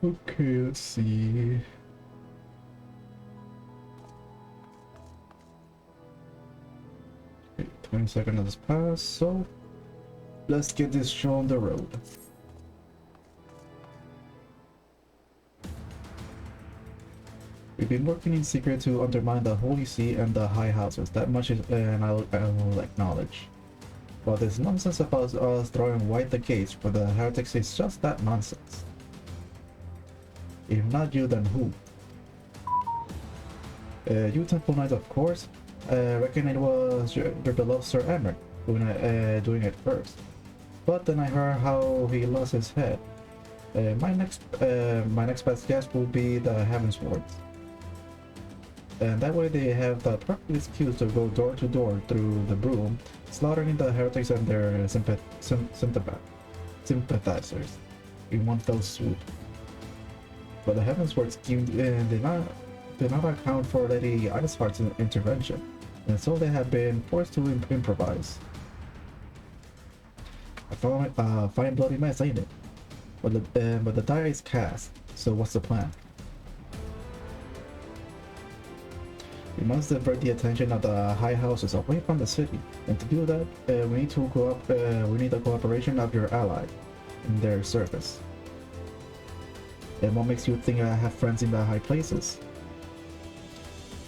Okay, let's see. Okay, 20 seconds has passed, so let's get this show on the road. We've been working in secret to undermine the Holy See and the High Houses. That much is, and I will acknowledge. But this nonsense about us throwing wide the gates for the heretics is just that nonsense. If not you, then who? You Temple Knights, of course. I reckon it was your beloved Sir Emmerich doing it first. But then I heard how he lost his head. My next best guess will be the Heavenswards. And that way they have the perfect excuse to go door to door through the broom, slaughtering the heretics and their sympathizers in one fell swoop. But the Heavensward scheme did not account for Lady Iceheart's intervention, and so they have been forced to improvise. A fine bloody mess, ain't it? But the die is cast, so what's the plan? We must divert the attention of the high houses away from the city, and to do that, we need the cooperation of your ally in their service. And what makes you think I have friends in the high places?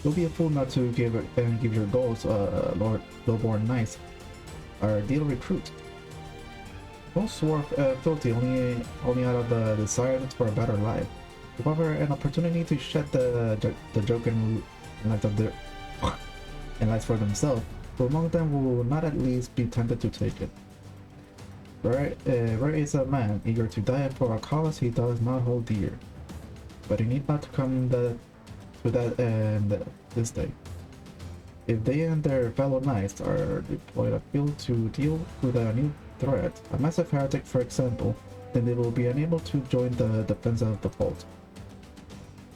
You'll be a fool not to give your goals, lowborn knights, our ideal recruit. Most swore filthy only out of the desire for a better life. If offer an opportunity to shed the joking light of their and lights for themselves, who among them will not at least be tempted to take it? Where is a man eager to die for a cause he does not hold dear? But he need not to come to that this day. If they and their fellow knights are deployed afield to deal with a new threat, a massive heretic for example, then they will be unable to join the defense of the vault.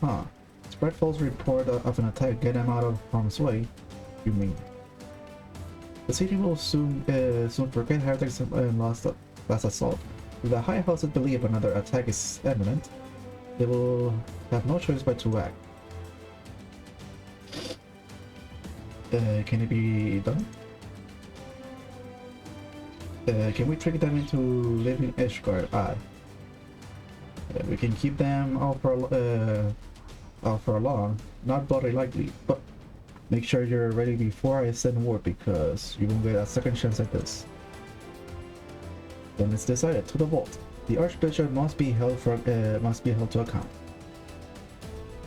Huh. Spread false report of an attack, get them out of harm's way, you mean? The city will soon forget heretics and last assault. If the high houses believe another attack is imminent, they will have no choice but to act. Can it be done? Can we trick them into living Ishgard? Aye. We can keep them out for long, not bloody likely, but make sure you're ready before I send word because you won't get a second chance at this. Then it's decided, to the vault. The Archbishop must be held to account.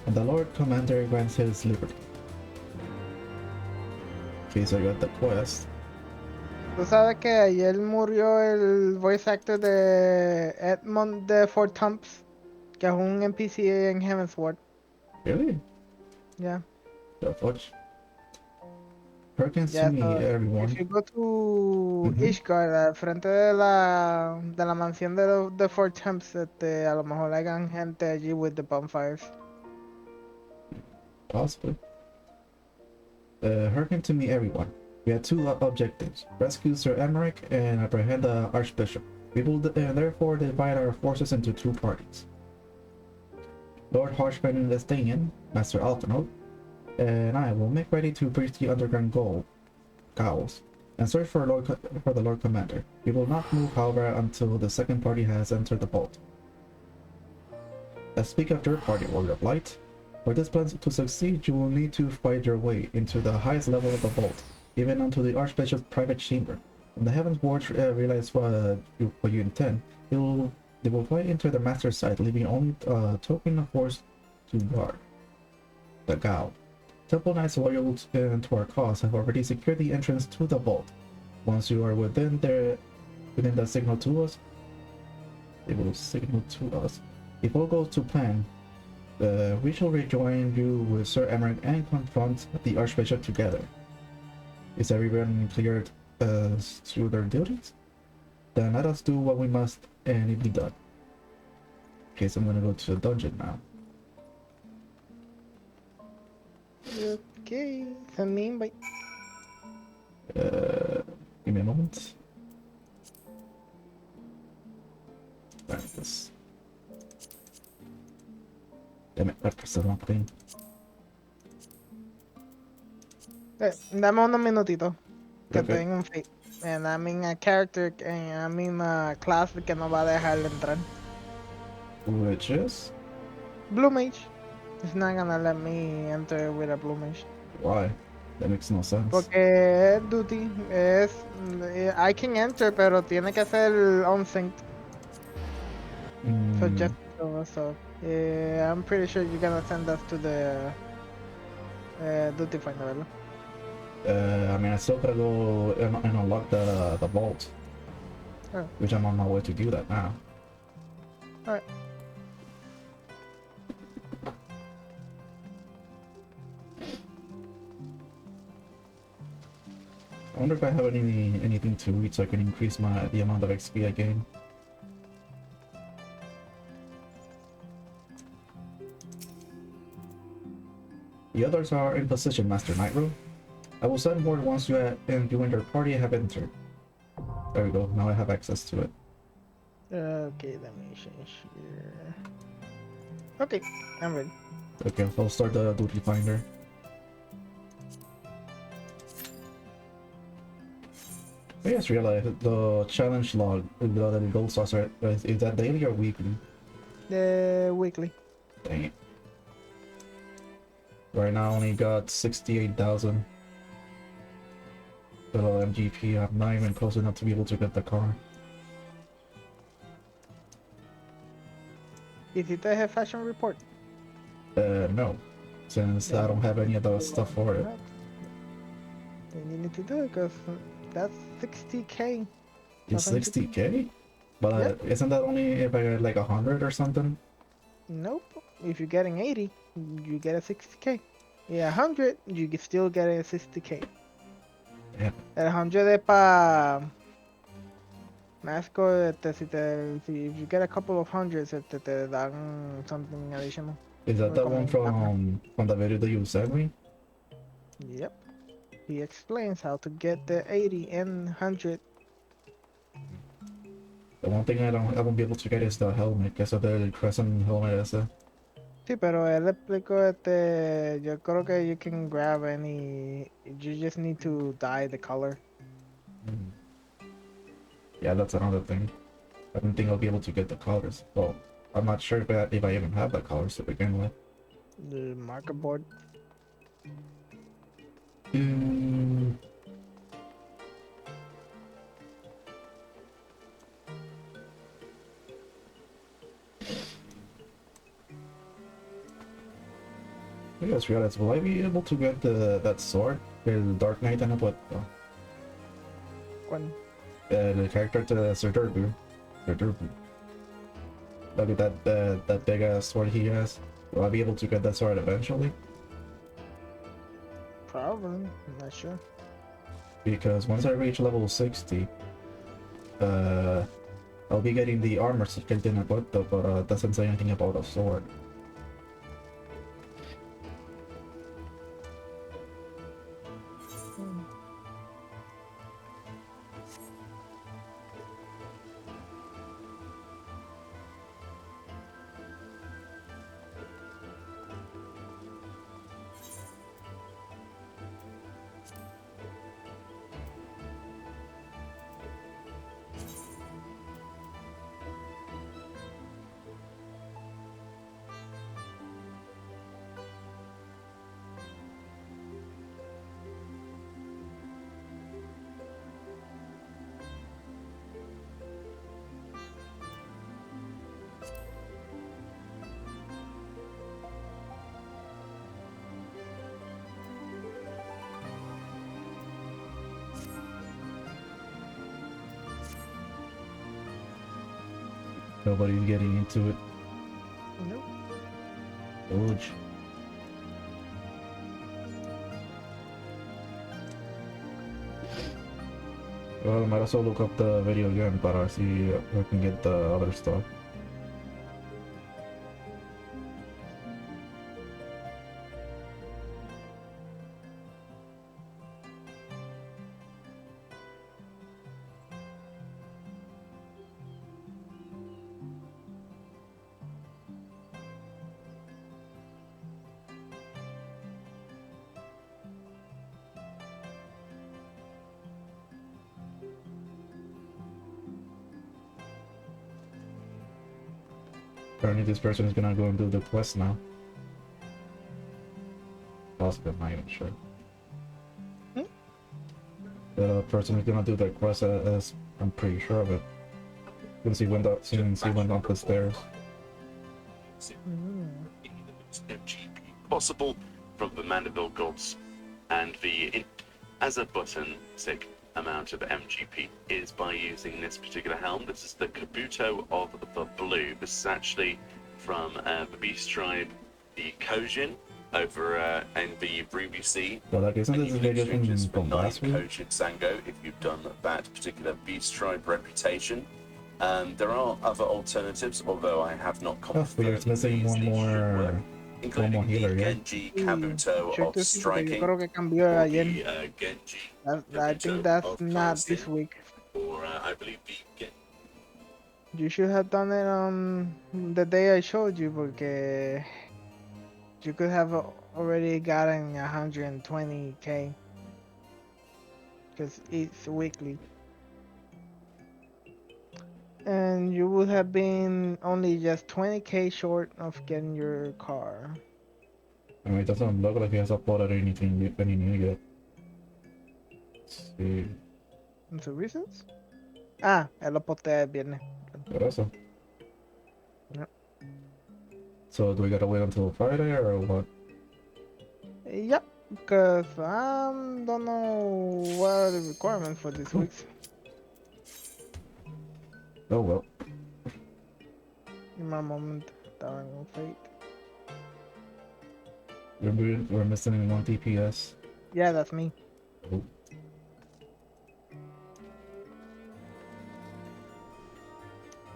And the Lord Commander grants his liberty. Okay, so you got the quest. Tú sabes que ayer murió el voice actor de Edmund de Fort Thumps, que es un NPC en Heavensward. Really? Yeah. The fudge. Perkins Yeah, to me, so everyone. if you go to Ishgard, al frente de la mansión de Fort Thumps, a lo mejor hagan gente allí with the bonfires. Possibly. Hearken to me, everyone. We have two objectives: rescue Sir Emmerich and apprehend the Archbishop. We will therefore divide our forces into two parties. Lord Harshman Lestanian, Master Alphinaud, and I will make ready to breach the underground gowls and search for the Lord Commander. We will not move, however, until the second party has entered the vault. Let's speak of your party, Warrior of Light. For this plan to succeed, you will need to fight your way into the highest level of the vault, even onto the Archbishop's private chamber. When the Heavensward realize what you intend, they will fly into the Master's side, leaving only a token of force to guard the Gao. Temple Knights loyal to our cause have already secured the entrance to the vault. Once you are within the signal to us, they will signal to us. If all goes to plan, we shall rejoin you with Sir Emmerich and confront the Archbishop together. Is everyone cleared to their duties? Then let us do what we must and it be done. Okay, so I'm gonna go to the dungeon now. Okay, send me invite. Give me a moment. Right, this. Damn it, that pressed the wrong thing. Dame unos minutitos. Que Okay. estoy en un feed. And I mean a character, I mean a class que no va a dejar entrar. Which is? Blue Mage. It's not gonna let me enter with a Blue Mage. Why? That makes no sense. Porque es duty, I can enter, pero tiene que ser unsynced. So Mm, just so I'm pretty sure you're gonna send us to the duty finder, ¿verdad? I mean, I still gotta go and unlock the vault, Alright, which I'm on my way to do that now. alright. I wonder if I have anything to read so I can increase the amount of XP I gain. The others are in position, Master Nightrow. I will send word once you and you and your party have entered. There we go. Now I have access to it. Okay, let me change here. Okay, I'm ready. Okay, I'll start the duty finder. I just realized the challenge log, the gold stars, is that daily or weekly? Weekly. Dang it. Right now I only got 68,000. MGP, I'm not even close enough to be able to get the car. Hiciste a fashion report? No. Since I don't have any of the stuff for it. Then you need to do it because that's 60k. It's Nothing cheap. 60k? But Yep. isn't that only if I get like 100 or something? Nope. If you're getting 80, you get a 60k. Yeah, 100, you can still get a 60k. Yeah. El 100 es pa... Masco, if you get a couple of hundreds, te dan something additional. Is that the one from the video that you sent me? Yep. He explains how to get the 80 and 100. The one thing I won't be able to get is the helmet, que eso del crescent helmet ese. Sí, pero él explicó yo creo que you can grab any, you just need to dye the color. Mm. Yeah, that's another thing. I don't think I'll be able to get the colors. Well, I'm not sure if I even have the colors to begin with. The marker board. Mm. I just realized, will I be able to get that sword? The Dark Knight and what? ¿Cuál? The character to Sir Durbu. Sir Durbu. Look at that big ass sword he has. Will I be able to get that sword eventually? Probably, I'm not sure. Because once I reach level 60, I'll be getting the armor skill in Agosto, but doesn't say anything about a sword. Nobody's getting into it. Nope. Village. Well, I might as well look up the video again, but I'll see if I can get the other stuff. Apparently this person is gonna go and do the quest now. Possibly, I'm not even sure. The person is gonna do the quest as I'm pretty sure of it. Since he went up, since he went up the stairs. MGP possible from the Mandeville gods, and as a button-tick amount of MGP is by using this particular helm. This is the Kabuto of the Blue. This is actually from the beast tribe, the Kojin, over in the Ruby Sea. So like, isn't this video from last week? Kojin Sango, if you've done that particular beast tribe reputation. There are other alternatives, although I have not confirmed. We're missing one more healer, yeah. Genji, Kabuto of striking. Yo creo que cambió ayer. Genji, I think that's not this week. or I believe the You should have done it on the day I showed you, porque you could have already gotten 120k, because it's weekly. And you would have been only just 20k short of getting your car. I mean, it doesn't look like he has uploaded anything new yet. Let's see. ¿En sus reasons? Ah, él lo postea el viernes. Por eso. Yep. So do we gotta wait until Friday or what? Yep, because I don't know what are the requirements for this week. Oh well. In my moment, estaba en un fake. We're missing one DPS. Yeah, that's me. Oh.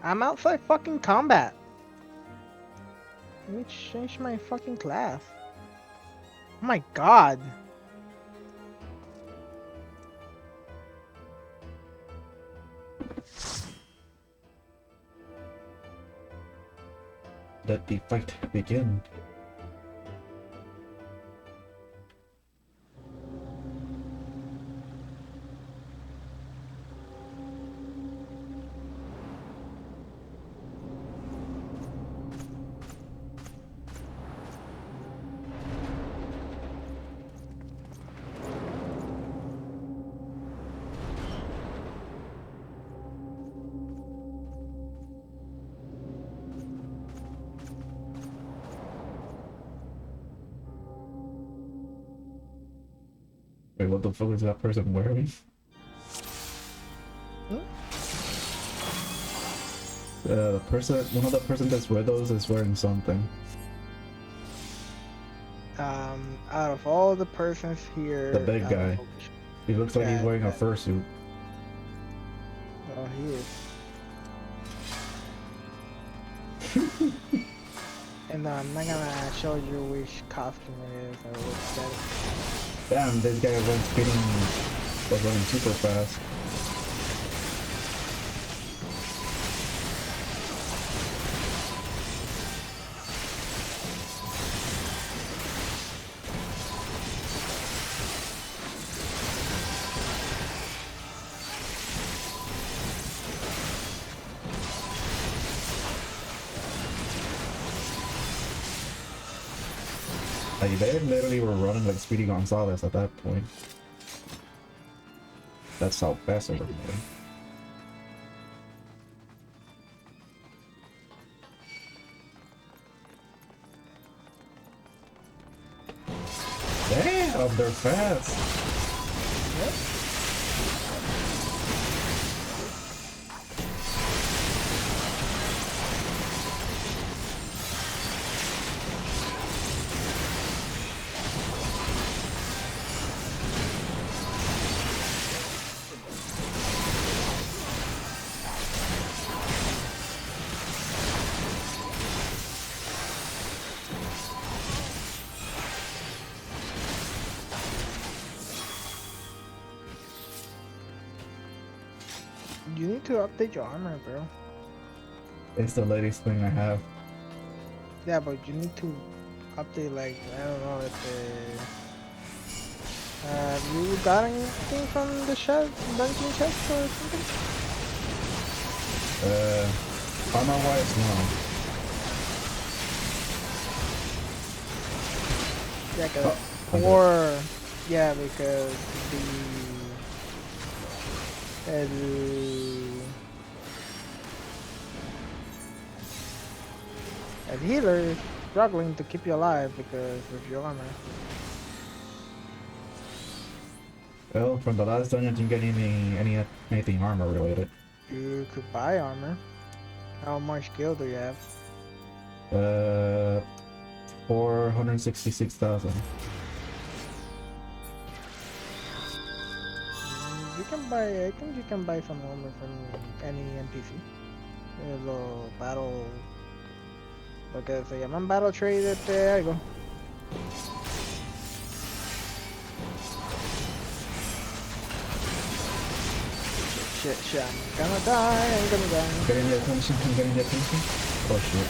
I'm outside fucking combat. Let me change my fucking class. Oh my god. Let the fight begin. Wait, what the fuck is that person wearing? One of the person that's with us is wearing something. Out of all the persons here, The big guy. He looks like he's wearing a fursuit. Oh, he is. And I'm not gonna show you which costume it is or which set. Damn, this guy was running super fast. Like, they literally were running like Speedy Gonzalez at that point. That's how fast they were moving. Damn, they're fast. You need to update your armor, bro. It's the latest thing I have. Yeah, but you need to update, like, I don't know if you got anything from the dungeon chest or something? Armor wise, no. Yeah, cause Oh, four. Yeah, because the healer is struggling to keep you alive because of your armor. Well, from the last dungeon, didn't get anything armor related. You could buy armor. How much skill do you have? 466,000. You can buy. I think you can buy some armor from any NPC. Lo battle. Lo que se llaman battle trade algo. Shit, I'm gonna die, I'm gonna die. Getting the attention, I'm getting the attention. Oh shit.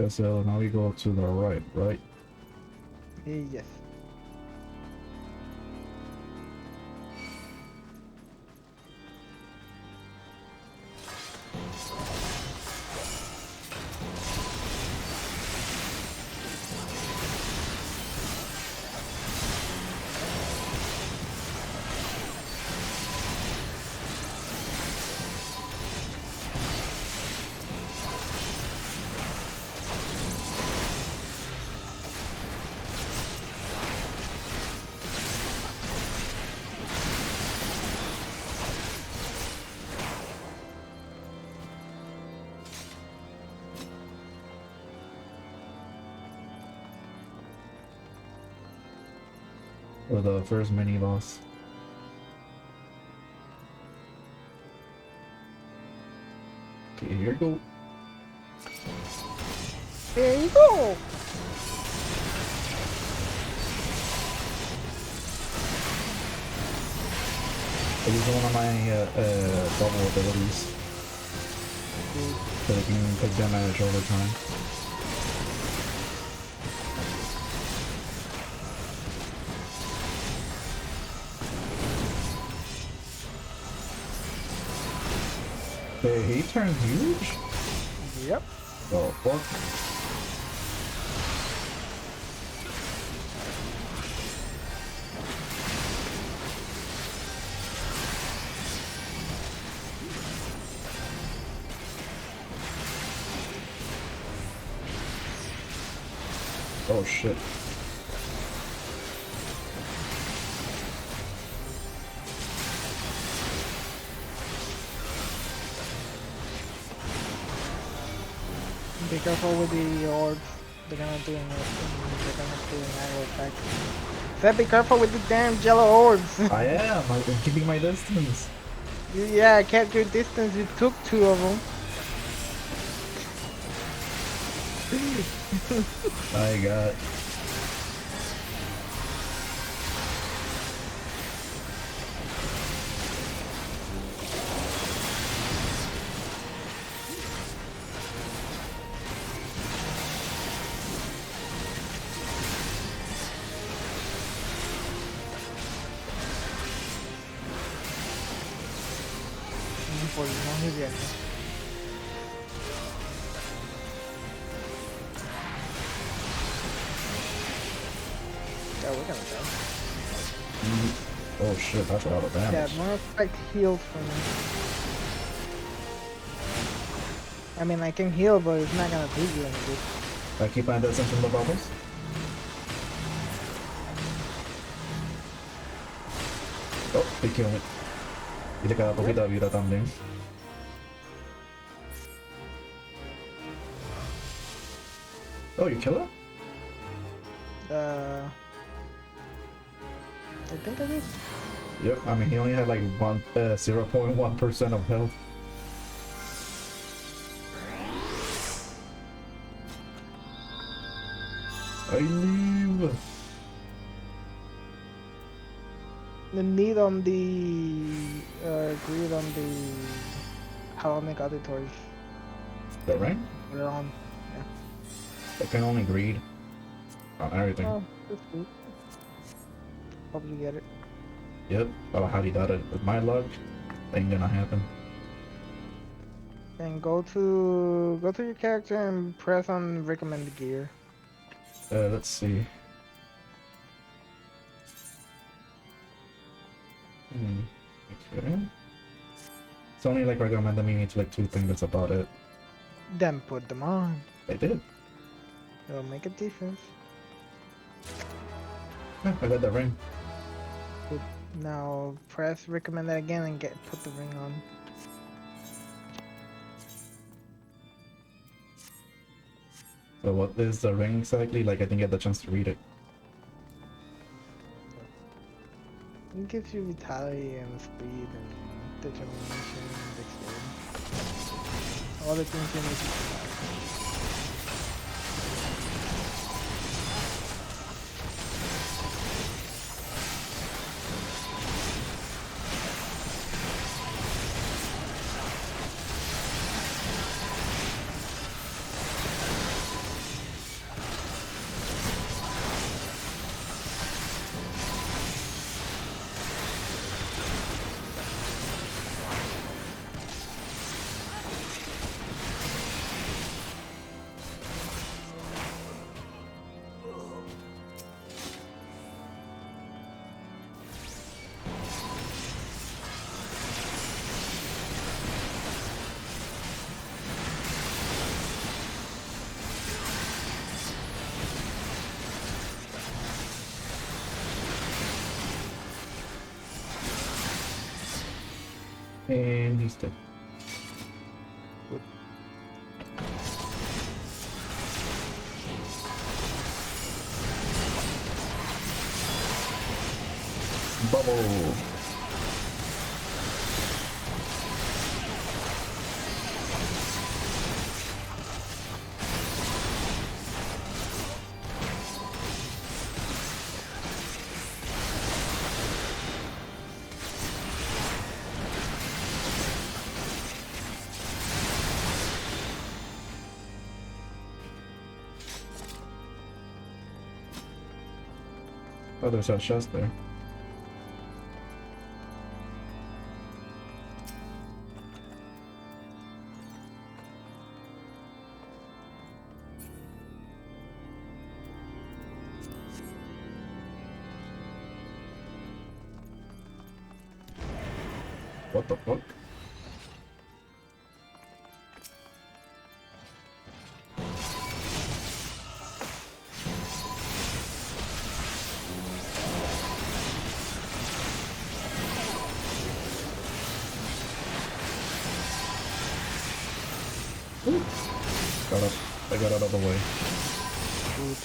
So now we go to the right, right? Yes. Or the first mini boss. Okay, here you go. There you go. I use one of my double abilities. So they can take damage over time. Hey, he turned huge? Yep. Oh, fuck. Oh shit. Be careful with the orbs. They're gonna do an aggro attack. Said be careful with the damn yellow orbs. I am. I'm keeping my distance. Yeah, I kept your distance. You took two of them. I got. Pues no muy bien. Yeah, we're gonna die. Oh shit, that's a lot of damage. Yeah, more effect heals for me. I mean, I can heal, but it's not gonna do you any good. I keep my distance from the bubbles. Oh, they killed me. Y le queda poquita vida también. Oh, you kill her? I think I did. Yep, I mean, he only had like 0.1% of health. I leave. The need on the greed on the Hellenic auditors. That right? Put it on. Yeah. I can only greed on everything. Oh, that's good. Hope you get it. Yep. Oh, how he got it? With my luck, ain't gonna happen. And go to your character and press on recommended gear. Let's see. Okay. It's only like recommended me to like 2 things. That's about it. Then put them on. I did. It'll make a difference. Yeah, I got the ring. Now press recommended again and put the ring on. So what is the ring exactly? Like I didn't get the chance to read it. It gives you vitality and speed and determination and dexterity. All the things you need to survive. And he's dead. Bubble. Oh, there's a chest there. What the fuck? Ooh. I got out of the way. Good.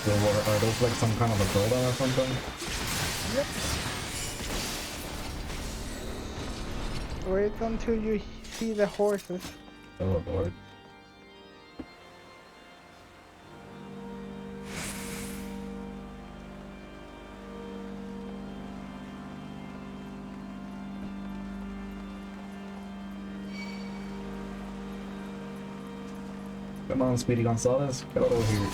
So are those like some kind of a golem or something? Yep. Wait until you see the horses. Oh lord. Come on, Speedy Gonzalez, get out over here.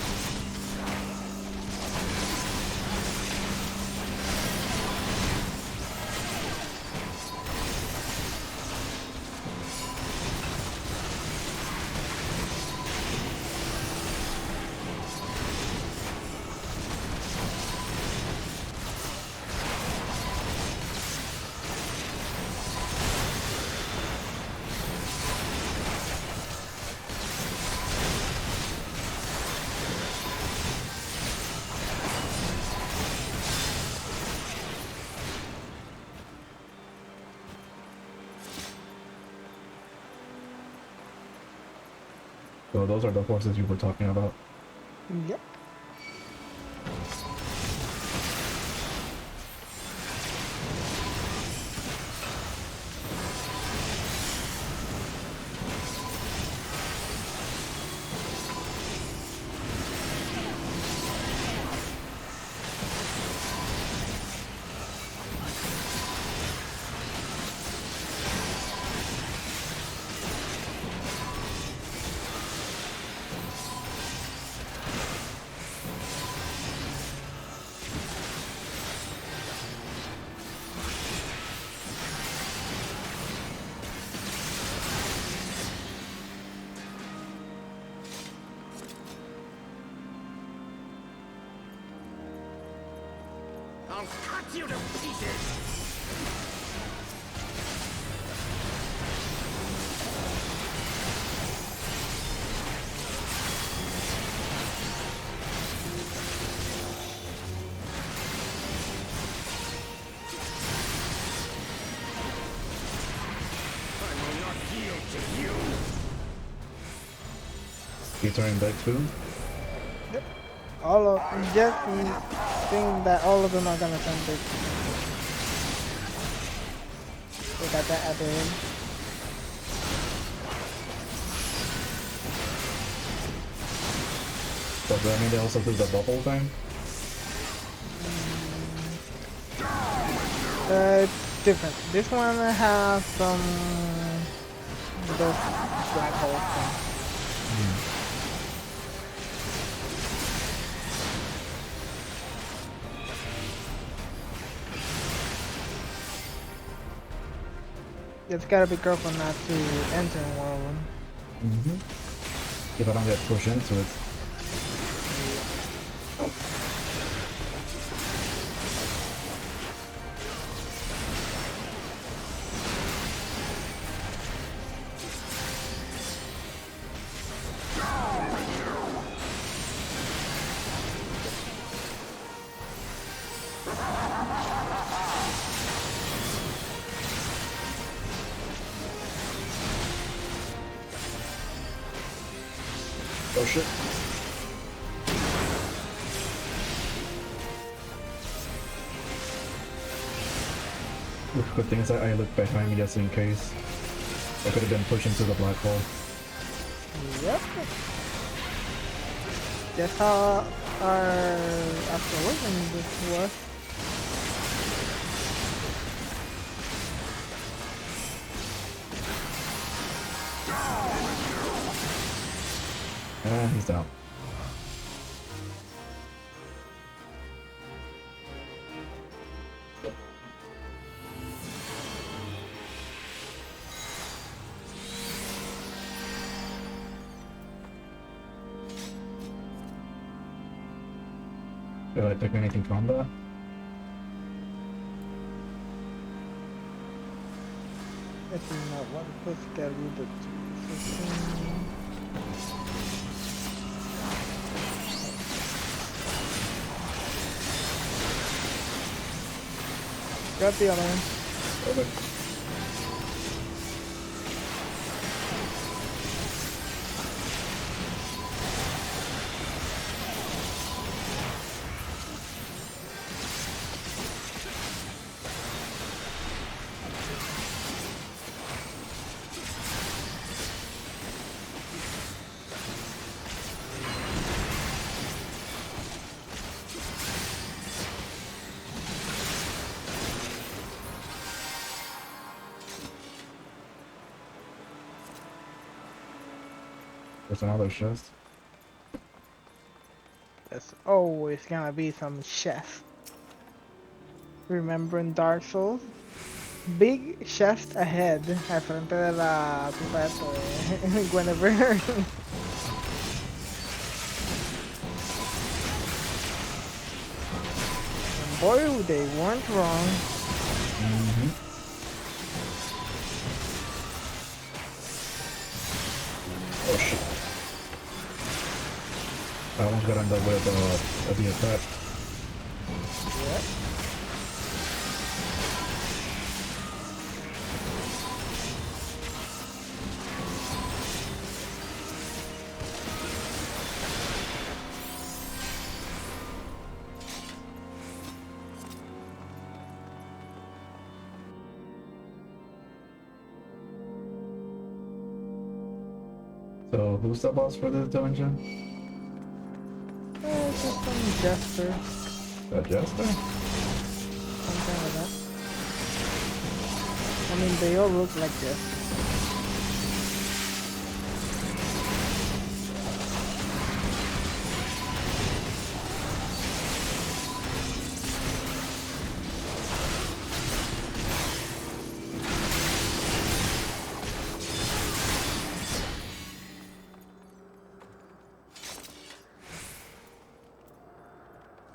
So those are the horses you were talking about. Yep. I'll cut you to pieces! I will not yield to you! You turning back too? All of just think that all of them are gonna turn big. We got that at the end. So does that mean they also do the bubble thing? It's different. This one has some those black holes thing. Just gotta be careful not to enter in one of them. If I don't get pushed into it. Oh shit. Good thing is that I looked behind me just in case. I could have been pushed into the black hole. Yep. That's how our observation this was. Ah, he's down. Did I pick anything from that? Let's see now what was scheduled to 15. Grab the other one. Okay. There's another chest. There's always gonna be some chest. Remembering Dark Souls? Big chest ahead, al frente de la tipa esta de Guinevere. And boy, they weren't wrong. Oh shit. I almost got on the way of the attack. Yep. So who's the boss for this dungeon? It's just some jester, The Jester? something like that. I mean, they all look like jesters.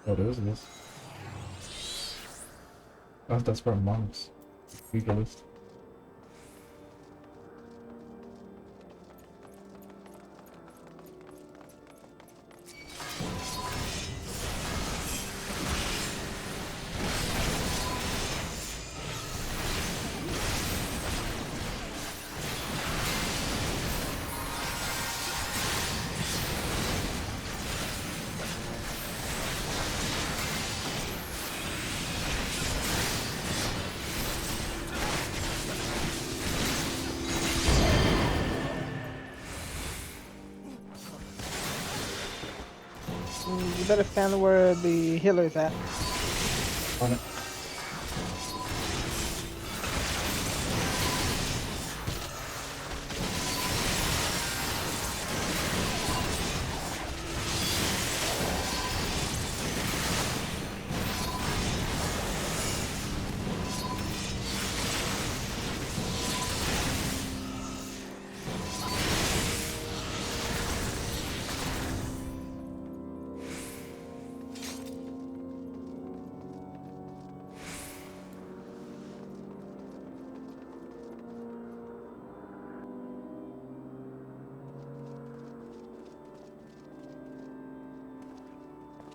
What is this? Oh, that's for monks. Legalist. You better stand where the healer's at. On it.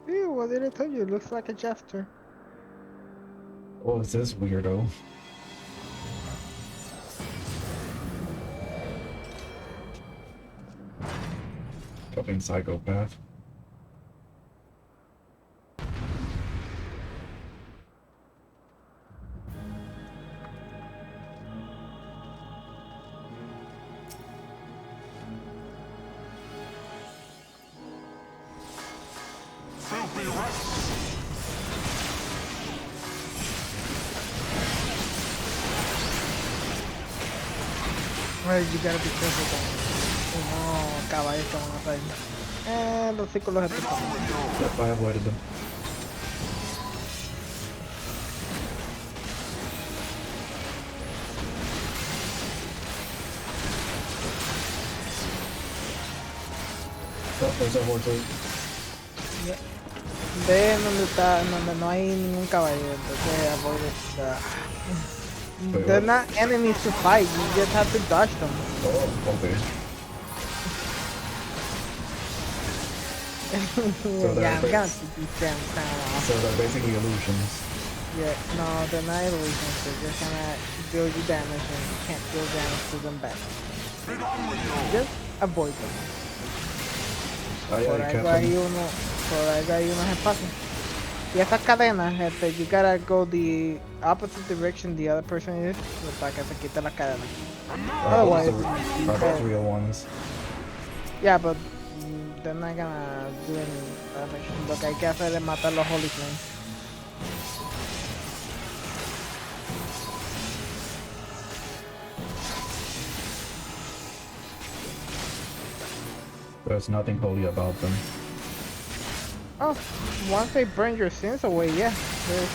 Ew, what did I tell you? It looks like a jester. What is this weirdo? Fucking psychopath. Right, you gotta be careful con unos caballos que van a salir. Los círculos de puta. Yep, I avoided them. Oh, there's a horse. Ve donde está, donde no hay ningún caballo, entonces avoid it. Wait, They're what? not enemies to fight, you just have to dodge them. Oh, okay. Yeah, they're I'm gonna keep these damn crown off. So they're basically illusions. Yeah, no, they're not illusions, they're just gonna deal you damage and you can't deal damage to them back. Just avoid them. Oh, Por yeah, algo hay unos espacios. Y esas cadenas, you gotta go the opposite direction the other person is, para que se quite las cadenas. Otherwise, Are those real ones? yeah, but they're not gonna do any damage. Lo que hay que hacer es matar los Holy Flames. There's nothing holy about them. Oh, once they burn your sins away, yeah. there's-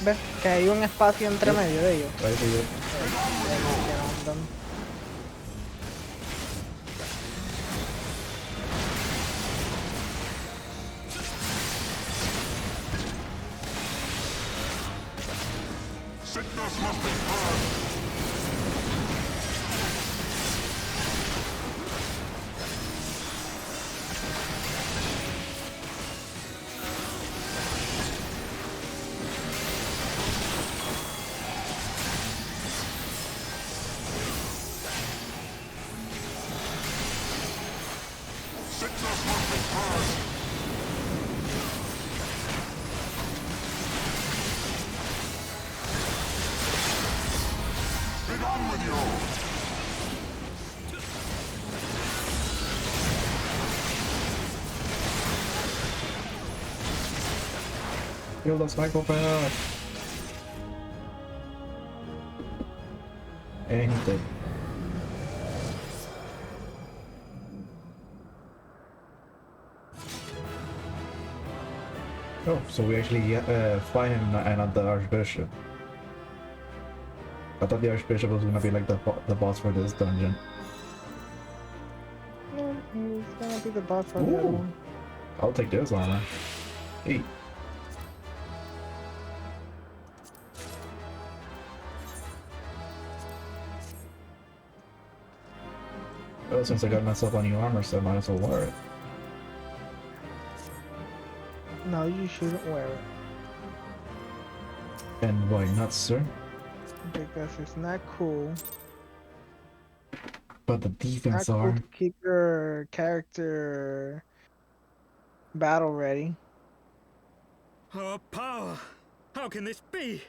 ¿Ves? Que hay un espacio entre medio de ellos. I see it. Kill the psychopath! Anything. Oh, so we actually fight him and not the Archbishop. I thought the Archbishop was gonna be like the boss for this dungeon. No, he's gonna be the boss for the other one. I'll take this armor. Hey. Oh, since I got myself a new armor, so I might as well wear it. No, you shouldn't wear it. And why not, sir? Because it's not cool. But the Not defense cool are. to keep your character battle ready. Our power! How can this be?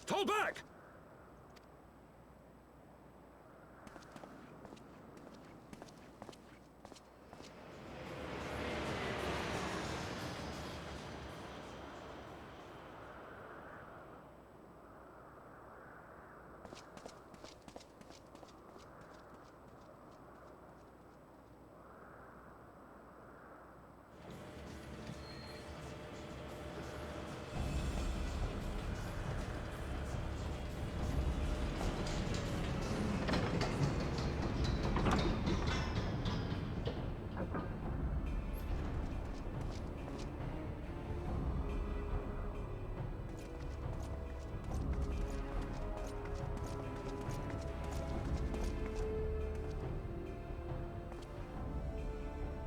Hold back!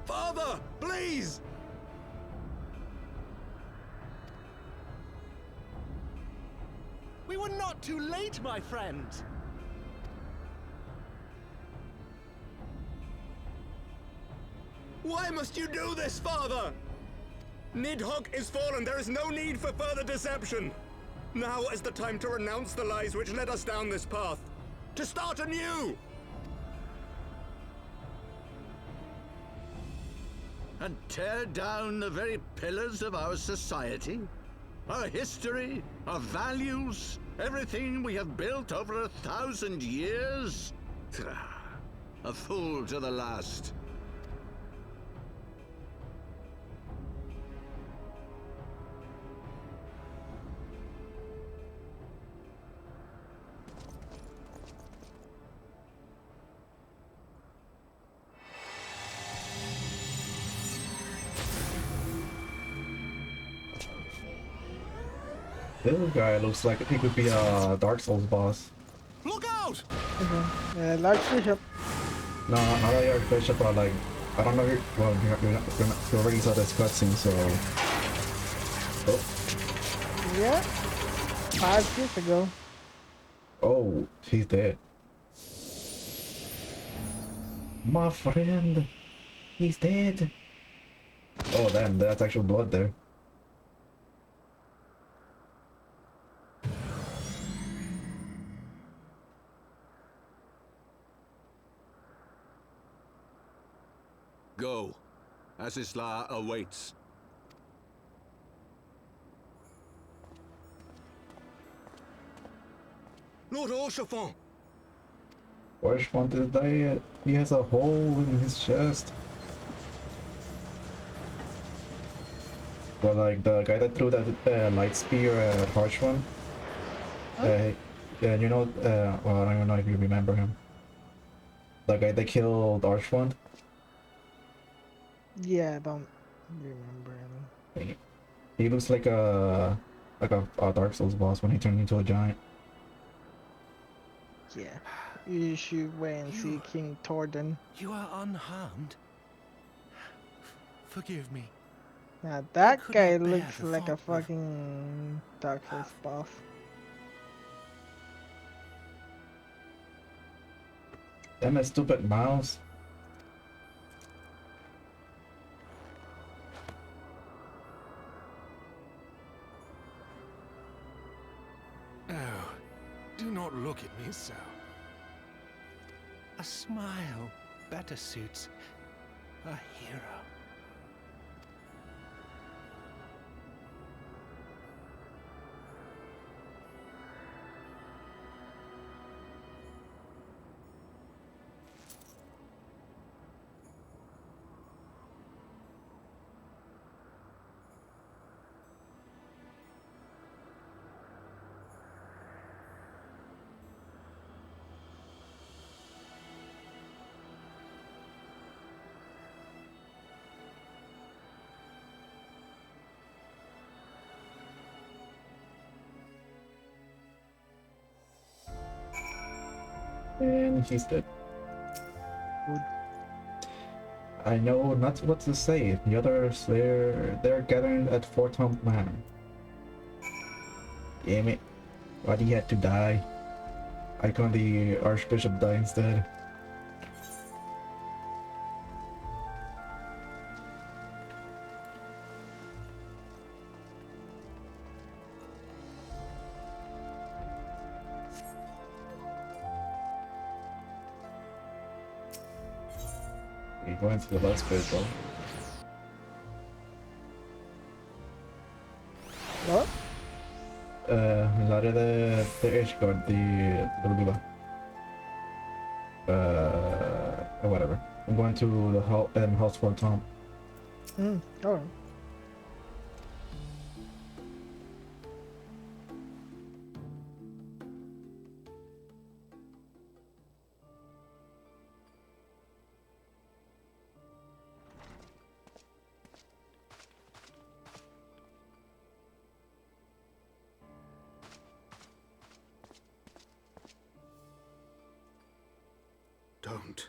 Father, please! We were not too late, my friend. Why must you do this, Father? Nidhogg is fallen. There is no need for further deception. Now is the time to renounce the lies which led us down this path. To start anew! And tear down the very pillars of our society? Our history, our values, everything we have built over 1,000 years? A fool to the last. This guy looks like he could be a Dark Souls boss. Look out! Large Bishop. No, not a Archbishop, but like, I don't know if you're, well, you already saw this cutscene, so... Oh. Yeah. 5 years ago. Oh, he's dead. My friend, he's dead. Oh damn, that's actual blood there. Go. Asisla awaits. Lord Orchefon! Orchefon is dead. He has a hole in his chest. Well, like the guy that threw that light spear at Harshwan. Yeah, you know, well, I don't even know if you remember him. The guy that killed Archwand. Yeah, I don't remember him. He looks like a Dark Souls boss when he turned into a giant. Yeah. You should wait and see King Torden. You are unharmed. Forgive me. Now that could guy not bear looks the like a thought of- fucking Dark Souls boss. Damn that stupid mouse. not look at me so. A smile better suits a hero. And he's dead. Good. I know not what to say. The others, they're gathering at Fort Hump Manor. Damn it. Why did he have to die? Why can't the Archbishop die instead? He went to the last bit though. What? La área de Edgeguard, whatever. I'm going to the house for Tom. Alright. Don't.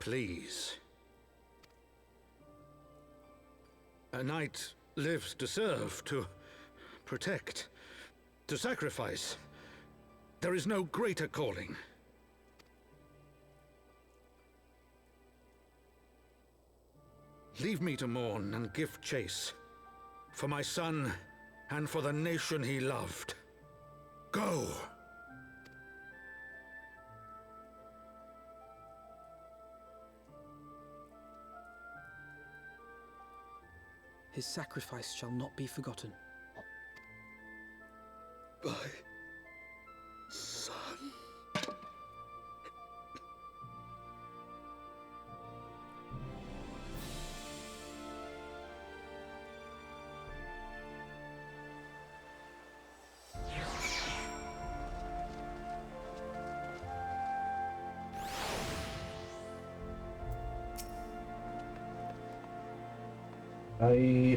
Please. A knight lives to serve, to protect, to sacrifice. There is no greater calling. Leave me to mourn and give chase. For my son, and for the nation he loved. Go! His sacrifice shall not be forgotten. My son.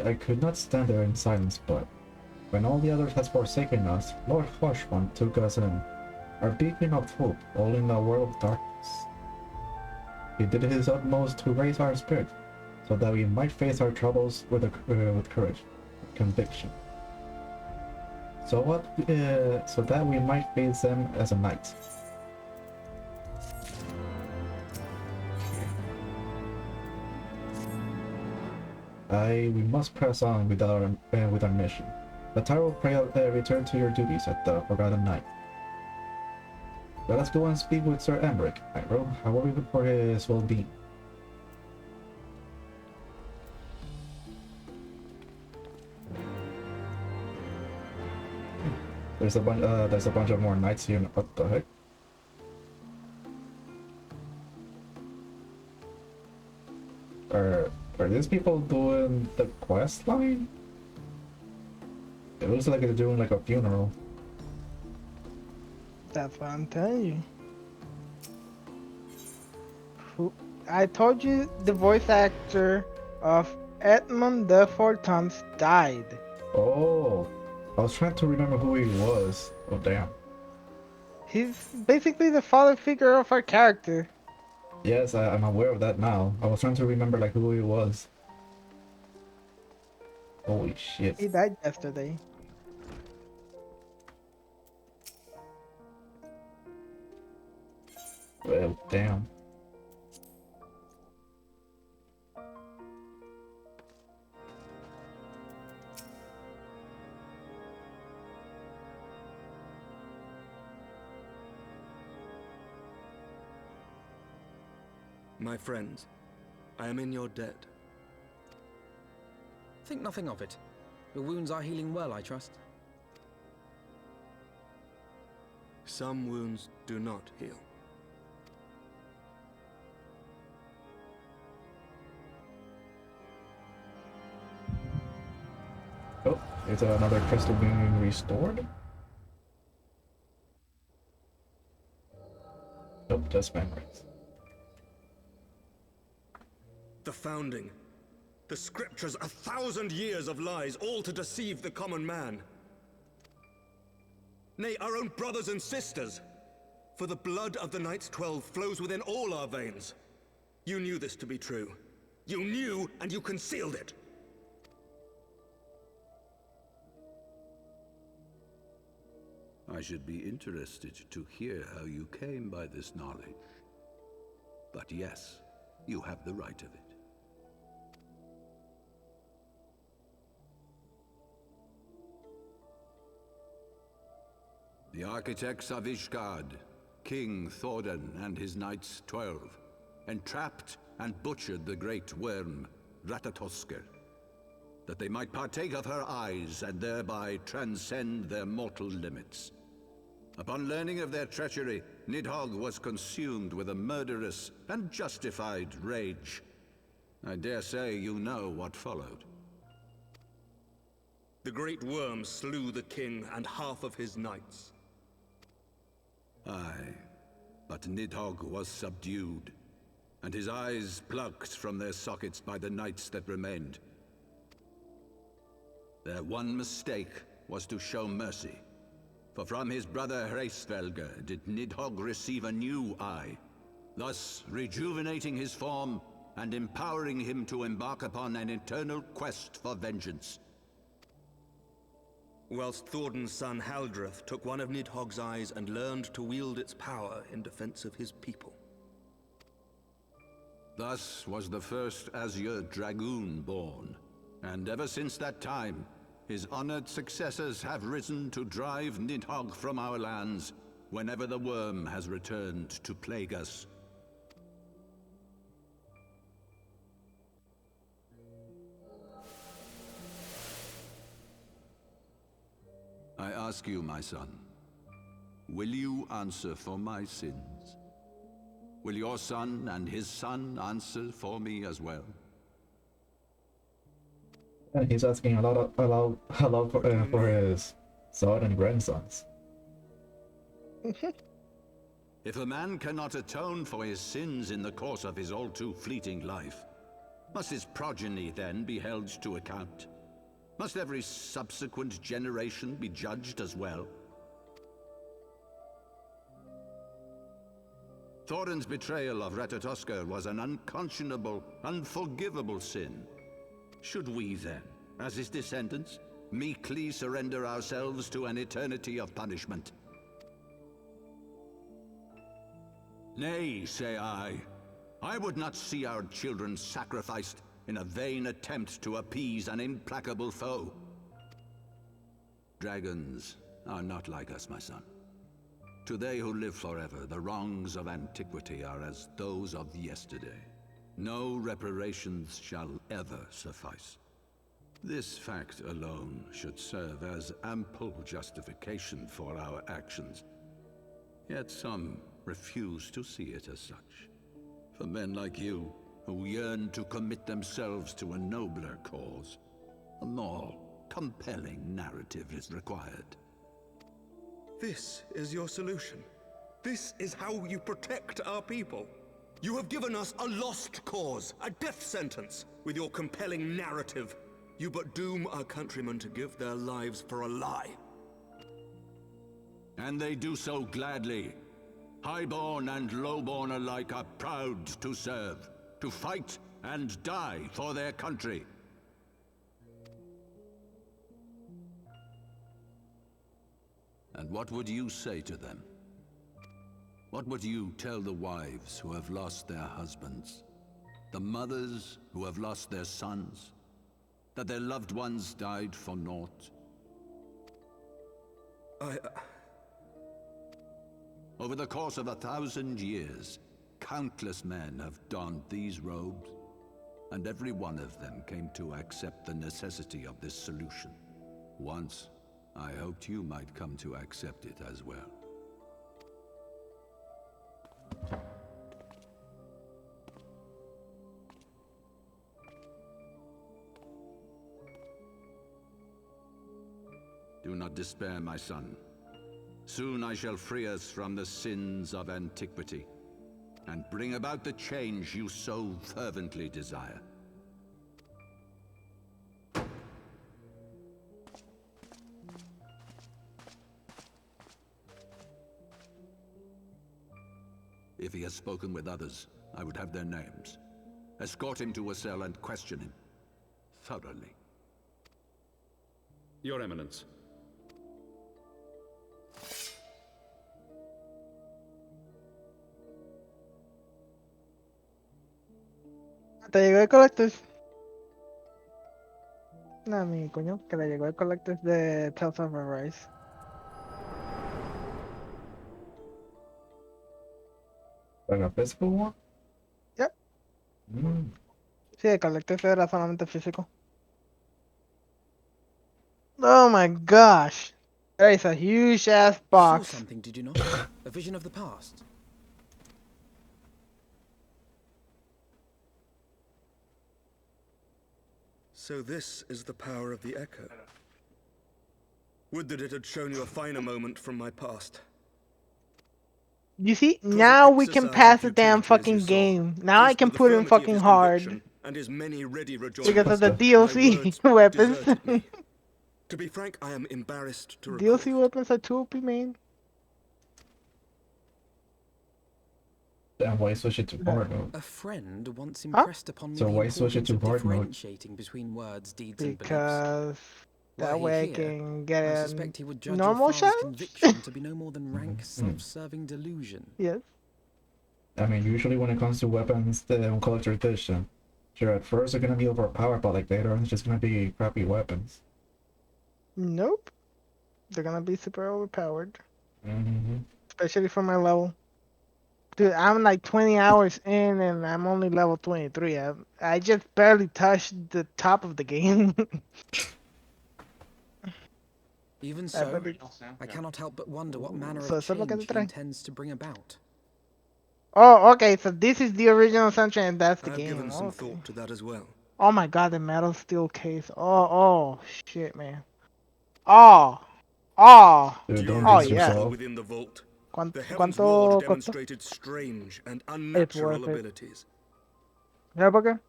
I could not stand there in silence, but when all the others has forsaken us, Lord Harshman took us in, our beacon of hope, all in a world of darkness. He did his utmost to raise our spirit, so that we might face our troubles with courage, with conviction. So that we might face them as a knight. We must press on with our mission. But I will pray return to your duties at the Forgotten Night. Let us go and speak with Sir Emmerich. Nightrow, how are we for his well-being? There's a bunch of more knights here. What the heck? Are these people doing the quest line? It looks like they're doing like a funeral. That's what I'm telling you. I told you the voice actor of Edmund the Fortons died. Oh, I was trying to remember who he was. Oh damn. He's basically the father figure of our character. Yes, I'm aware of that now. I was trying to remember like who he was. Holy shit. He died yesterday. Well, damn. My friends, I am in your debt. Think nothing of it. Your wounds are healing well, I trust. Some wounds do not heal. Oh, is another crystal being restored? Nope, just memories. The Founding. The Scriptures, 1,000 years of lies, all to deceive the common man. Nay, our own brothers and sisters. For the blood of the Knights 12 flows within all our veins. You knew this to be true. You knew, and you concealed it. I should be interested to hear how you came by this knowledge. But yes, you have the right of it. The architects of Ishgard, King Thordan and his Knights 12, entrapped and butchered the great worm, Ratatoskr, that they might partake of her eyes and thereby transcend their mortal limits. Upon learning of their treachery, Nidhogg was consumed with a murderous and justified rage. I dare say you know what followed. The great worm slew the king and half of his knights. Aye, but Nidhogg was subdued, and his eyes plucked from their sockets by the knights that remained. Their one mistake was to show mercy, for from his brother Hreysvelgr did Nidhogg receive a new eye, thus rejuvenating his form and empowering him to embark upon an eternal quest for vengeance. Whilst Thordan's son Haldreth took one of Nidhogg's eyes and learned to wield its power in defense of his people. Thus was the first Azure Dragoon born, and ever since that time, his honored successors have risen to drive Nidhogg from our lands whenever the worm has returned to plague us. I ask you, my son, will you answer for my sins? Will your son and his son answer for me as well? And he's asking a lot for his son and grandsons. If a man cannot atone for his sins in the course of his all-too fleeting life, must his progeny then be held to account? Must every subsequent generation be judged as well? Thordan's betrayal of Ratatoskr was an unconscionable, unforgivable sin. Should we then, as his descendants, meekly surrender ourselves to an eternity of punishment? Nay, say I. I would not see our children sacrificed in a vain attempt to appease an implacable foe. Dragons are not like us, my son. To they who live forever, the wrongs of antiquity are as those of yesterday. No reparations shall ever suffice. This fact alone should serve as ample justification for our actions. Yet some refuse to see it as such. For men like you, who yearn to commit themselves to a nobler cause, a more compelling narrative is required. This is your solution. This is how you protect our people. You have given us a lost cause, a death sentence. With your compelling narrative, you but doom our countrymen to give their lives for a lie. And they do so gladly. Highborn and lowborn alike are proud to serve, to fight and die for their country. And what would you say to them? What would you tell the wives who have lost their husbands? The mothers who have lost their sons? That their loved ones died for naught? Over the course of 1,000 years, countless men have donned these robes, and every one of them came to accept the necessity of this solution. Once, I hoped you might come to accept it as well. Do not despair, my son. Soon I shall free us from the sins of antiquity, and bring about the change you so fervently desire. If he has spoken with others, I would have their names. Escort him to a cell and question him thoroughly. Your Eminence. Te llegó el Collectors. No, mi coño, que le llegó el Collectors de Tales of Arise. Like a physical one? Yep. Sí, el Collectors era solamente físico. Oh my gosh. That is a huge ass You saw box. something, did you not? A vision of the past. So this is the power of the Echo. Would that it had shown you a finer moment from my past. You see, 'Twas an now we can exercise pass in the damn futility, as you fucking saw. game. Now I Faced can with the put in firmity of fucking his hard. conviction and his many ready Because rejoinders, of the What's DLC my words weapons. deserted me. To be frank, I am embarrassed to record DLC it. weapons are too OP, man. Then why switch it to hard mode? A friend once Huh? impressed upon me So the why switch it importance to of hard mode? differentiating between words, deeds, and beliefs. Because Were that he way I here, can get I a suspect he would judge normal your father's challenge. conviction to be no more than rank self-serving delusion. Yes. I mean, usually when it comes to weapons, the collector edition, sure, at first they're gonna be overpowered, but like later on, it's just gonna be crappy weapons. Nope. They're gonna be super overpowered. Mm-hmm. Especially for my level. Dude, I'm like 20 hours in and I'm only level 23. I just barely touched the top of the game. Even I so, barely- I cannot help but wonder what manner So of eso es lo que change te he trae. intends to bring about. Oh, okay, so this is the original soundtrack and that's the I've game. given some Okay. thought to that as well. Oh my god, the metal steel case. Oh, shit, man. Oh, Dude, Do you don't oh jinx remember yeah. yourself. within the vault? ¿Cuánto, The Heavensward cuánto costó? demonstrated strange and It's unnatural worth it. abilities. ¿Sabes por qué?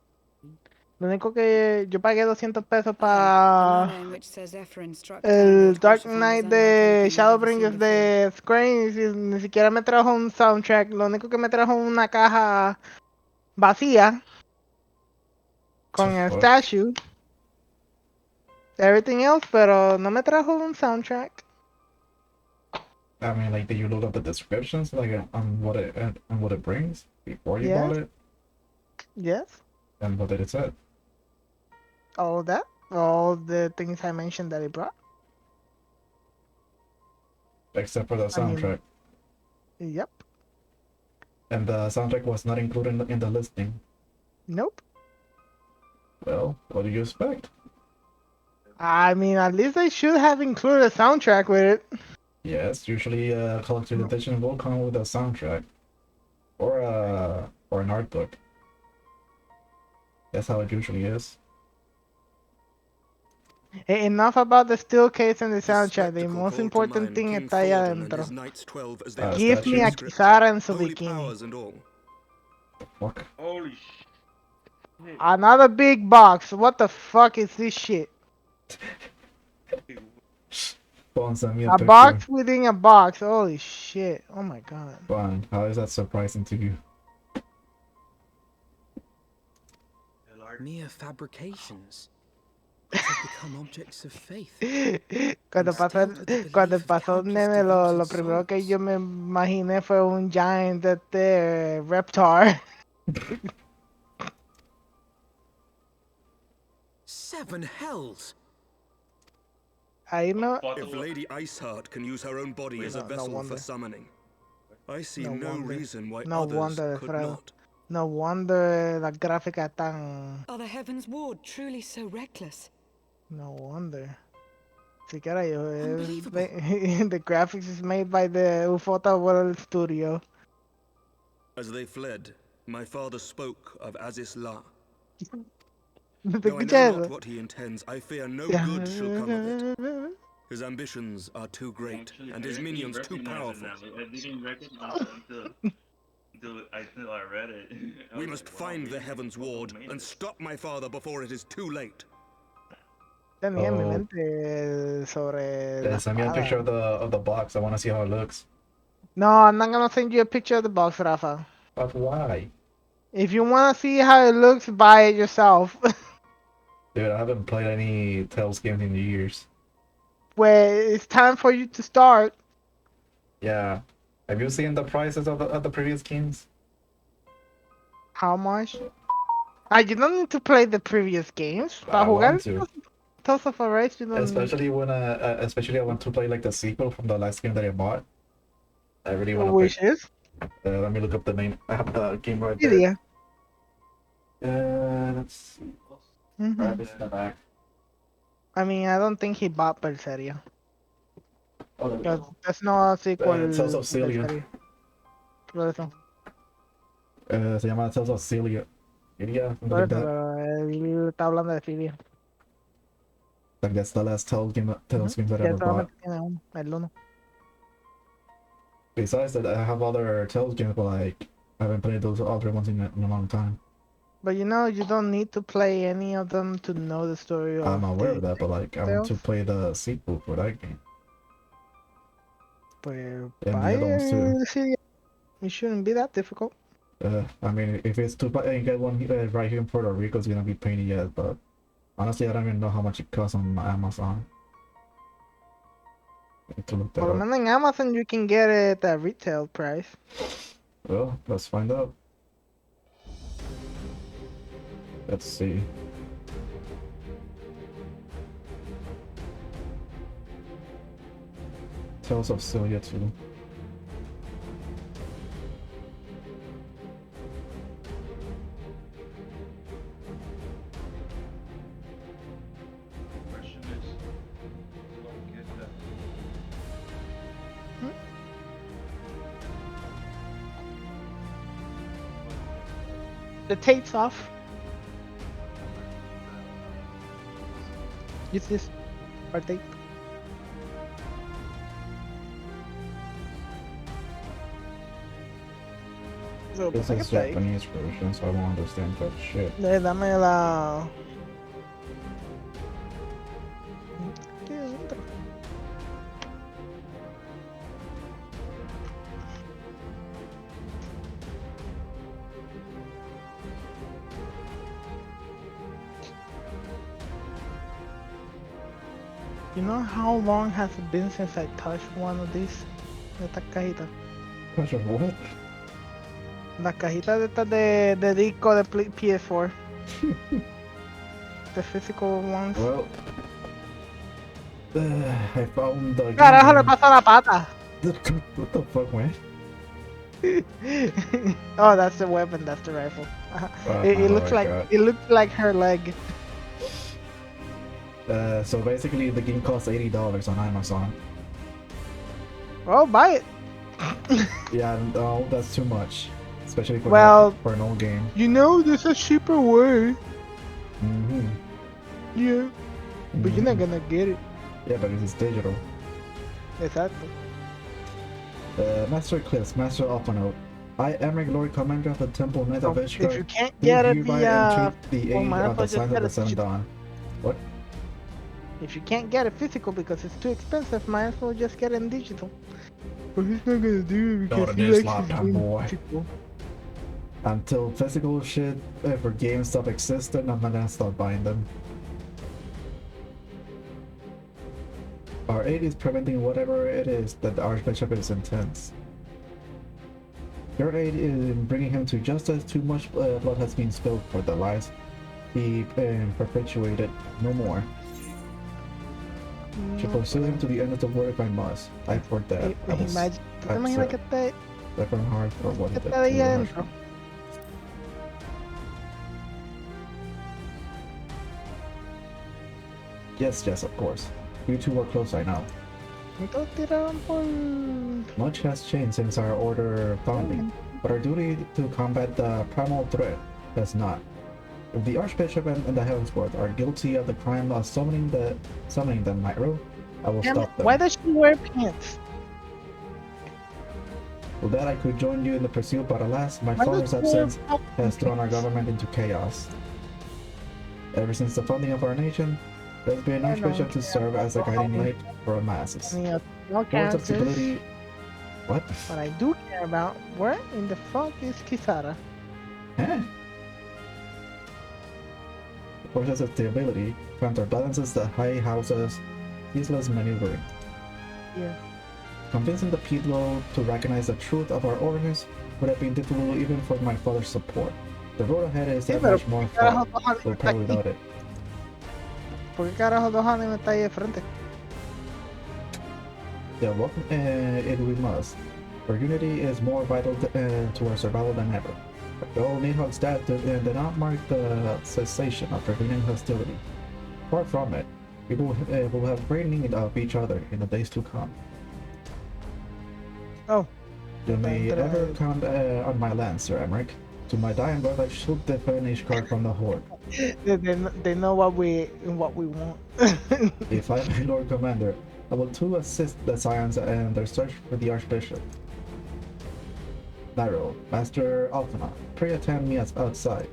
Lo único que yo pagué $200 The para manner in which Sir Zephyrin struck down el Lord Dark Rochefort Knight was unlike de anything I've ever seen Shadowbringers before. de Square Enix y ni siquiera me trajo un soundtrack. Lo único que me trajo una caja vacía con el Fuck. statue. Everything else, pero no me trajo un soundtrack. I mean, like, did you look up the descriptions, like, on what it brings before you Yes. bought it, Yes. and what did it say? All of that. All the things I mentioned that it brought. Except for the I mean- soundtrack, Yep. and the soundtrack was not included in the listing. Nope. Well, what do you expect? I mean, at least they should have included a soundtrack with it. Yes, usually a collector's edition will come with a soundtrack, or an art book. That's how it usually is. Enough about the steel case and the The soundtrack. The spectacle most called to important mind thing King está allá Thalden and adentro. his Knights 12 as they Give me a statue. Kisara en su Holy bikini. powers and all. Fuck. Holy Another big box. What the fuck is this shit? Fun, send me a A picture. box within a box. Holy shit. Oh my god. Fun, how is that surprising to you? Mere fabrications. These have become objects of faith. Cuando pasó nene, lo primero que yo me imaginé fue un giant reptar. 7 hells! Ahí no. If Lady Iceheart can use her own body as a No vessel wonder. for summoning, I see No no wonder. reason why No others wonder, could Alfredo. not. No wonder la gráfica tan... Are the Heavensward truly so reckless? No wonder. Siquiera yo, Unbelievable. the graphics is made by the Ufota World Studio. As they fled, my father spoke of Aziz La. ¿Te Though I know escuchas not eso? what he intends, I fear no good shall come of it. Yeah. His ambitions are too great, and his minions too powerful. I didn't recognize it until I read it. We must find the Heavensward and stop my father before it is too late. Tenía en mi Oh. mente sobre la Send me a picture espada. of the box. I want to see how it looks. No, I'm not gonna send you a picture of the box, Rafa. But why? If you wanna see how it looks, buy it yourself. Dude, I haven't played any Tales games in years. Well, it's time for you to start. Yeah. Have you seen the prices of the previous games? How much? You don't need to play the previous games. I Para jugar want to. Tales of Arise, you don't Especially when especially I want to play like the sequel from the last game that I bought. I really want to play. Which is? Let me look up the name. I have the game right there. Yeah. Let's see. Mhm. Grab this in the back. I mean, I don't think he bought Berseria. Oh, there we Because go. there's no sequel. Tales of Celia. Berseria. Por eso, Se llama Tales of Celia. Yeah, por like eso, that. pero él está hablando de Filia. Like that's the last Tales game that I Ya ever bought. solamente tiene uno, el uno. Besides that, I have other Tales games, but like I haven't played those other ones in a long time. But you know, you don't need to play any of them to know the story of I'm aware the of that, but like I want to Tales. play the sequel for that game. Pues And the buy other ones too. it. See, it shouldn't be that difficult. I mean, if it's to buy and get one right here in Puerto Rico, it's gonna be pain in the ass. But honestly, I don't even know how much it costs on Amazon. I need to look that Por lo up. menos en Amazon you can get it at retail price. Well, let's find out. Let's see. Tales of Celia 2. Question is, don't get that. The tape's off. Use this or tape. So, This pues, is ¿qué está ahí? Japanese version, so I won't understand that shit. Dame la... ¿Qué es otra? You know how long has it been since I touched one of these? Esta cajita. Gosh, what? Las cajitas de estas de disco de PS4. The physical ones. Well, I found the Carajo, le game. pasa la pata. What the fuck, man? Oh, that's the weapon. That's the rifle. It Oh looks my like God. it looks like her leg. So basically, the game costs $80 on Amazon. Oh, buy it. Yeah, no, that's too much, especially for Well- for an old game. You know, there's a cheaper way. Mm-hmm. Yeah, but you're not gonna get it. Yeah, but it's digital. Exactly. Master Eclipse, Master Alpha Note. I am a glory commander of the Temple Knight of So, if Ishtar. you can't Do get it hereby via, entreat the well, aid might as of well the just sign of get the it Sun digital. Dawn. What? if you can't get it physical because it's too expensive, might as well just get it in digital. But he's not gonna do it because Not he in this likes his lifetime, game boy. physical. Until physical shit for games stop existing, I'm not gonna stop buying them. Our aid is preventing whatever it is that the Archbishop is intense. Your aid in bringing him to justice. Too much blood has been spilled for the lies he perpetuated. No more. Should pursue him to the end of the world if I must. I for that. I was- Imagine, ¿tú te I'm imaginas sorry. que Different heart or what ¿Qué is it? está ahí Two hearts. adentro? Yes, yes, of course. You two are close, I know. Entonces tiraron por... Much has changed since our order founding, but our duty to combat the primal threat has not. If the Archbishop and the Heavensward are guilty of the crime of summoning the Nightrow, I will Damn it, stop them. why does she wear pants? With that, I could join you in the pursuit, but alas, my Why father's does she wear absence has thrown our pants? government into chaos. Ever since the founding of our nation, there's been an I don't Archbishop to care serve as a about guiding how light for the masses. many no Words of characters. stability. What? What I do care about, where in the fuck is Kisara? Eh? Forces of stability counterbalances the high house's useless maneuvering. Yeah. Convincing the people to recognize the truth of our orders would have been difficult even for my father's support. The road ahead is that pero much more carajo, fought, Dohane we'll está probably aquí. without it. ¿Por qué carajo Dohane no está ahí de frente? Yeah, welcome it we must. For unity is more vital to our survival than ever. The old Nidhogg's death did not mark the cessation of prevailing hostility. Far from it, people will have great need of each other in the days to come. Oh. You may Dentro ever de- count on my land, Sir Emmerich. To my dying breath, I should defend each card from the horde. They know what we want. If I may, Lord Commander, I will too assist the Scions and their search for the Archbishop. Nightrow, Master Alphana, pray attend me outside.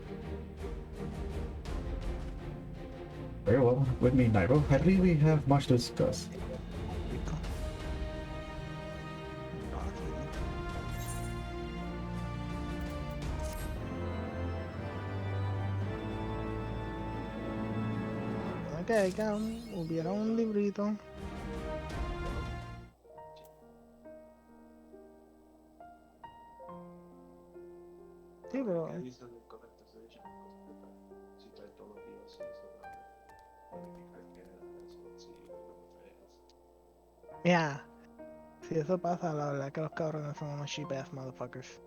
Very well, with me, Nightrow. I believe we have much to discuss. Okay, hubiera un librito. Sí, pero... Yeah. Si eso pasa, la verdad que los cabrones son unos cheap ass motherfuckers.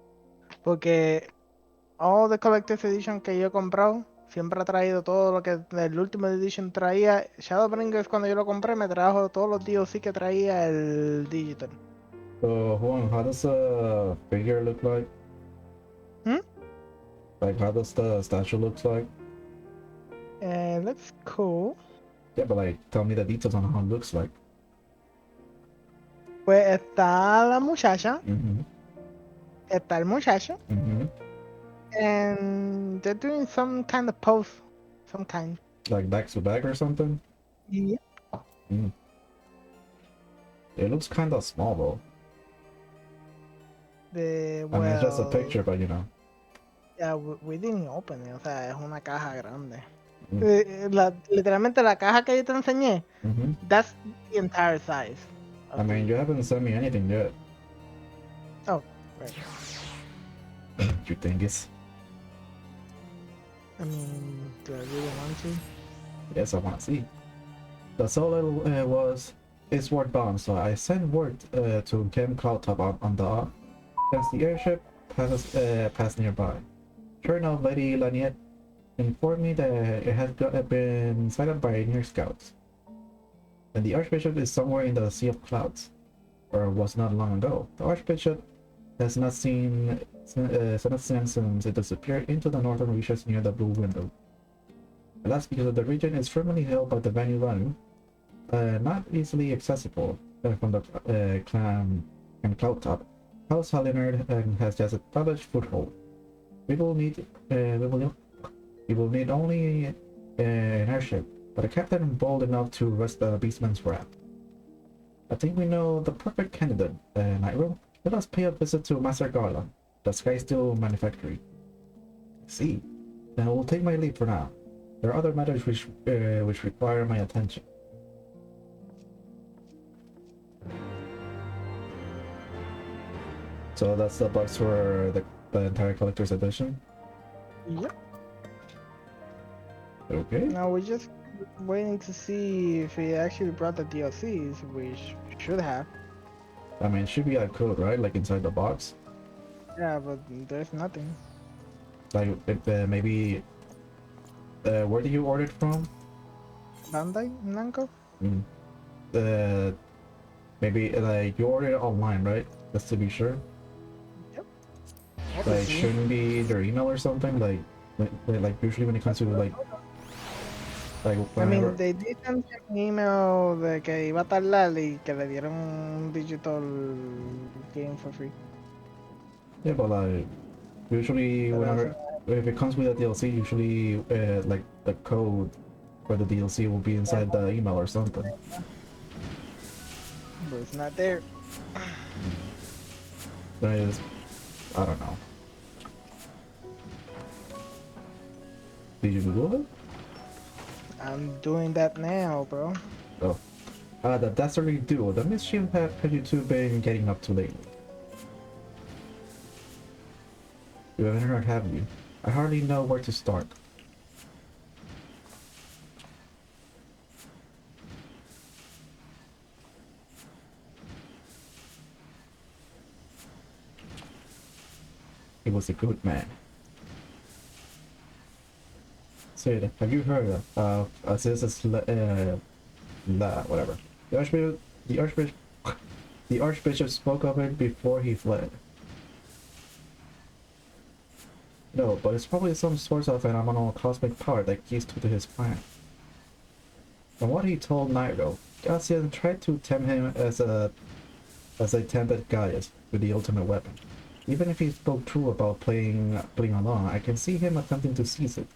Porque all the Collector's Edition que yo he comprado siempre ha traído todo lo que el Ultimate Edition traía. Shadowbringers, cuando yo lo compré, me trajo todos los DLC que traía el Digital. So, hold on, how does the figure look like? Like, how does the statue look like? It looks cool. Yeah, but like, tell me the details on how it looks like. Pues está la muchacha, Mm-hmm. está el muchacho, Mm-hmm. and they're doing some kind of pose. Some kind. Like back to back or something? Yeah. Mm. It looks kind of small though. I mean, it's just a picture, but you know. Yeah, we didn't open it, o sea, es una caja grande. Mm. Literalmente la caja que yo te enseñé, Mm-hmm. that's the entire size. I mean, you haven't sent me anything yet. Oh, right. You think it's? I mean, do I really want to? Yes, I want to see. The solo is word bound, so I sent word to Kem Cloudtop on the since the airship passed nearby. Sure enough, Lady Laniette informed me that it had been sighted by near scouts. And the Archbishop is somewhere in the Sea of Clouds, or was not long ago. The Archbishop has not seen since it disappeared into the northern reaches near the Blue Window. And that's because the region is firmly held by the Vanu Vanu, not easily accessible from the clan and Cloudtop. House Halliard has just established foothold. We will need only an airship, but a captain bold enough to rest the beastman's wrath. I think we know the perfect candidate, Nightrow. Let us pay a visit to Master Garland, the Sky Steel Manufactory. See, then I will take my leave for now. There are other matters which require my attention. So that's the box for the entire collector's edition? Yep. Okay. Now we're just waiting to see if he actually brought the DLCs, which should have. I mean, it should be a code, right? Like inside the box? Yeah, but there's nothing. Like, maybe, where did you order it from? Bandai Namco? Mm. Maybe, like, you ordered it online, right? Just to be sure. Yep. Like, Obviously. shouldn't be their email or something? Like, like usually when it comes to, like I mean, whenever. they did send me an email de que iba a tardar y que le dieron un digital game for free. Yeah, but like, usually Pero eso whenever, if it comes with a DLC, usually, like, the code for the DLC will be inside the email or something. but it's not there. That is, I don't know. Did you Google it? I'm doing that now, bro. Oh. The Dastardly Duo. The mischief have you two been getting up to lately? You haven't heard, have you? I hardly know where to start. He was a good man. Sid, have you heard of Assis's whatever. The Archbishop the Archbishop the Archbishop spoke of it before he fled. No, but it's probably some source of phenomenal cosmic power that keys to his plan. From what he told Nightrow, Cassian tried to tempt him as they tempted Gaius with the ultimate weapon. Even if he spoke true about playing along, I can see him attempting to seize it.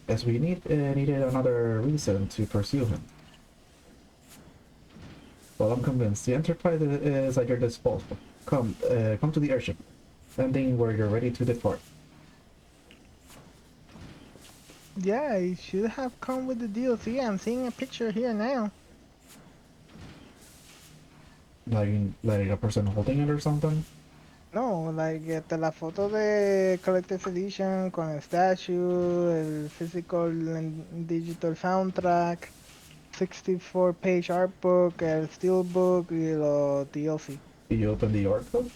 As we needed another reason to pursue him. Well, I'm convinced the Enterprise is at your disposal. Come to the airship, landing where you're ready to depart. Yeah, it should have come with the DLC. I'm seeing a picture here now. Like a person holding it or something? No, like la foto de Collector's Edition con el statue, el physical and digital soundtrack, 64-page art book, el steelbook y los DLC. Did you open the article?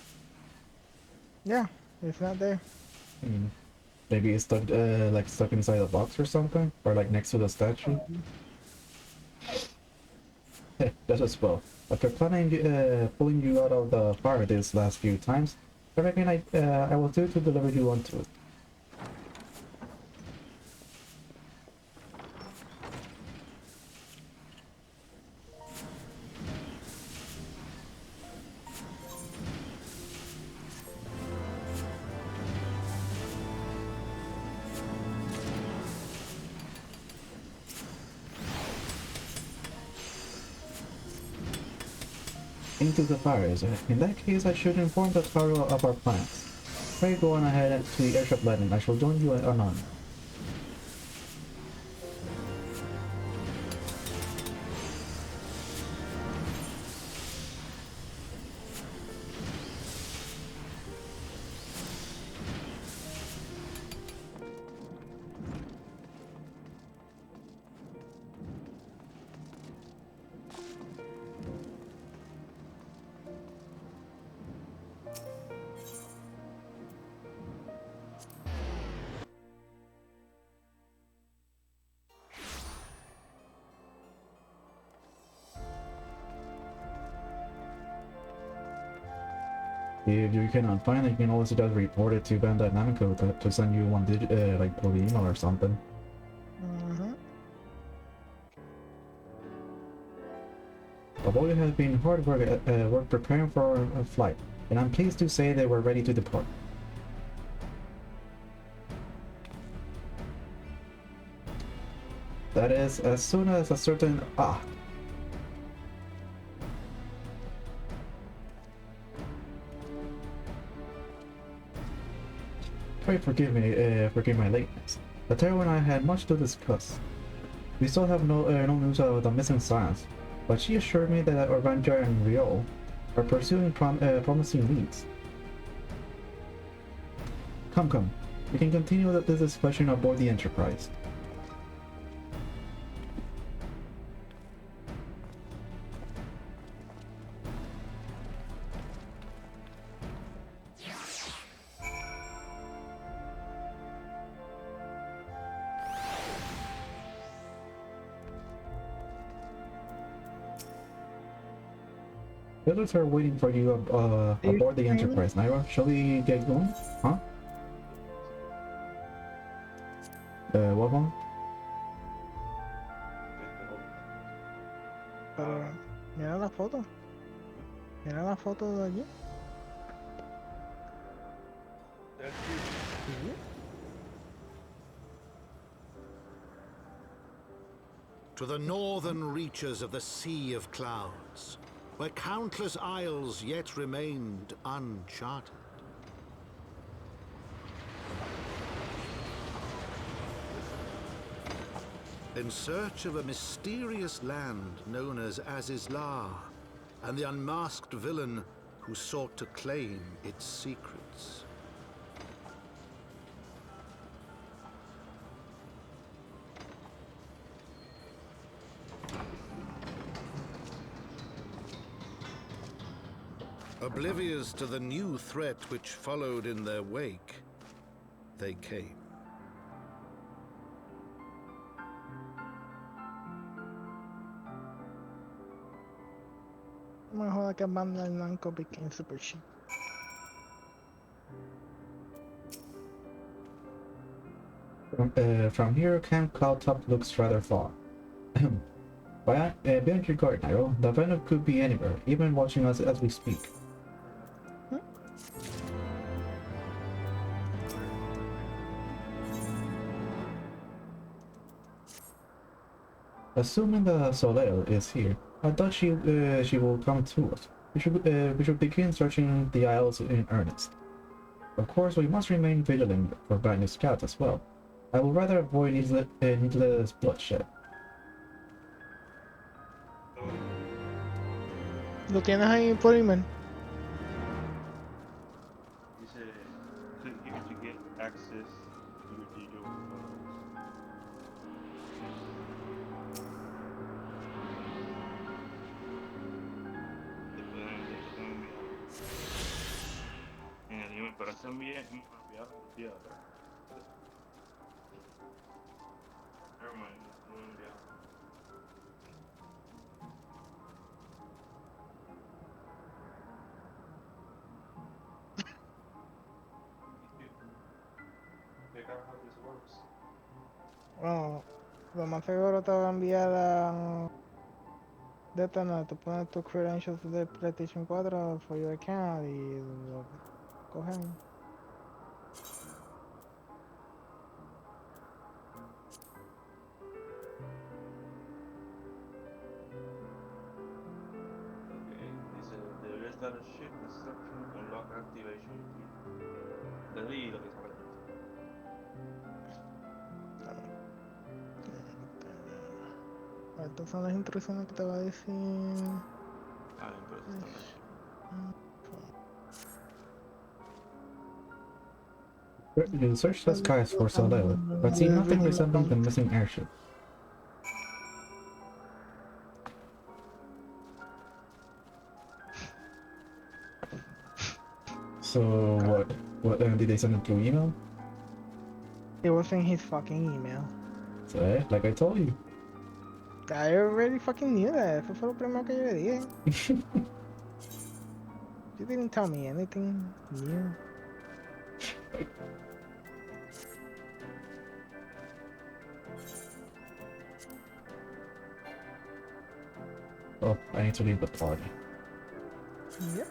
Yeah, it's not there. Maybe it's stuck, stuck inside a box or something? Or like next to the statue? That's a spell. After pulling you out of the fire these last few times, everything I will do to deliver you onto it. Into the fires. In that case, I should inform the cargo of our plans. Pray go on ahead to the airship landing. I shall join you anon. If you cannot find it, you can always just report it to Bandai Namco to send you one like through email or something. Although it has been hard work preparing for a flight, and I'm pleased to say they were ready to depart. That is, as soon as a certain Pray forgive me, forgive my lateness. The Terror and I had much to discuss. We still have no news of the missing Science, but she assured me that Orvanger and Riol are pursuing promising leads. Come. We can continue this discussion aboard the Enterprise. Others are waiting for you aboard the Enterprise. Nightrow, shall we get going? Huh? What one? Pero, mira la foto. Mira la foto de allí. To the northern reaches of the Sea of Clouds, where countless isles yet remained uncharted. In search of a mysterious land known as Azizlar, and the unmasked villain who sought to claim its secrets. Oblivious to the new threat which followed in their wake, they came. Me joda que Banda el Blanco became super cheap. From here, Camp Cloudtop looks rather far. Beyond your guard, Nightrow, the venom could be anywhere, even watching us as we speak. Assuming the Soleil is here, I thought she will come to us. We should begin searching the Isles in earnest. Of course, we must remain vigilant for bad new scouts as well. I will rather avoid needless bloodshed. ¿Lo tienes ahí por email? Dice, click here to get access to your digital files. Te pueden enviar. En el email, pero ese enviado un día atrás. Never mind, no lo he enviado. Bueno, lo más seguro te va a enviar a... De esta no, te pones tus credentials de PlayStation 4 for your account y lo cogen. Dice, debería estar el ship instruction unlock activation. Le di lo que sale. Estas son las instrucciones que te va a decir. Ah, pero eso está mal. You search the skies for Soleil, but see nothing resembling the missing airship. So what did they send it through email? It was in his fucking email. So, like I told you. I already fucking knew that. Eso fue lo primero que yo le dije. You didn't tell me anything new. Oh, I need to leave the party. Yep.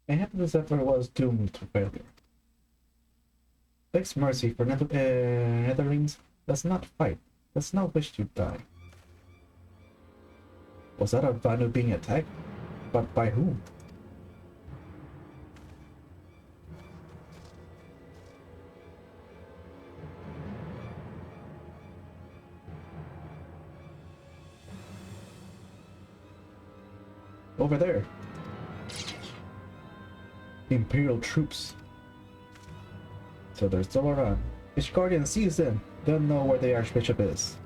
And this effort was doomed to failure. Begs mercy for Netherlings does not fight, does not wish to die. Was that a Vanu being attacked? But by whom? over there. Imperial troops. So they're still around. If Guardian sees them, they'll know where the Archbishop is.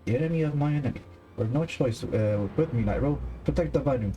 The enemy of my enemy. We've no choice with me, Nightrow. Protect the Vanu.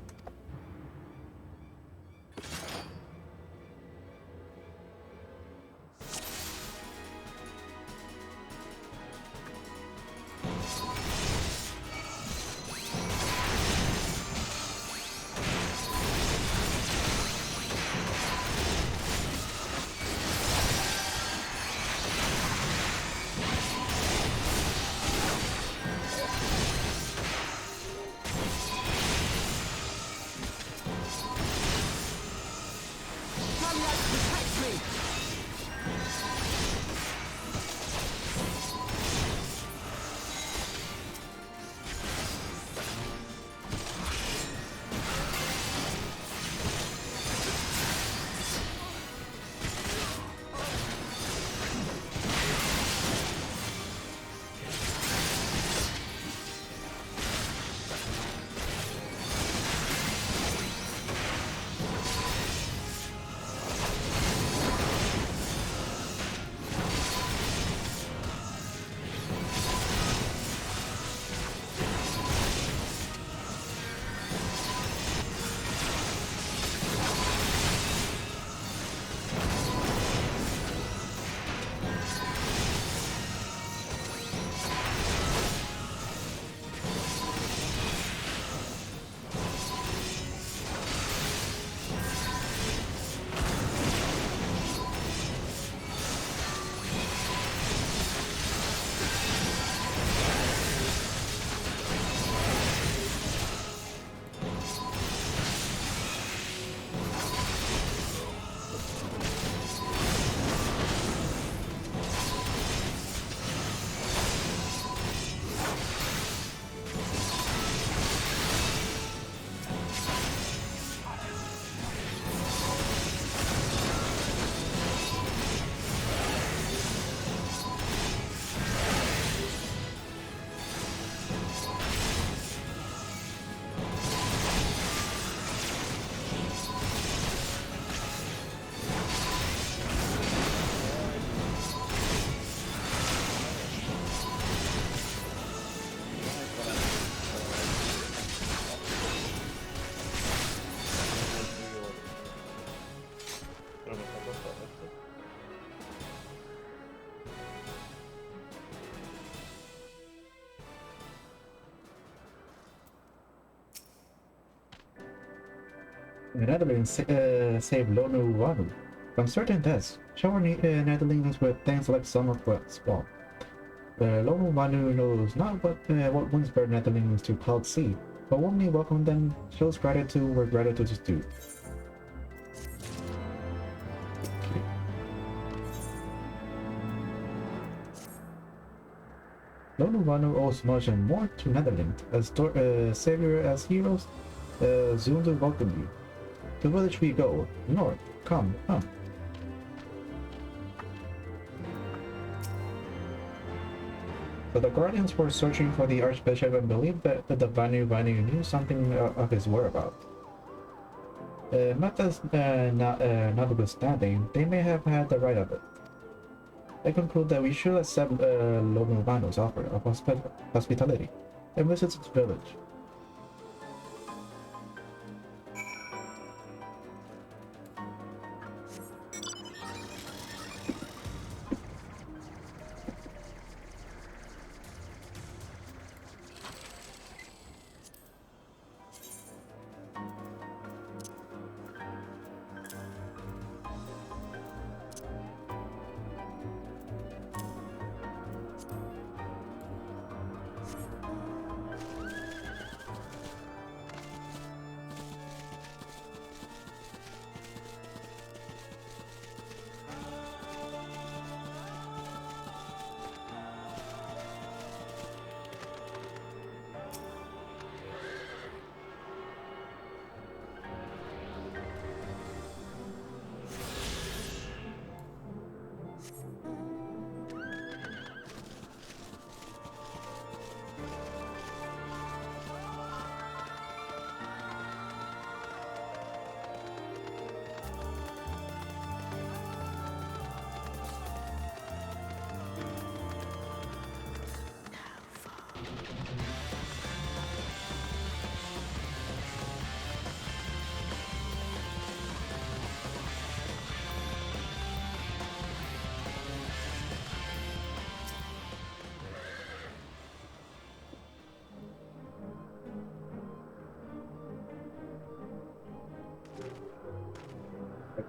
The Netherlands saved Lonu Wanu from certain deaths. Shower Netherlands with things like Summer Swamp. Lonu Wanu knows not what wins their Netherlands to Cloud Sea, but warmly welcome them, shows gratitude where gratitude is due. Lonu Wanu owes much and more to Netherlands, as savior as heroes, soon to welcome you. To the village we go, north, come. So the Guardians were searching for the Archbishop and believed that the Vanu knew something of his whereabouts. Notwithstanding, they may have had the right of it. I conclude that we should accept Lonu Vanu's offer of hospitality and visit its village.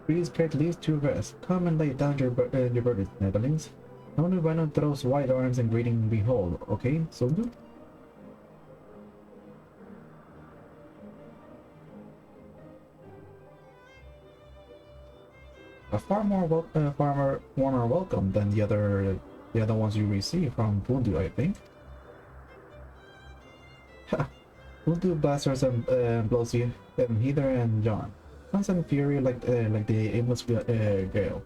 Please get least to rest. Come and lay down your burdens, Netherlands. Only Venom throws wide arms and greeting behold, okay, soldier? A far more warmer welcome than the other ones you received from Bundu, I think. Ha! Bundu blasters and blows you and Heather and John. Sons and fury like the aimless gale.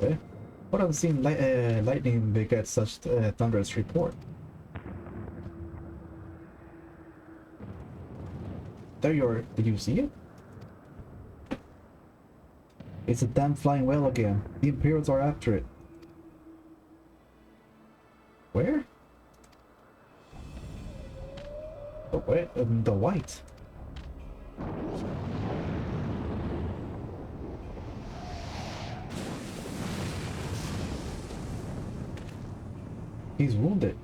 Eh? What unseen lightning begets such thunderous report? There you are. Did you see it? It's a damn flying whale again. The Imperials are after it. Where? The white. He's wounded.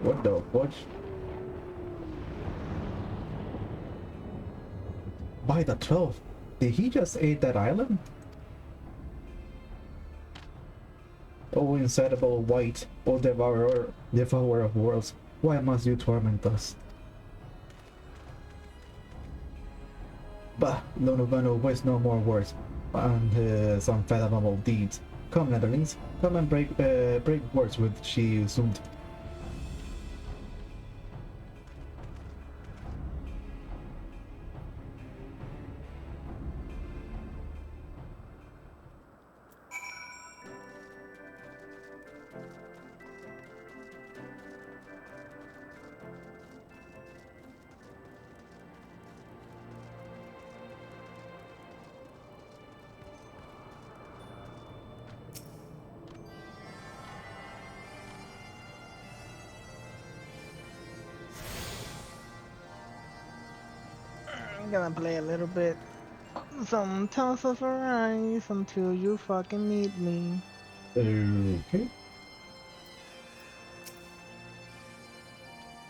What the fudge? By the 12th, did he just ate that island? Oh insatiable white, oh devourer of worlds, why must you torment us? Bah, Lonovano wastes no more words on his unfathomable deeds. Come, Netherlings, come and break words with she assumed. I'm gonna play a little bit. Some Tales of Arise until you fucking need me. Okay.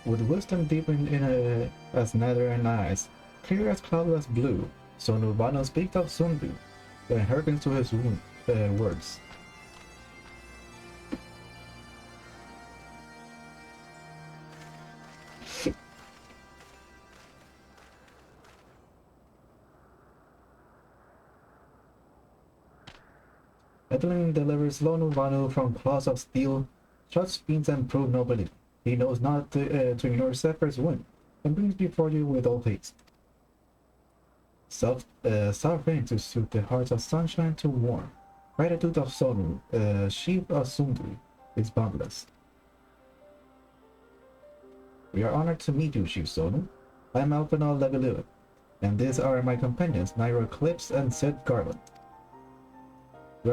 With wisdom deep in as nether and eyes, clear as cloudless blue, so Nubano speaks of Sunbu, and hearkens to his words. Edwin delivers Lonu Vanu from claws of steel, sharp spins and prove nobility. He knows not to ignore Zephyr's wind, and brings before you with all haste. Soft rain to suit the hearts of sunshine to warm. Gratitude of Sonu, sheep of Sundri, is boundless. We are honored to meet you, Chief Sonu. I am Alphanal Levelilith, and these are my companions, Nightrow Eclipse and Sid Garland. We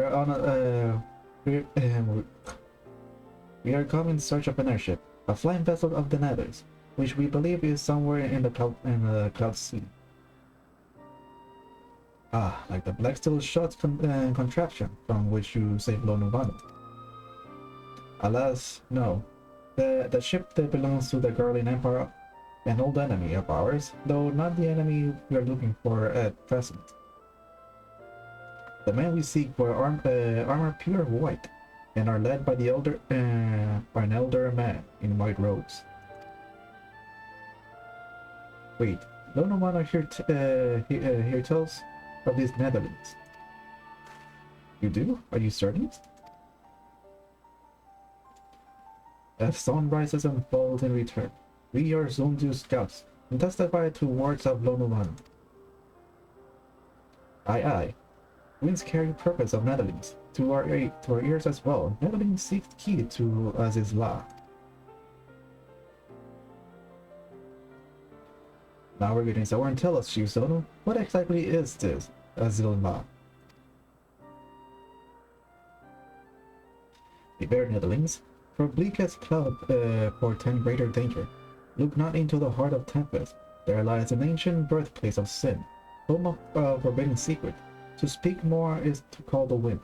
are come in search of an airship, a flying vessel of the Nethers, which we believe is somewhere in the Cloud Sea. Ah, like the Black Steel Shot contraption from which you saved Lonu Vanu. Alas, no. The ship that belongs to the Garland Empire, an old enemy of ours, though not the enemy we are looking for at present. The men we seek were armor pure white, and are led by an elder man in white robes. Wait, Lonu Vanu here tells of these Netherlands. You do? Are you certain? As sun rises and falls in return, we are Zundu scouts and testify to words of Lonu Vanu. Aye aye. Winds carry purpose of Netherlands to our ears as well. Netherlands seeks key to Aziz's law. Now we're getting somewhere and tell us, Chief Sonu, what exactly is this Aziz's law? Beware, Netherlands, for bleakest cloud portend greater danger. Look not into the heart of tempest. There lies an ancient birthplace of sin, home of forbidden secret. To speak more is to call the wind.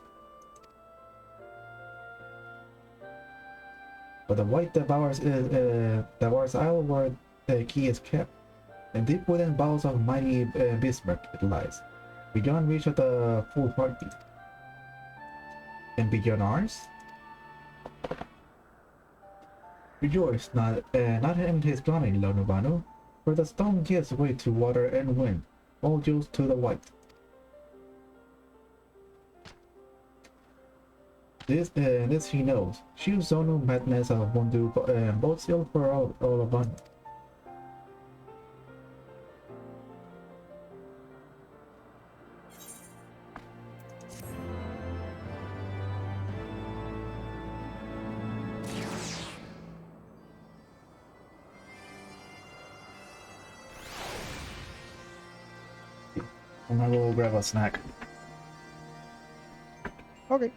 but the white devours isle where the key is kept, and deep within bowels of mighty Bismarck it lies, beyond reach of the full heartbeat. And beyond ours? Rejoice, not in his dawning, Lonubanu, for the stone gives way to water and wind, all jewels to the white. This he knows. Shu Zonu madness of Mundu bodes ill for all of us. I'm gonna go grab a snack. Okay.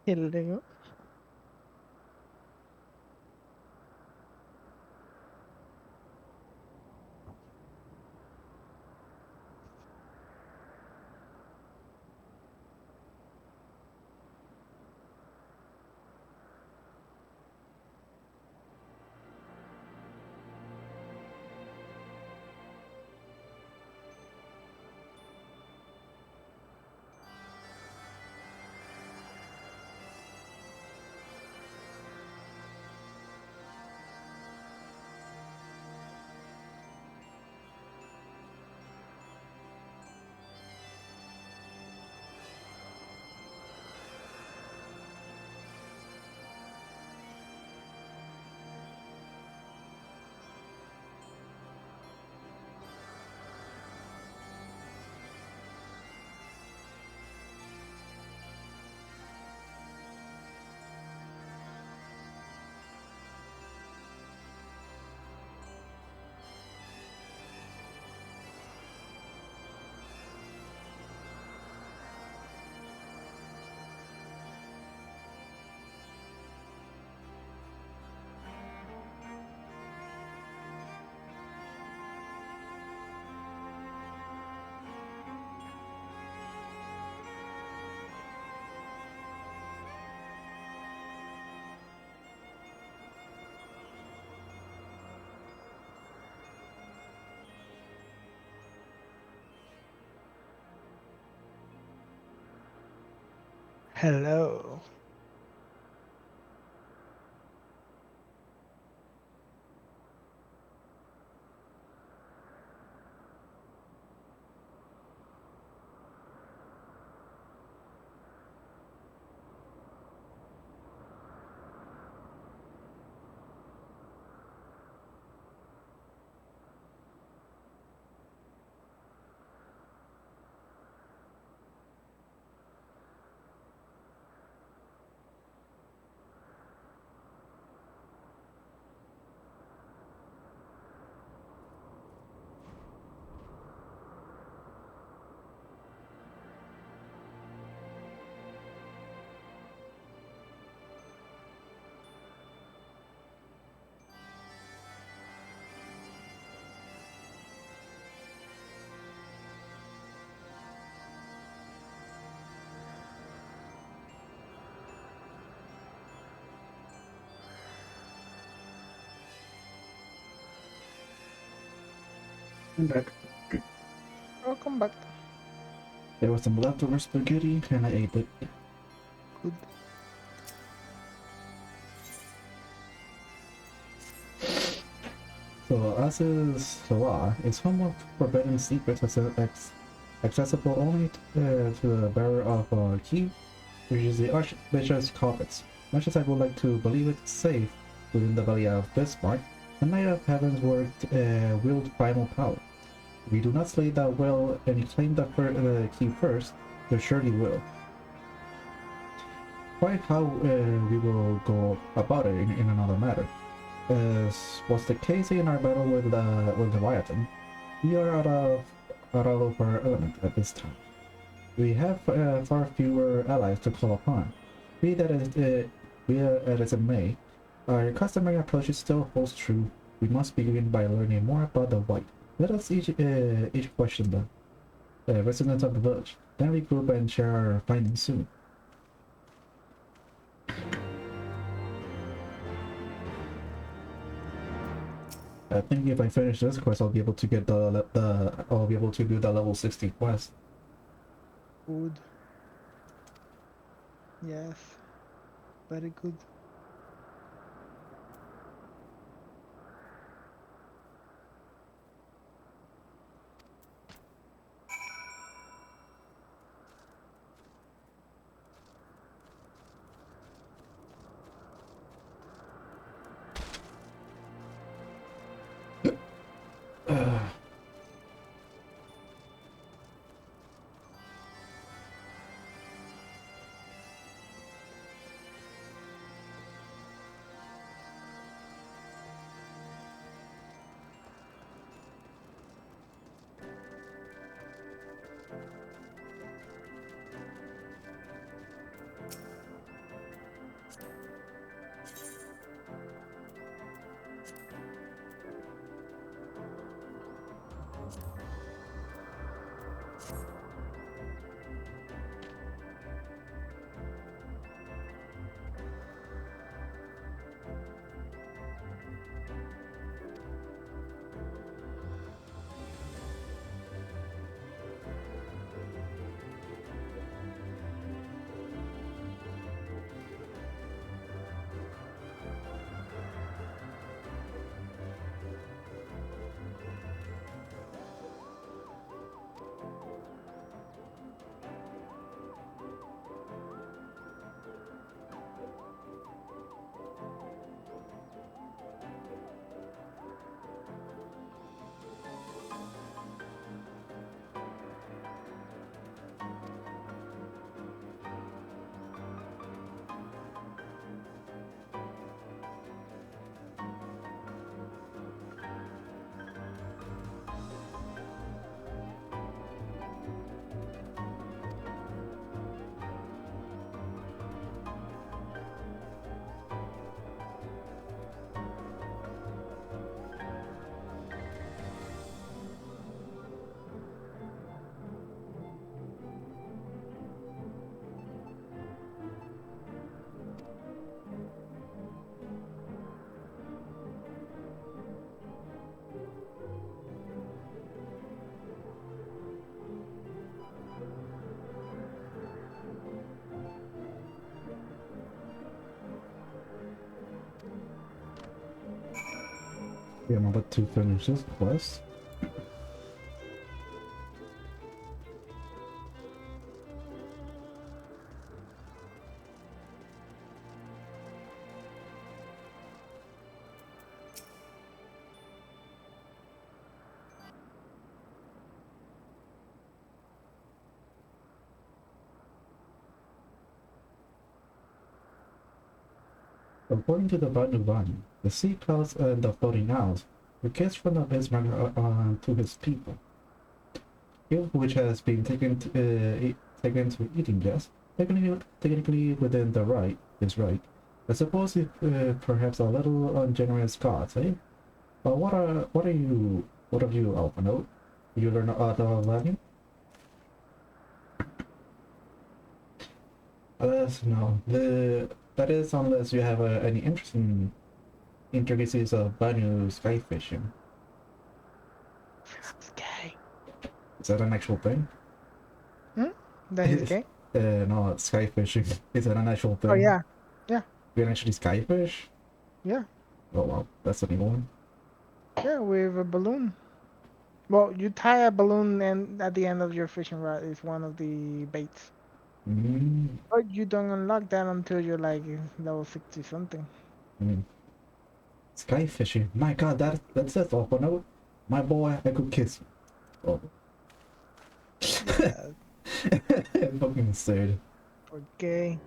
Hello. Hello. I'm back. Welcome back. There was some leftover spaghetti and I ate it. Good. So As's law is home of forbidden secrets accessible only to the bearer of a key, which is the Archbishop's coffins. Much as I would like to believe it's safe within the belly of Bismarck, the Knight of Heavensward wield primal power. If we do not slay that will and claim the key first, they surely will. Quite how we will go about it in another matter. As was the case in our battle with the Leviathan, we are out of our element at this time. We have far fewer allies to call upon. Be that as it may, our customary approach still holds true. We must begin by learning more about the White. Let us each question the residents of the village, then regroup and share our findings soon. I think if I finish this quest, I'll be able to get I'll be able to do the level 60 quest. Good. Yes. Very good. Yeah, I'm about to finish this quest. According to the Banu, the sea clouds and the floating isles were gifts from the Bismarck to his people. Gift which has been taken to eating guests, technically within the right is right. I suppose if perhaps a little ungenerous gods, eh? But what of you, Alphanote? You learn the value? Alas, no. That is unless you have any interest in intricacies of Banu sky fishing. Sky. Is that an actual thing? That is gay? No, sky fishing. Is that an actual thing? Oh yeah. Yeah. You can actually sky fish? Yeah. Oh wow, that's a new one. Yeah, with a balloon. Well, you tie a balloon and at the end of your fishing rod is one of the baits. But you don't unlock that until you're like level 60 something. Sky fishing. My god, that's it, Alphanote. My boy, I could kiss you. Oh. Yeah. Fucking insane. Okay.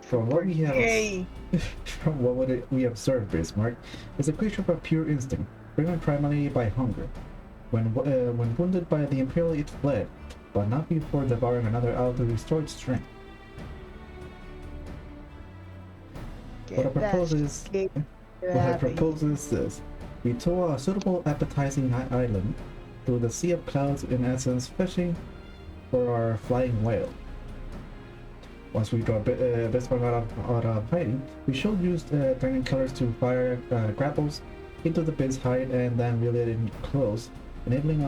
From what we have, Gay. from what we observed, Bismarck is a creature of pure instinct, driven primarily by hunger. When wounded by the Imperial, it fled, but not before devouring another out to restore its strength. What I propose is this: we tow a suitable, appetizing island through the sea of clouds, in essence, fishing for our flying whale. Once we draw Bismarck out of hiding, we shall use turning colors to fire grapples into the Biz hide and then reel it in close, enabling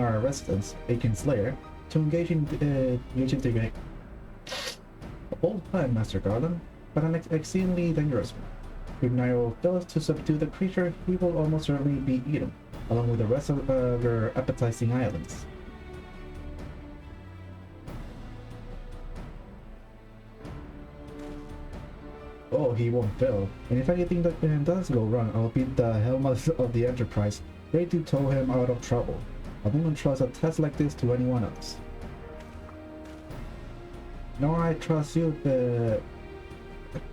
our residents, Aiken Slayer, to engage in the a bold plan, Master Garland, but an exceedingly dangerous one. If Nightrow fails to subdue the creature, he will almost certainly be eaten, along with the rest of your appetizing islands. Oh, he won't fail. And if anything that does go wrong, I'll be the helm of the Enterprise, ready to tow him out of trouble. I wouldn't trust a test like this to anyone else. Nor I trust you,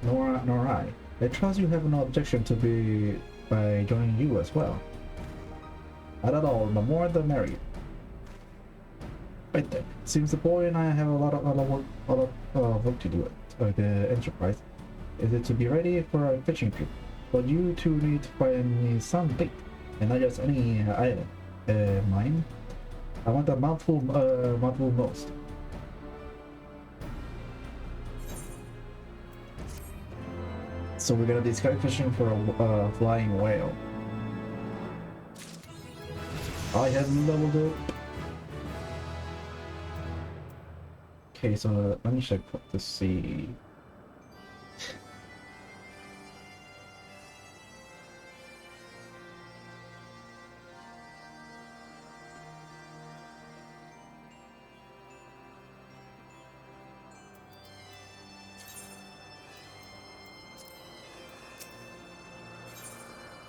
nor I. I trust you have no objection to be by joining you as well. Not at all, the more the merrier. Right then. Seems the boy and I have a lot of work to do at the Enterprise. Is it to be ready for a fishing trip? But you two need to find me some bait, and not just any island. Mine? I want a mouthful most. So we're gonna be sky fishing for a flying whale. I have leveled up. Okay, so let me check to see.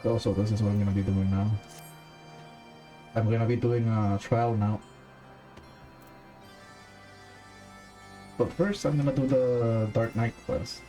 Also, this is what I'm gonna be doing now. I'm gonna be doing a trial now. But first, I'm gonna do the Dark Knight quest.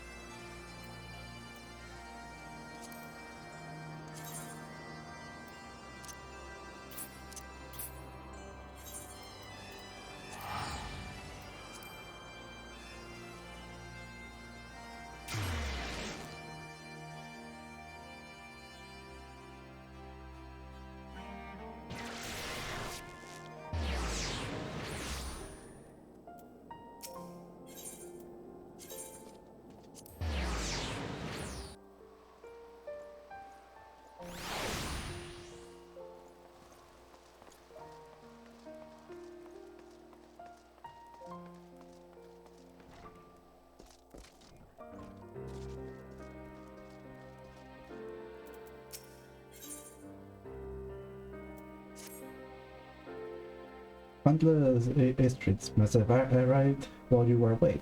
Quantla's Istrid's must have arrived while you were away.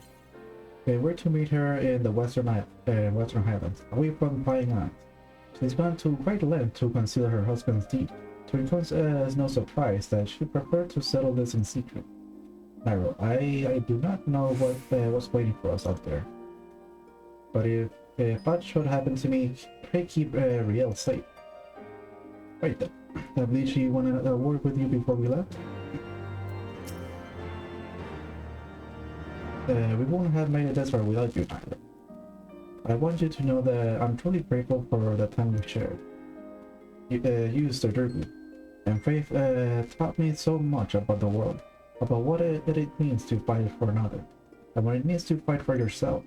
We're to meet her in the Western Highlands, away from prying eyes. She's gone to great length to conceal her husband's deed. To inform us no surprise that she preferred to settle this in secret. Nightrow, I do not know what's waiting for us out there. But if that should happen to me, pray keep Riel safe. Right then. I believe she wanted a word with you before we left. We wouldn't have made it this far without you, Nightrow. I want you to know that I'm truly grateful for the time we shared. You stood me, and Faith taught me so much about the world, about what it means to fight for another, and what it means to fight for yourself.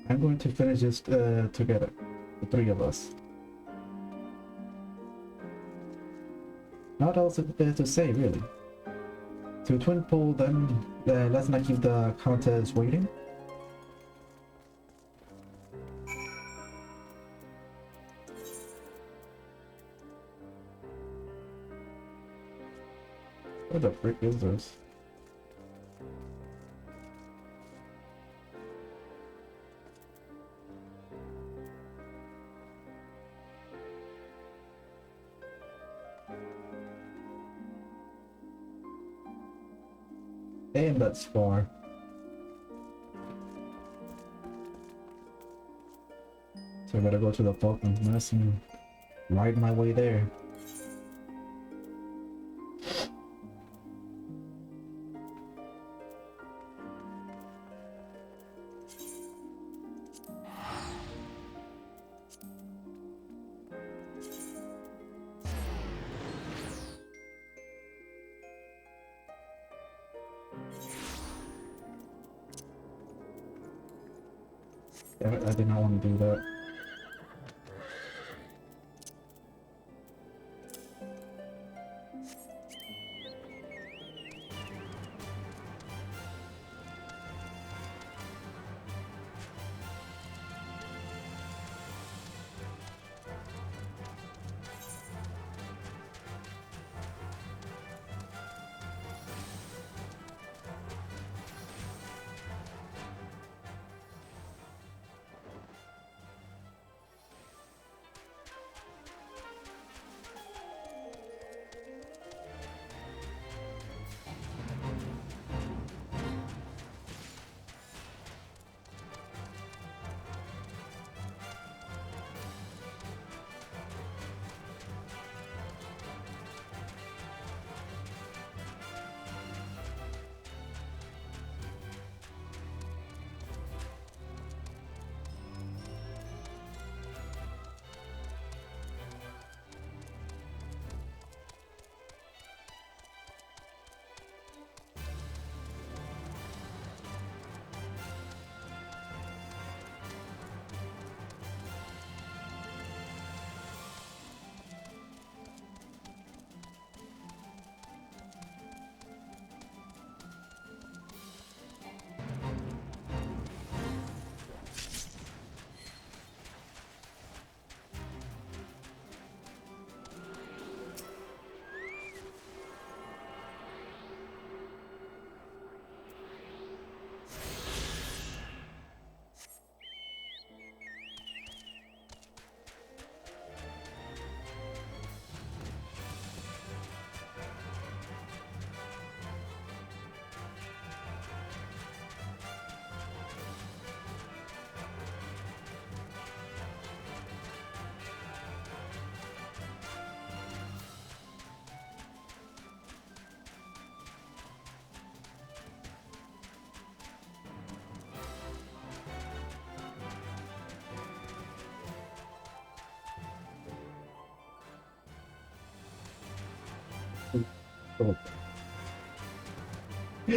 I'm going to finish this together, the three of us. Not else to say, really. To twin pull, then let's not keep the Countess waiting. What the frick is this? Damn, that's far. So I gotta go to the Falcon's Nest and ride my way there. Damn it, I did not want to do that.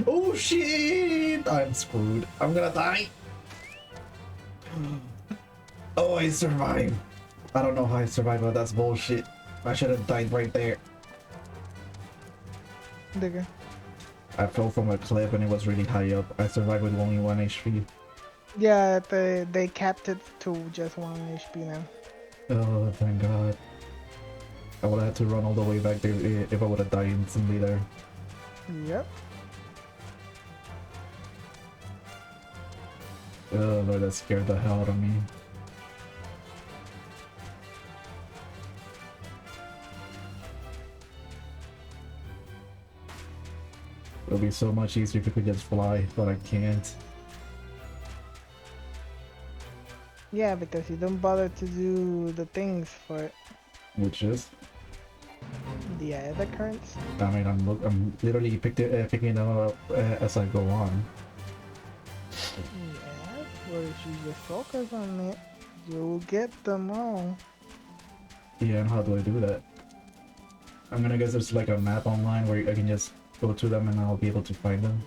Oh shit! I'm screwed. I'm gonna die. Oh, I survived. I don't know how I survived, but that's bullshit. I should have died right there. Digger. I fell from a cliff and it was really high up. I survived with only 1 HP. Yeah, they capped it to just 1 HP now. Oh, thank God. I would have had to run all the way back there if I would have died instantly there. Yep. Oh Lord, that scared the hell out of me. It'll be so much easier if we could just fly, but I can't. Yeah, because you don't bother to do the things for it. Which is, The other currents. I mean, I'm literally picking them up as I go on. Yeah, but if you just focus on it, you'll get them all. Yeah, and how do I do that? I'm gonna guess there's like a map online where I can just go to them and I'll be able to find them.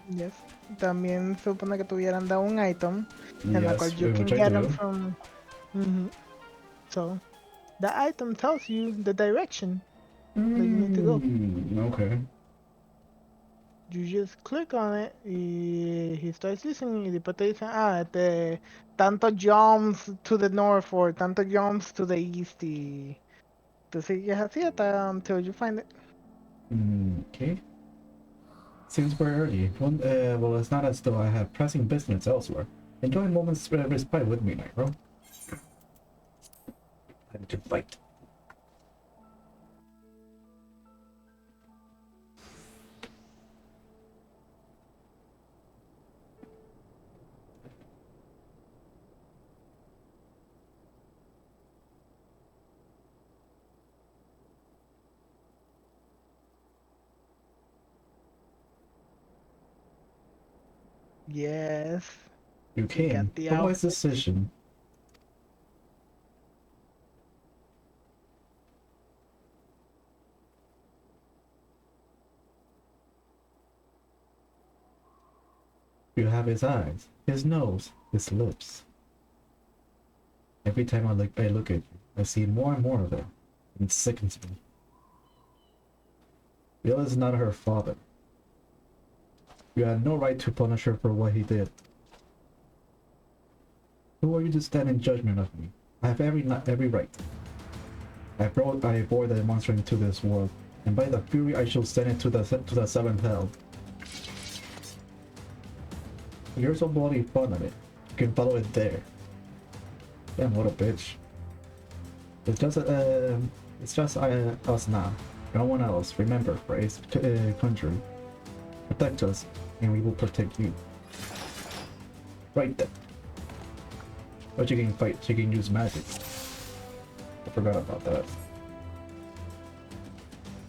Yes. También supone que tuvieran dado un item in la cual Yes, you can which I get do. them from. So, the item tells you the direction that you need to go. Okay. You just click on it y he starts listening y después te dice, tanto jumps to the north or tanto jumps to the east y tú sigues así hasta until you find it. Okay. Seems very early. Well, it's not as though I have pressing business elsewhere. Enjoy a moment's respite with me, Nightrow. Time to fight. Yes. You came. got the A wise outfit. decision. You have his eyes, his nose, his lips. Every time I look at you, I see more and more of them. It sickens me. Bill is not her father. You had no right to punish her for what he did. Who are you to stand in judgment of me? I have every right. I bore the monster into this world, and by the fury I shall send it to the seventh hell. You're so bloody fond of it. You can follow it there. Damn, what a bitch. It's just us now. No one else. Remember, phrase, country. Protect us, and we will protect you. Right then. But you can fight, you can use magic. I forgot about that.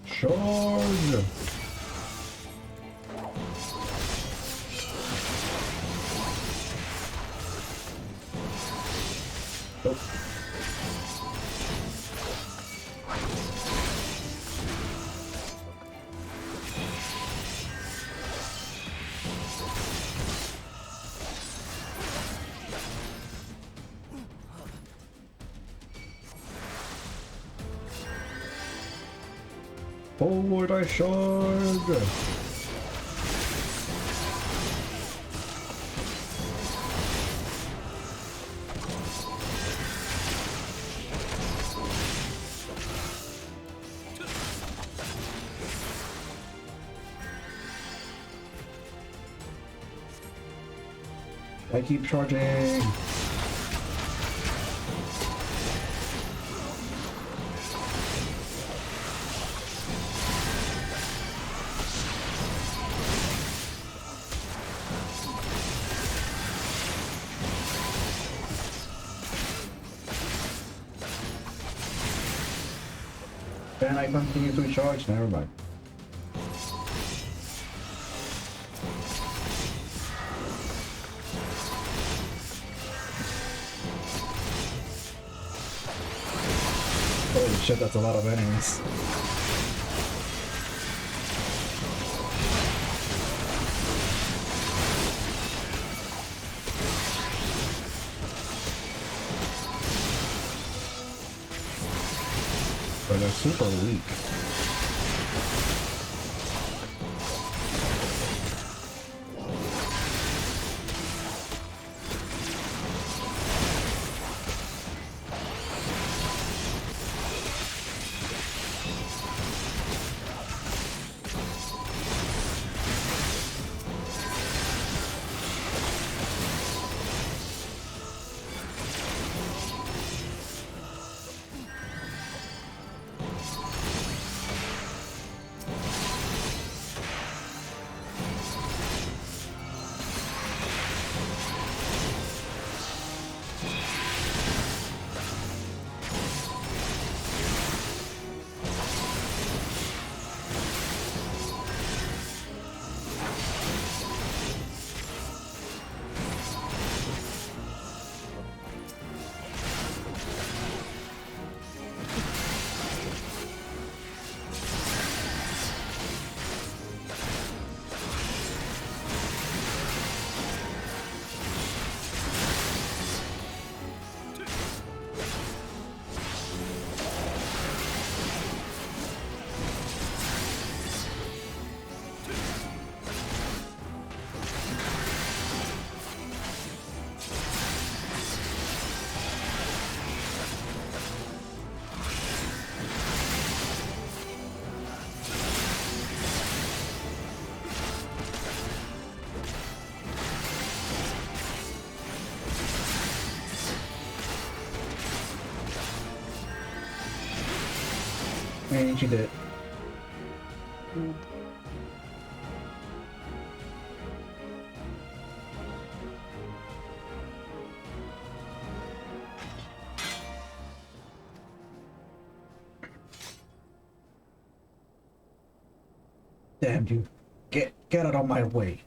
Charge! Oh. Forward I charge! I keep charging! And I continue to charge, never mind. Holy shit, that's a lot of enemies. But they're super weak. And she did. Dude. Damn you. Get out of my way.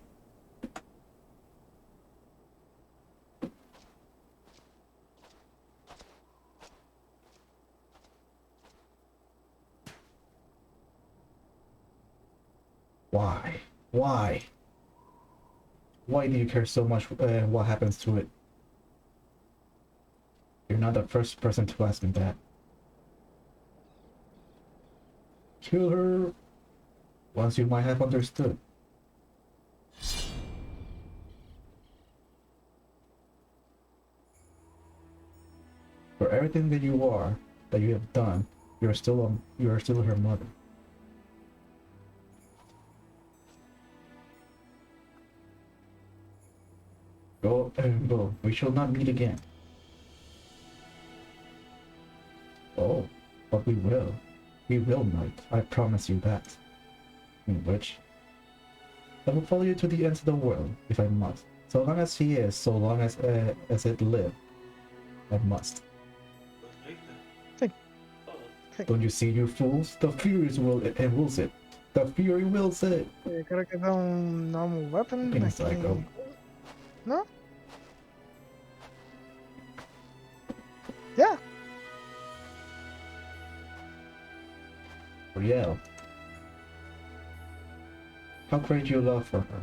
Why? Why? Why do you care so much what happens to it? You're not the first person to ask me that. Kill her once you might have understood. For everything that you are, that you have done, you are still her mother. Go and go. We shall not meet again. Oh, but we will. We will, Knight. I promise you that. In which, I will follow you to the ends of the world, if I must. So long as he is, so long as it live, I must. Don't you see, you fools? The Furies wills it. The Fury wills it. Creo que es un normal weapon. Fucking aquí. psycho. ¿No? Yeah. Riel. How great your love for her.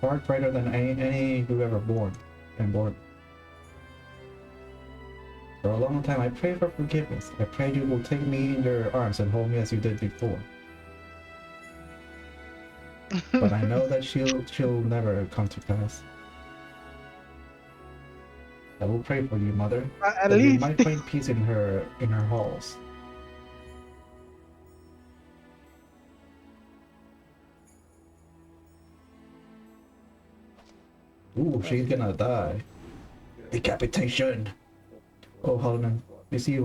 Far greater than any you've ever born. For a long time I prayed for forgiveness. I prayed you will take me in your arms and hold me as you did before. But I know that she'll never come to pass. I will pray for you, Mother, At that you least. might find peace in her halls. Ooh, she's gonna die. Decapitation! Oh, Holman, you see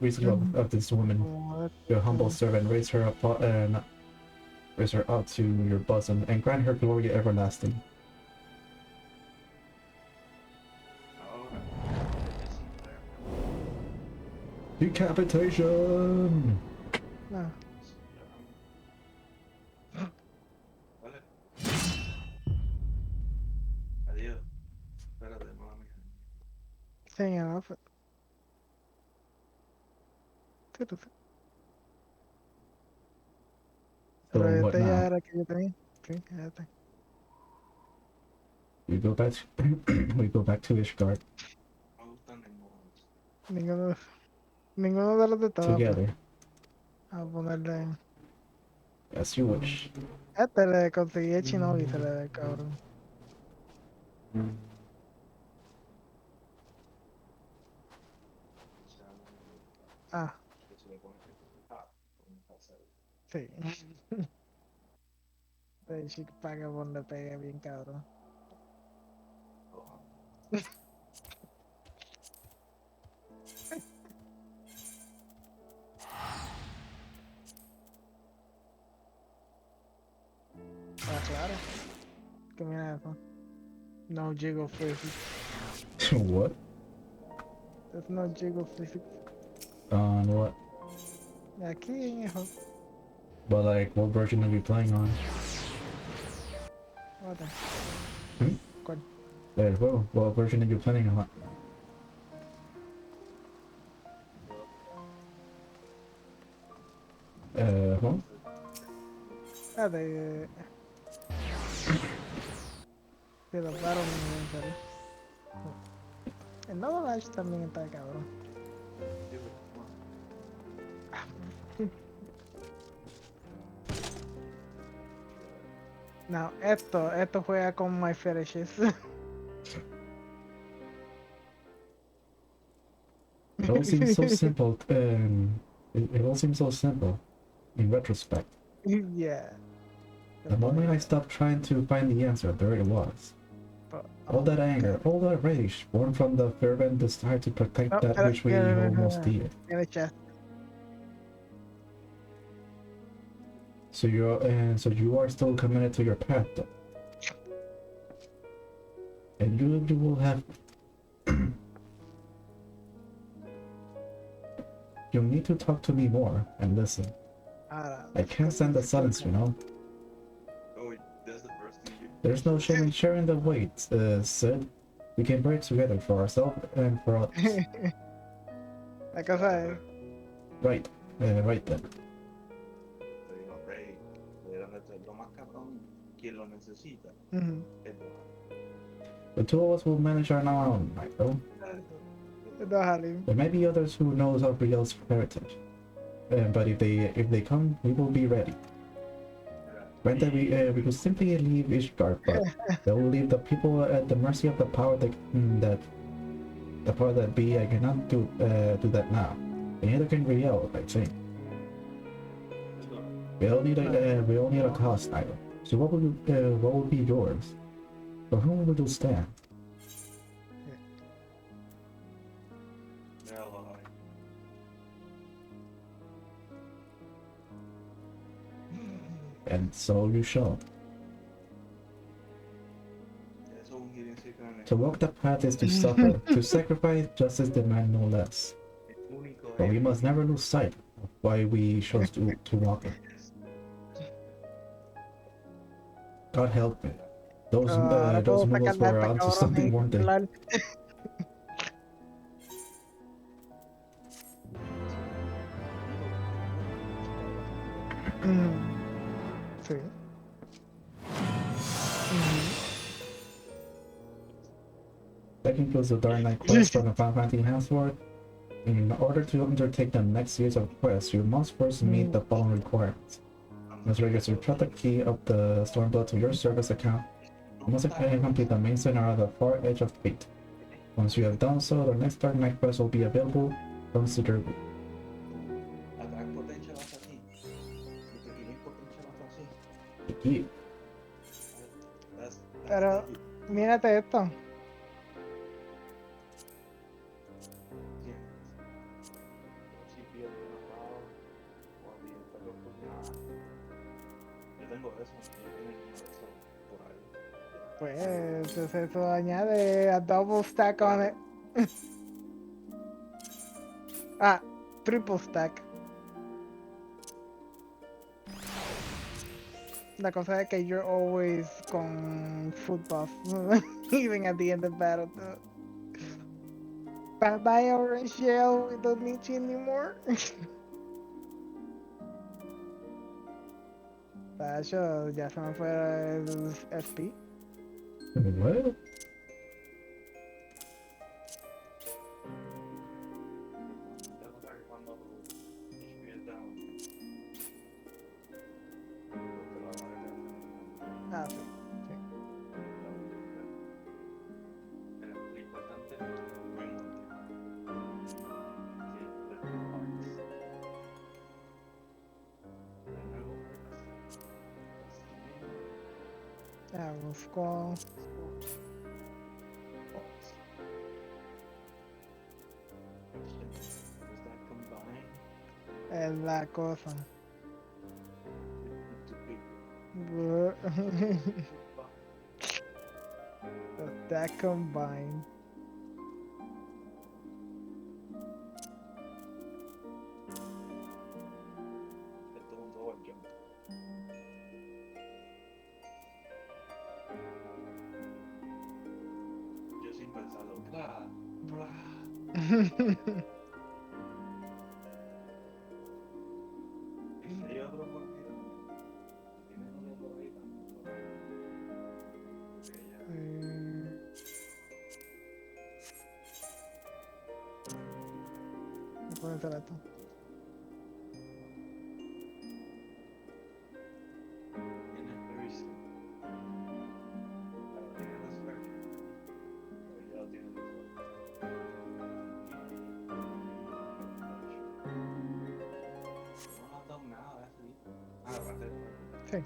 reason of this woman. Your humble servant, raise her up and raise her up to your bosom and grant her glory everlasting. Decapitation! No. Vale. Adiós. Espérate, mala mía. Staying in outfit. So Pero what este ya now? era que yo tenía. Sí, ya está. We go back we go back to Ishgard No me gustan ninguno. Ninguno de los de todos. together, A ponerle. as you wish. Este le conseguí el chino y se le da cabrón. Ah, Que se le pone como pasar. sí. El chico paga por le pegue bien cabrón. Ah, claro. Que mira eso. No jiggle physics. What? There's no jiggle physics. On what? Aquí en eso. But like, what version are you playing on? What the? Hmm? ¿Cuál? There, well, what version are you playing on? Huh? Ah, de... De los Baron Inventory. El Novo Lash también está cabrón. No, esto juega con my fetishes. It all seems so simple, it all seems so simple, in retrospect. Yeah. The moment I stopped trying to find the answer, there it was. But, All that anger, all that rage, born from the fervent desire to protect Oh, that which we almost did. in the chest. So you are still committed to your path, though. And you will have. You need to talk to me more and listen. I can't stand the silence, you know. Oh, that's the first thing you. There's no shame in sharing the weight, Sid. We can break together for ourselves and for others. La cosa es. Right, right then. Te digo, Rey, lo más cabrón, quien lo necesita. Ujú. The two of us will manage our own, Nightrow. There may be others who knows of Riel's heritage, but if they come, we will be ready. Granted, we could simply leave Ishgard, but they will leave the people at the mercy of the power the power that be. I cannot do that now. And neither can Riel, I think. We all need a cause, Nightrow. So what will be yours? For whom would you stand? And so you shall. To walk the path is to suffer. To sacrifice justice demand no less. But we must never lose sight of why we chose to walk it. God help me. Those muggles were onto something, weren't they? Sí. That concludes the Dark Knight quest from the Final Fantasy Heavensward. In order to undertake the next series of quests, you must first meet the following requirements. You must register the key of the Stormblood to your service account. You must complete the main scenario at the far edge of fate. Once you have done so, the next Dark Knight quest will be available. Consider it. Key. Pero, mírate esto. Pues eso añade a double stack on it. Triple stack. La cosa es que you're always con food buff, even at the end of battle. Bye bye orange shell, we don't need you anymore. Pacho, ya se me fue el SP. What? Sí. Busco. Es la cosa. That combined. Yo sin pensarlo, bla, bla. Hay otro por aquí. Tiene uno por ahí ¿Me puedo entrar esto? Sí.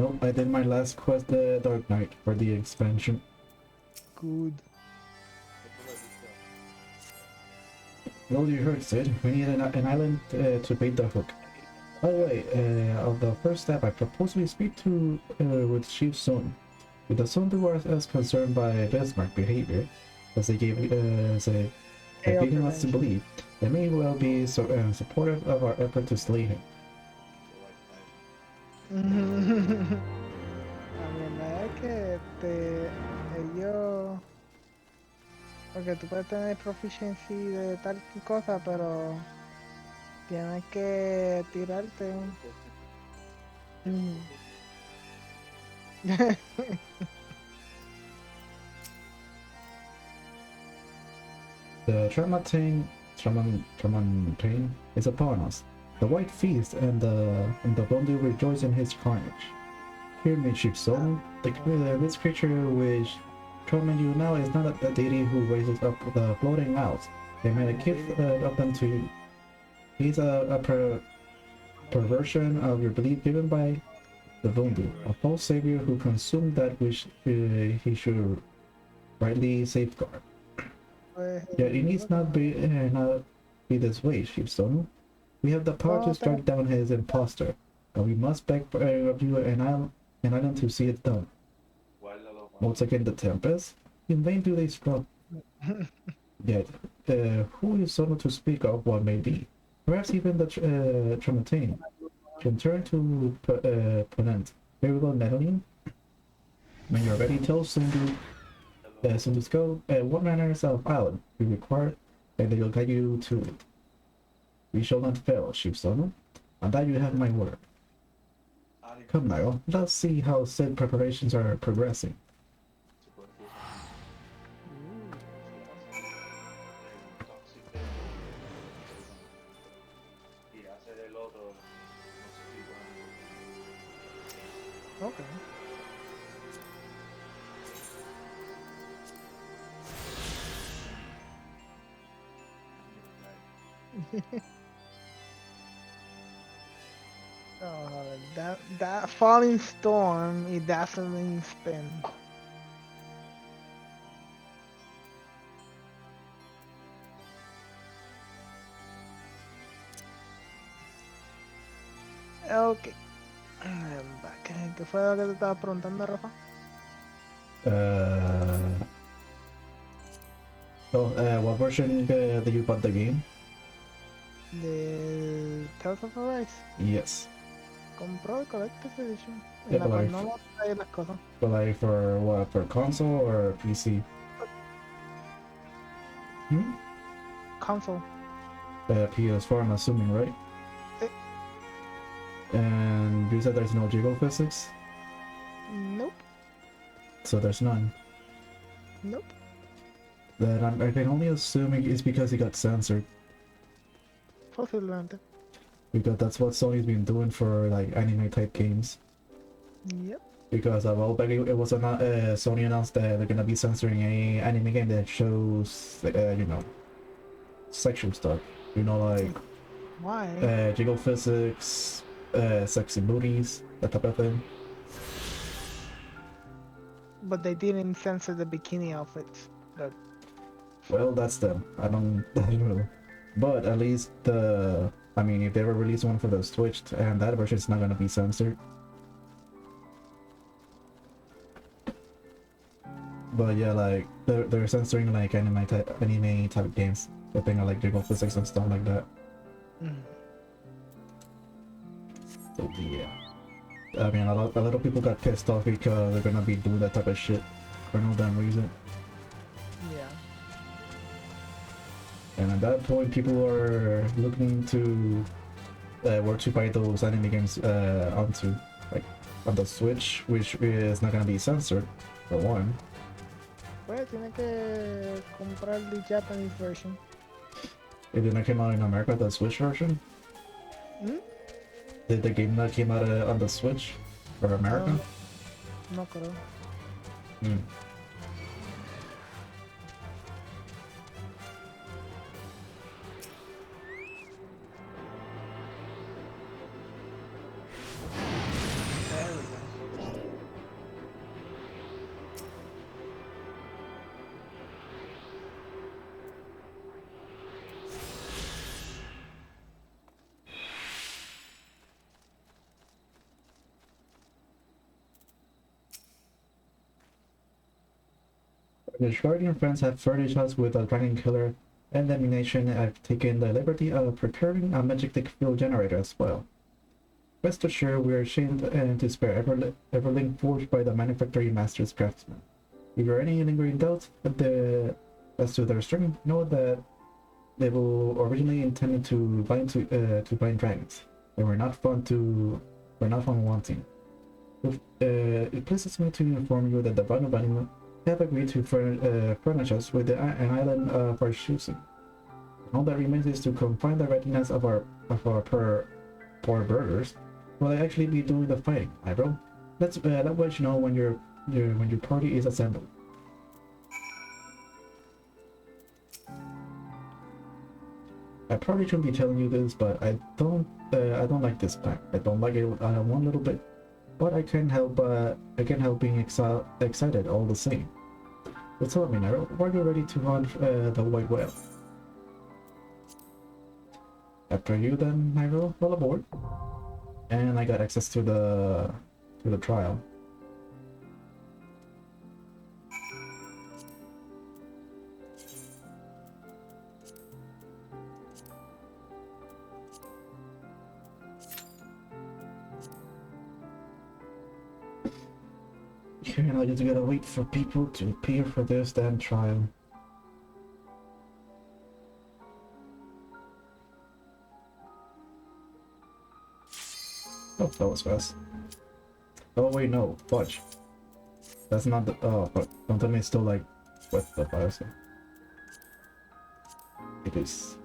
Well, I did my last quest, the Dark Knight, for the expansion. Good. Well, you heard, Sid. We need an island to bait the hook. By the way, on the first step, I propose we speak to with Chief Son. With the Son who are as concerned by Bismarck behavior, as they giving us to believe, they may well be supportive of our effort to slay him. A mi verdad es que ellos, porque tú puedes tener proficiency de tal cosa, pero tienes que tirarte. The Tramontane is upon us. The White Feast and the Bondi rejoice in his carnage. Hear me, Chief Son. This creature which torment you now is not a deity who raises up the floating mouths. They made a gift of them to you. He's a perversion of your belief given by the Bondi, a false savior who consumed that which he should rightly safeguard. Yet it needs not be this way, Chief Son. We have the power to strike down his impostor, but we must beg of you an island to see it done. Once again, the Tempest. In vain do they struggle. Yet, who is someone to speak of what may be? Perhaps even the Tramontane can turn to Ponent. Very well, Madeline. When you're ready, tell Sundu go. What manners of island we require, and they will guide you to it. We shall not fail, Chief Son. On that you have my word. Come now, let's see how said preparations are progressing. Okay. Oh, that falling storm, it dazzling spin. Okay. I'm back. ¿Qué fue lo que te estabas preguntando, Rafa? What version did you bought the game? De Tales of Arise. Yes. Compró el Collector's Edition. Yeah, En la but cual like, no trae las cosas. but like for what? For console or PC? Hmm? Console. PS4, I'm assuming, right? And you said there's no jiggle physics? Nope. So there's none. Nope. Then I can only assume it's because he got censored. Posiblemente. Because that's what Sony's been doing for like anime type games. Yep. Because a while back it was Sony announced that they're gonna be censoring any anime game that shows you know, sexual stuff. You know, like Why? jiggle physics, sexy booties, that type of thing. But they didn't censor the bikini outfits. But Well, that's them. I don't know. But at least I mean, if they ever release one for the Switch, and that version is not gonna be censored. But yeah, like they're censoring like anime type games. The thing like jiggle physics and stuff like that. So yeah, I mean, a lot of people got pissed off because they're gonna be doing that type of shit for no damn reason. yeah. And at that point, people are looking to where to buy those anime games onto, like on the Switch, which is not gonna be censored, for one. Pues tiene que comprar the Japanese version. It did not come out in America, the Switch version. Did the game not came out on the Switch for America? No creo. There we go. The Guardian friends have furnished us with a dragon killer, and the ammunition. I've taken the liberty of preparing a magnetic field generator as well. Rest assured, we are ashamed and to spare everlink forged by the manufacturing master's craftsmen. If there are any lingering doubts as to their strength, know that they were originally intended to bind dragons. They were not fun wanting. It pleases me to inform you that the Banu have agreed to furnish us with an island of our choosing. All that remains is to confine the readiness of our poor burgers. Will I actually be doing the fighting, Nightrow? Let you know when your party is assembled. I probably shouldn't be telling you this, but I don't like this plan. I don't like it one little bit, but I can't help being excited all the same. So tell me, Nightrow, are you ready to hunt the white whale? After you, then, Nightrow, all aboard. And I got access to the trial. Okay, now I just gotta wait for people to appear for this damn trial. Oh, that was fast. Oh wait, no, fudge. That's not the. Oh, but don't tell me it's still like with the fire. So. It is.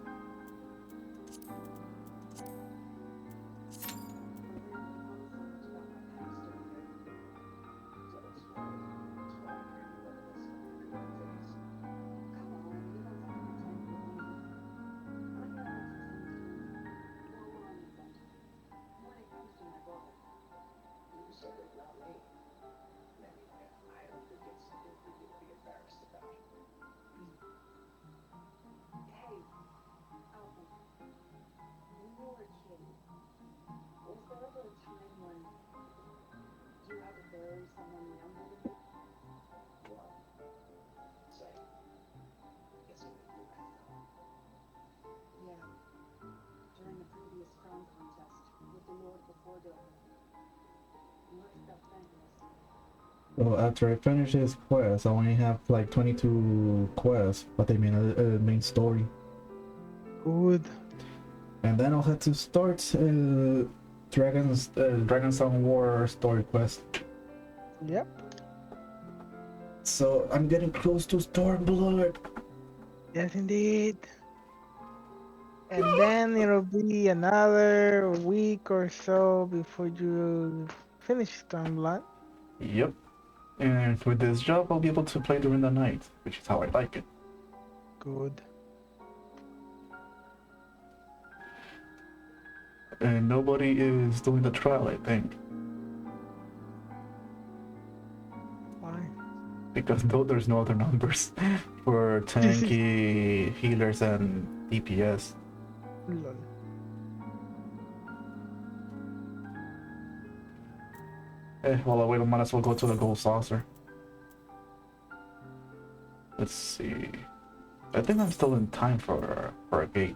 Well, after I finish this quest, I only have like 22 quests, but they mean a main story. Good. And then I'll have to start Dragonstone War story quest. Yep. So I'm getting close to Stormblood. Yes, indeed. And then it'll be another week or so before you finish Stormblood. Yep. And with this job, I'll be able to play during the night, which is how I like it. Good. And nobody is doing the trial, I think. Why? Because there's no other numbers for tanky, healers, and DPS. Lol. While I wait, I might as well go to the gold saucer. Let's see. I think I'm still in time for a gate.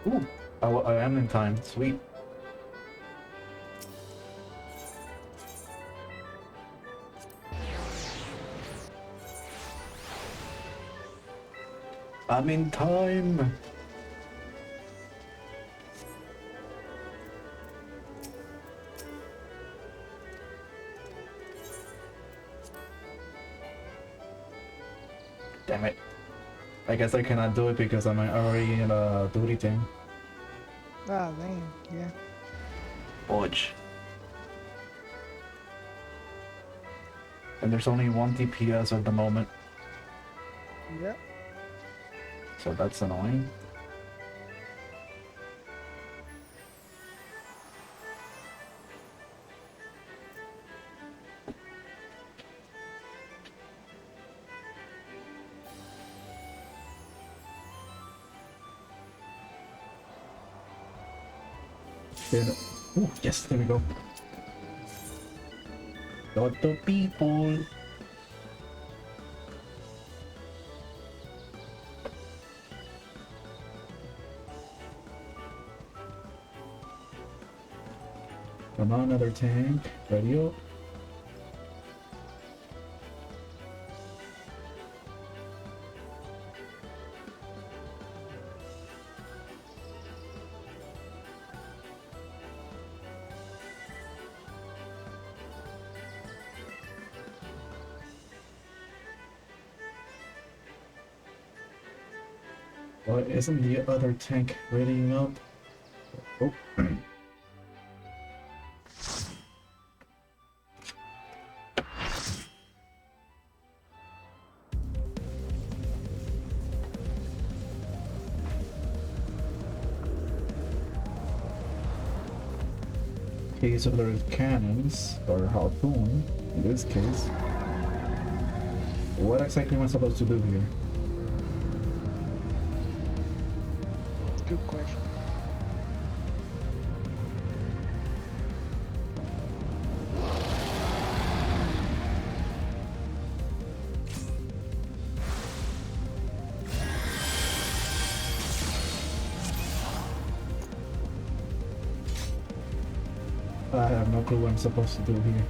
Ooh, I am in time. Sweet. I'm in time. Damn it. I guess I cannot do it because I'm already in a duty team. Ah, damn. Yeah. Bodge. And there's only one DPS at the moment, Yep. so that's annoying. Yeah. Oh, yes, there we go. Lot of people. Come on, another tank. Ready up. Why isn't the other tank readying up? Oh. Case of their cannons, or harpoon, in this case. What exactly am I supposed to do here? Good question. I have no clue what I'm supposed to do here.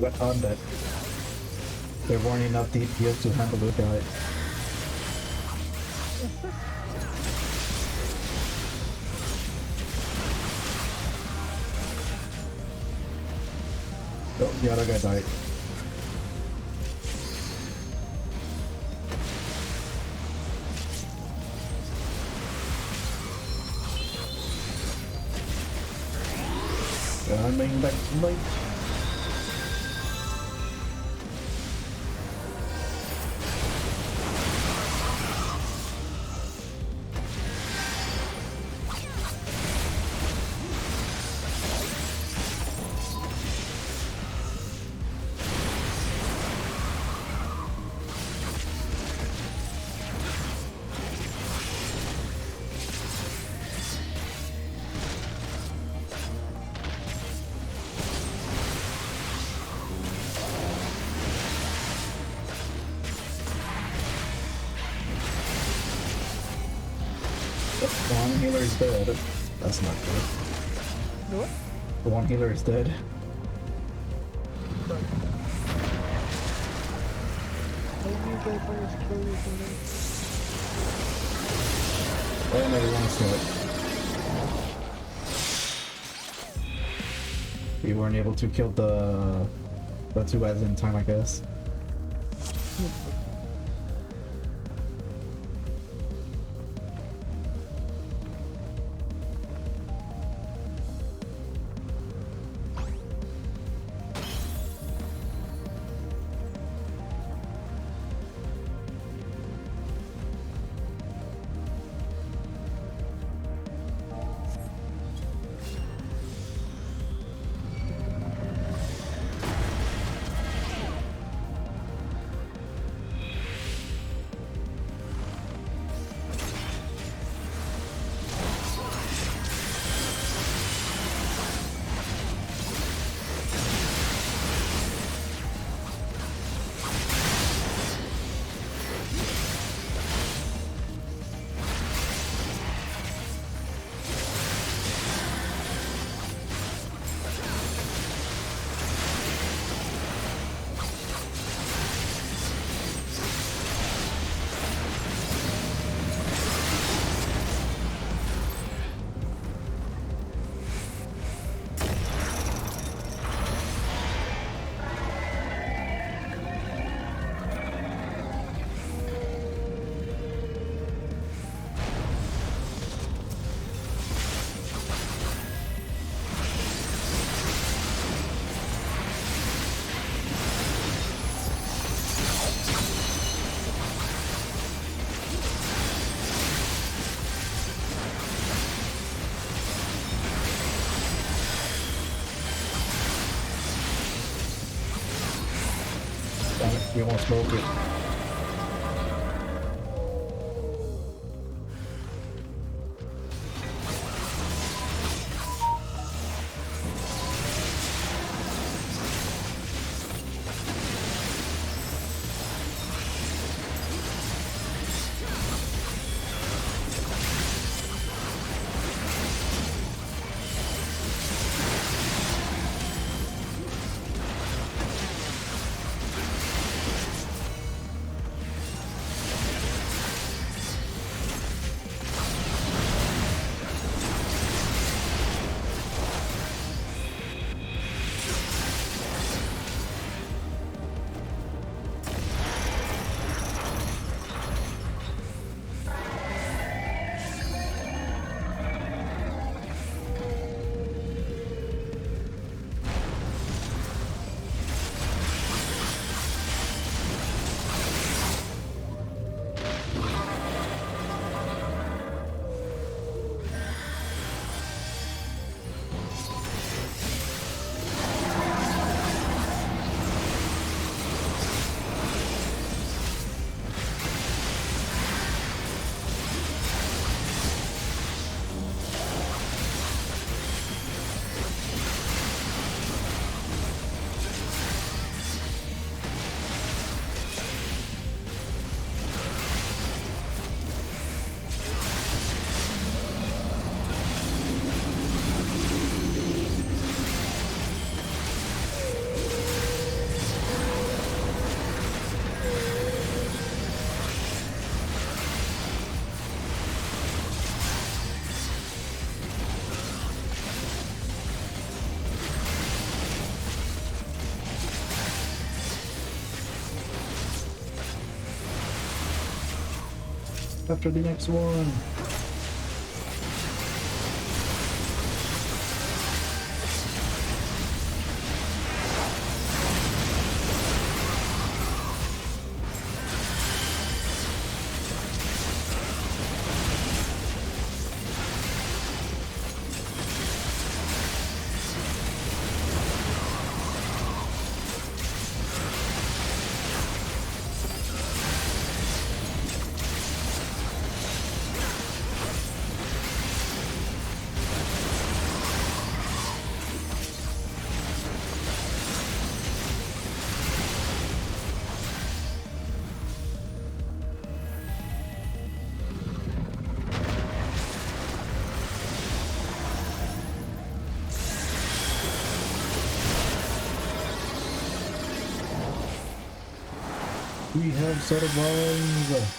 But on that, there weren't enough DPS to handle the guy. Oh, the other guy died. Coming back late. One healer is dead. That's not good. What? The one healer is dead. Maybe you go first, kill you from there. And everyone's dead. We weren't able to kill the two guys in time, I guess. You almost broke it. after the next one. We have survived.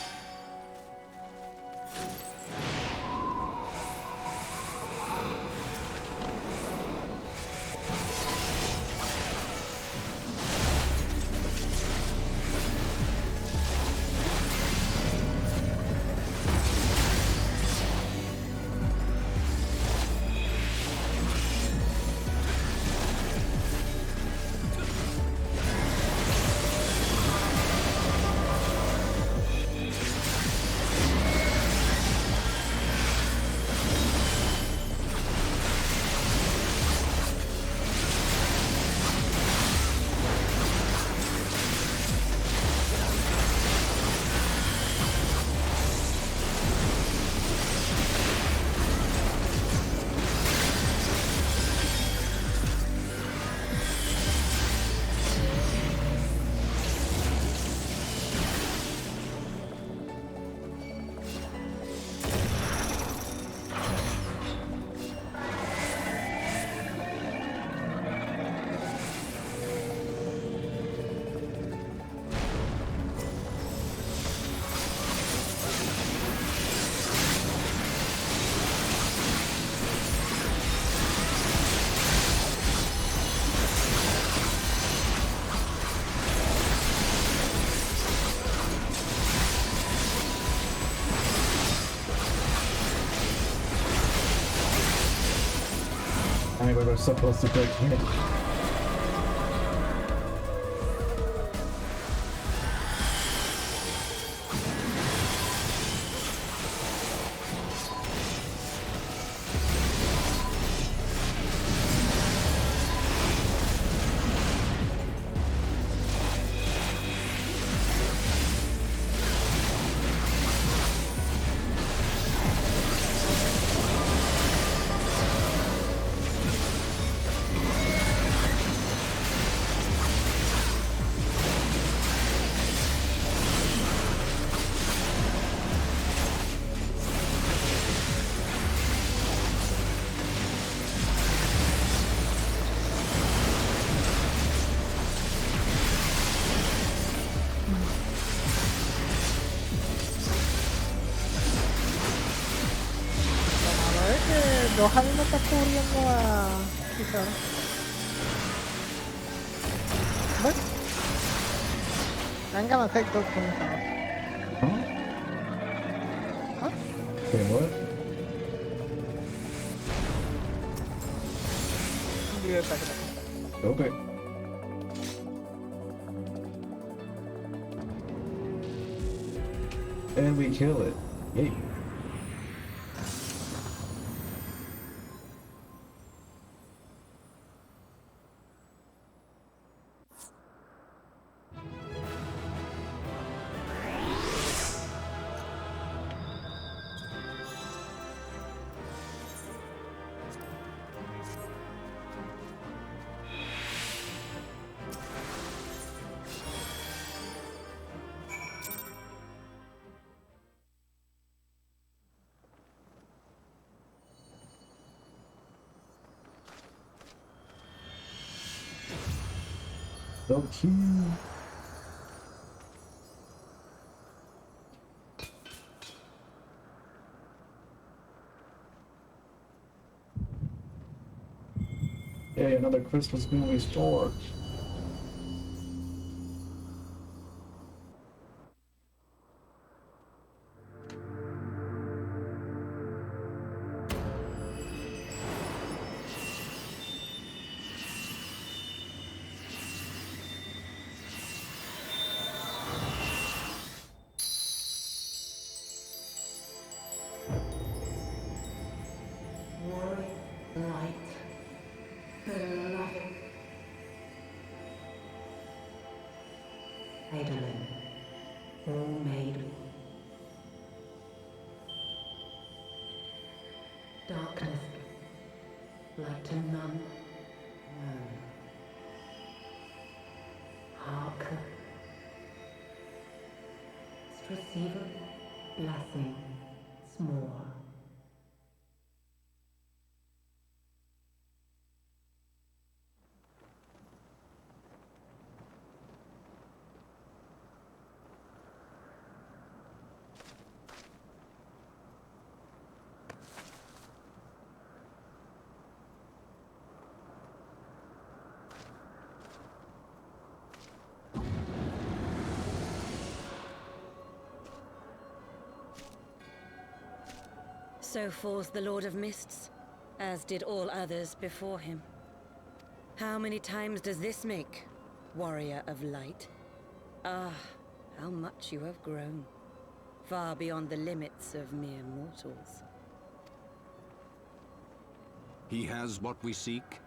We were supposed to take hit. Gohan no está cubriendo a Kizaru. But I'm gonna take those points out. Huh? Wait, what? I'll be right back. Okay. And we kill it. Yay. So cute. Yay, another Christmas movie restored. Maiden. Darkness, light to none. Hark. Receiver, blessing, s'more. So falls the Lord of Mists, as did all others before him. How many times does this make, Warrior of Light? Ah, how much you have grown, far beyond the limits of mere mortals. He has what we seek.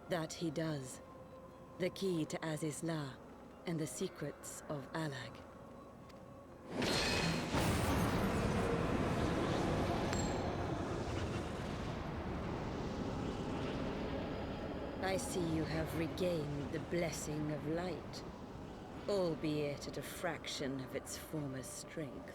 That he does. The key to Azizla and the secrets of Alag. I see you have regained the blessing of light, albeit at a fraction of its former strength.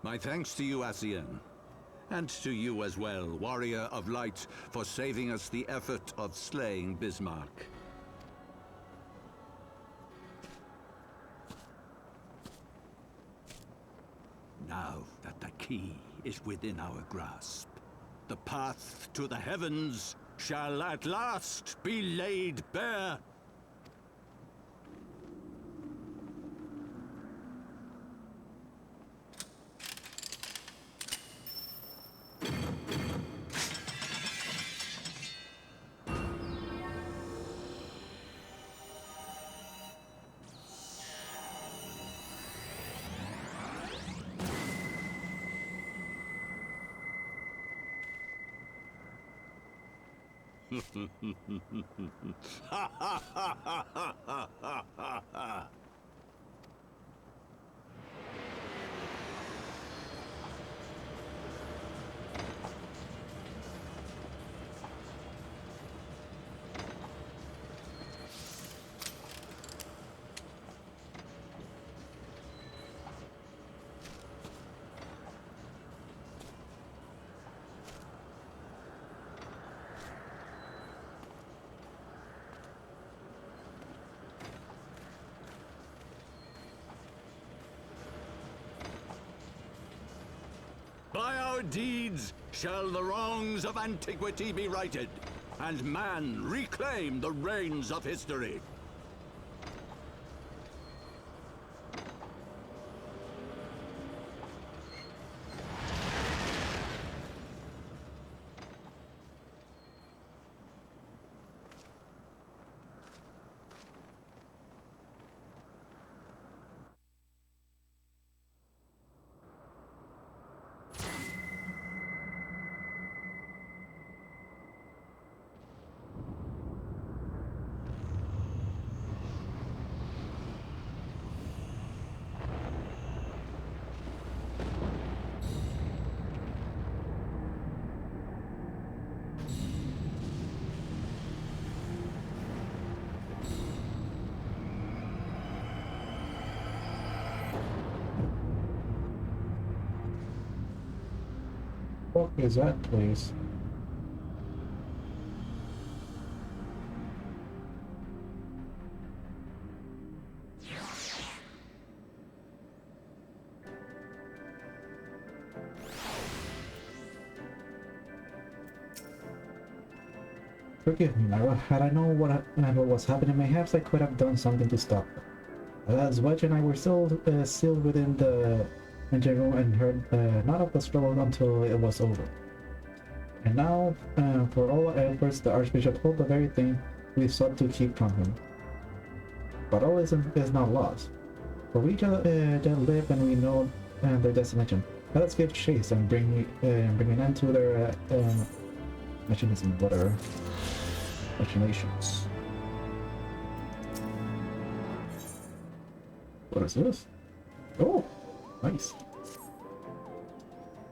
My thanks to you, Asian. And to you as well, Warrior of Light, for saving us the effort of slaying Bismarck. Now that the key is within our grasp, the path to the heavens shall at last be laid bare. By our deeds shall the wrongs of antiquity be righted, and man reclaim the reins of history. What is that place? Forgive me, Myra. Had I known what was happening, perhaps I could have done something to stop her. As Wedge and I were still sealed within the engine room and heard none of the struggle until it was over. And now, for all our efforts, the Archbishop hold the very thing we sought to keep from him. But all is not lost. For we that live and we know their destination. Let us give chase and bring an end to their machinism, whatever. Machinations. What is this? Oh, nice.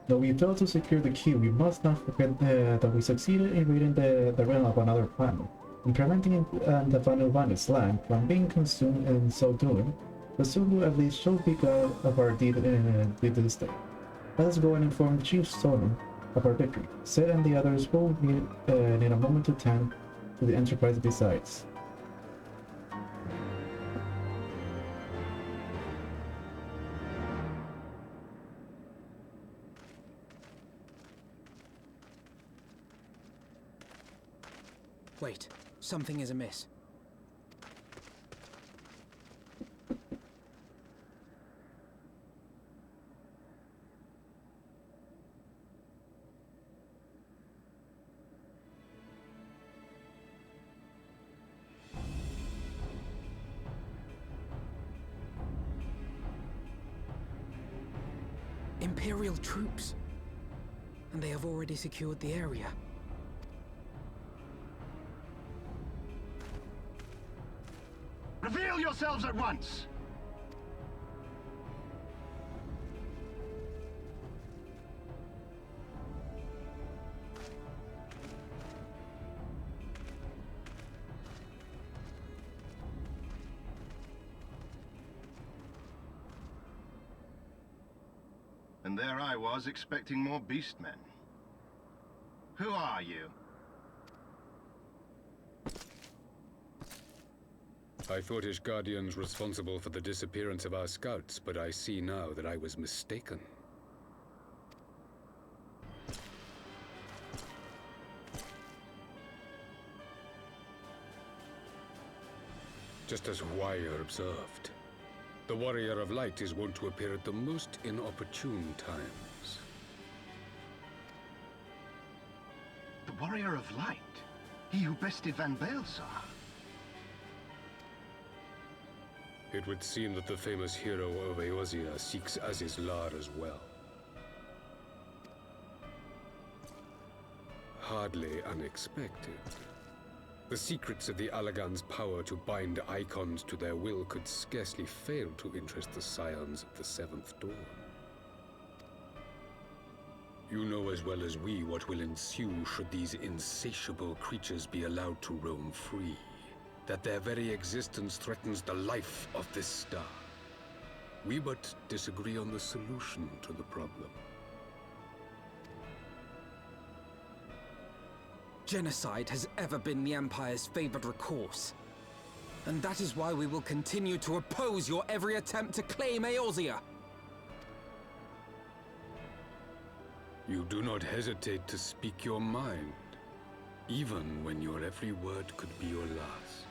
Though we failed to secure the key, we must not forget that we succeeded in reading the realm of another planet, in preventing the Vanuvanus land from being consumed in so doing. The Sulu at least shall be glad of our deed to this day. Let us go and inform Chief Sonnen of our victory. Sid and the others will need a moment to tend to the Enterprise besides. Wait, something is amiss. Imperial troops. And they have already secured the area. Reveal yourselves at once! And there I was, expecting more beastmen. Who are you? I thought Ishgardians responsible for the disappearance of our scouts, but I see now that I was mistaken. Just as Wire observed, the Warrior of Light is wont to appear at the most inopportune times. The Warrior of Light? He who bested Van Baelsar? It would seem that the famous hero of Eorzea seeks Azizlar as well. Hardly unexpected. The secrets of the Allagan's power to bind icons to their will could scarcely fail to interest the scions of the Seventh Dawn. You know as well as we what will ensue should these insatiable creatures be allowed to roam free. That their very existence threatens the life of this star. We but disagree on the solution to the problem. Genocide has ever been the Empire's favored recourse. And that is why we will continue to oppose your every attempt to claim Eorzea. You do not hesitate to speak your mind, even when your every word could be your last.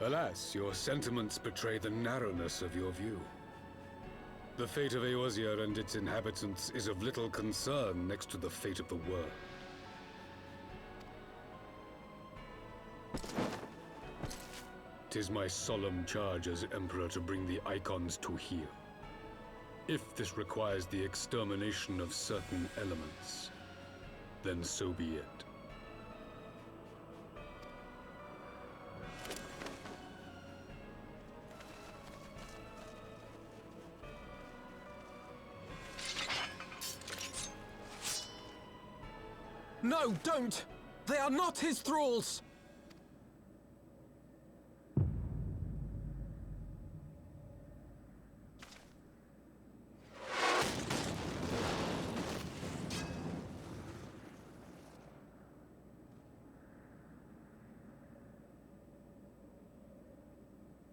Alas, your sentiments betray the narrowness of your view. The fate of Eorzea and its inhabitants is of little concern next to the fate of the world. Tis my solemn charge as Emperor to bring the icons to heel. If this requires the extermination of certain elements, then so be it. No, don't! They are not his thralls!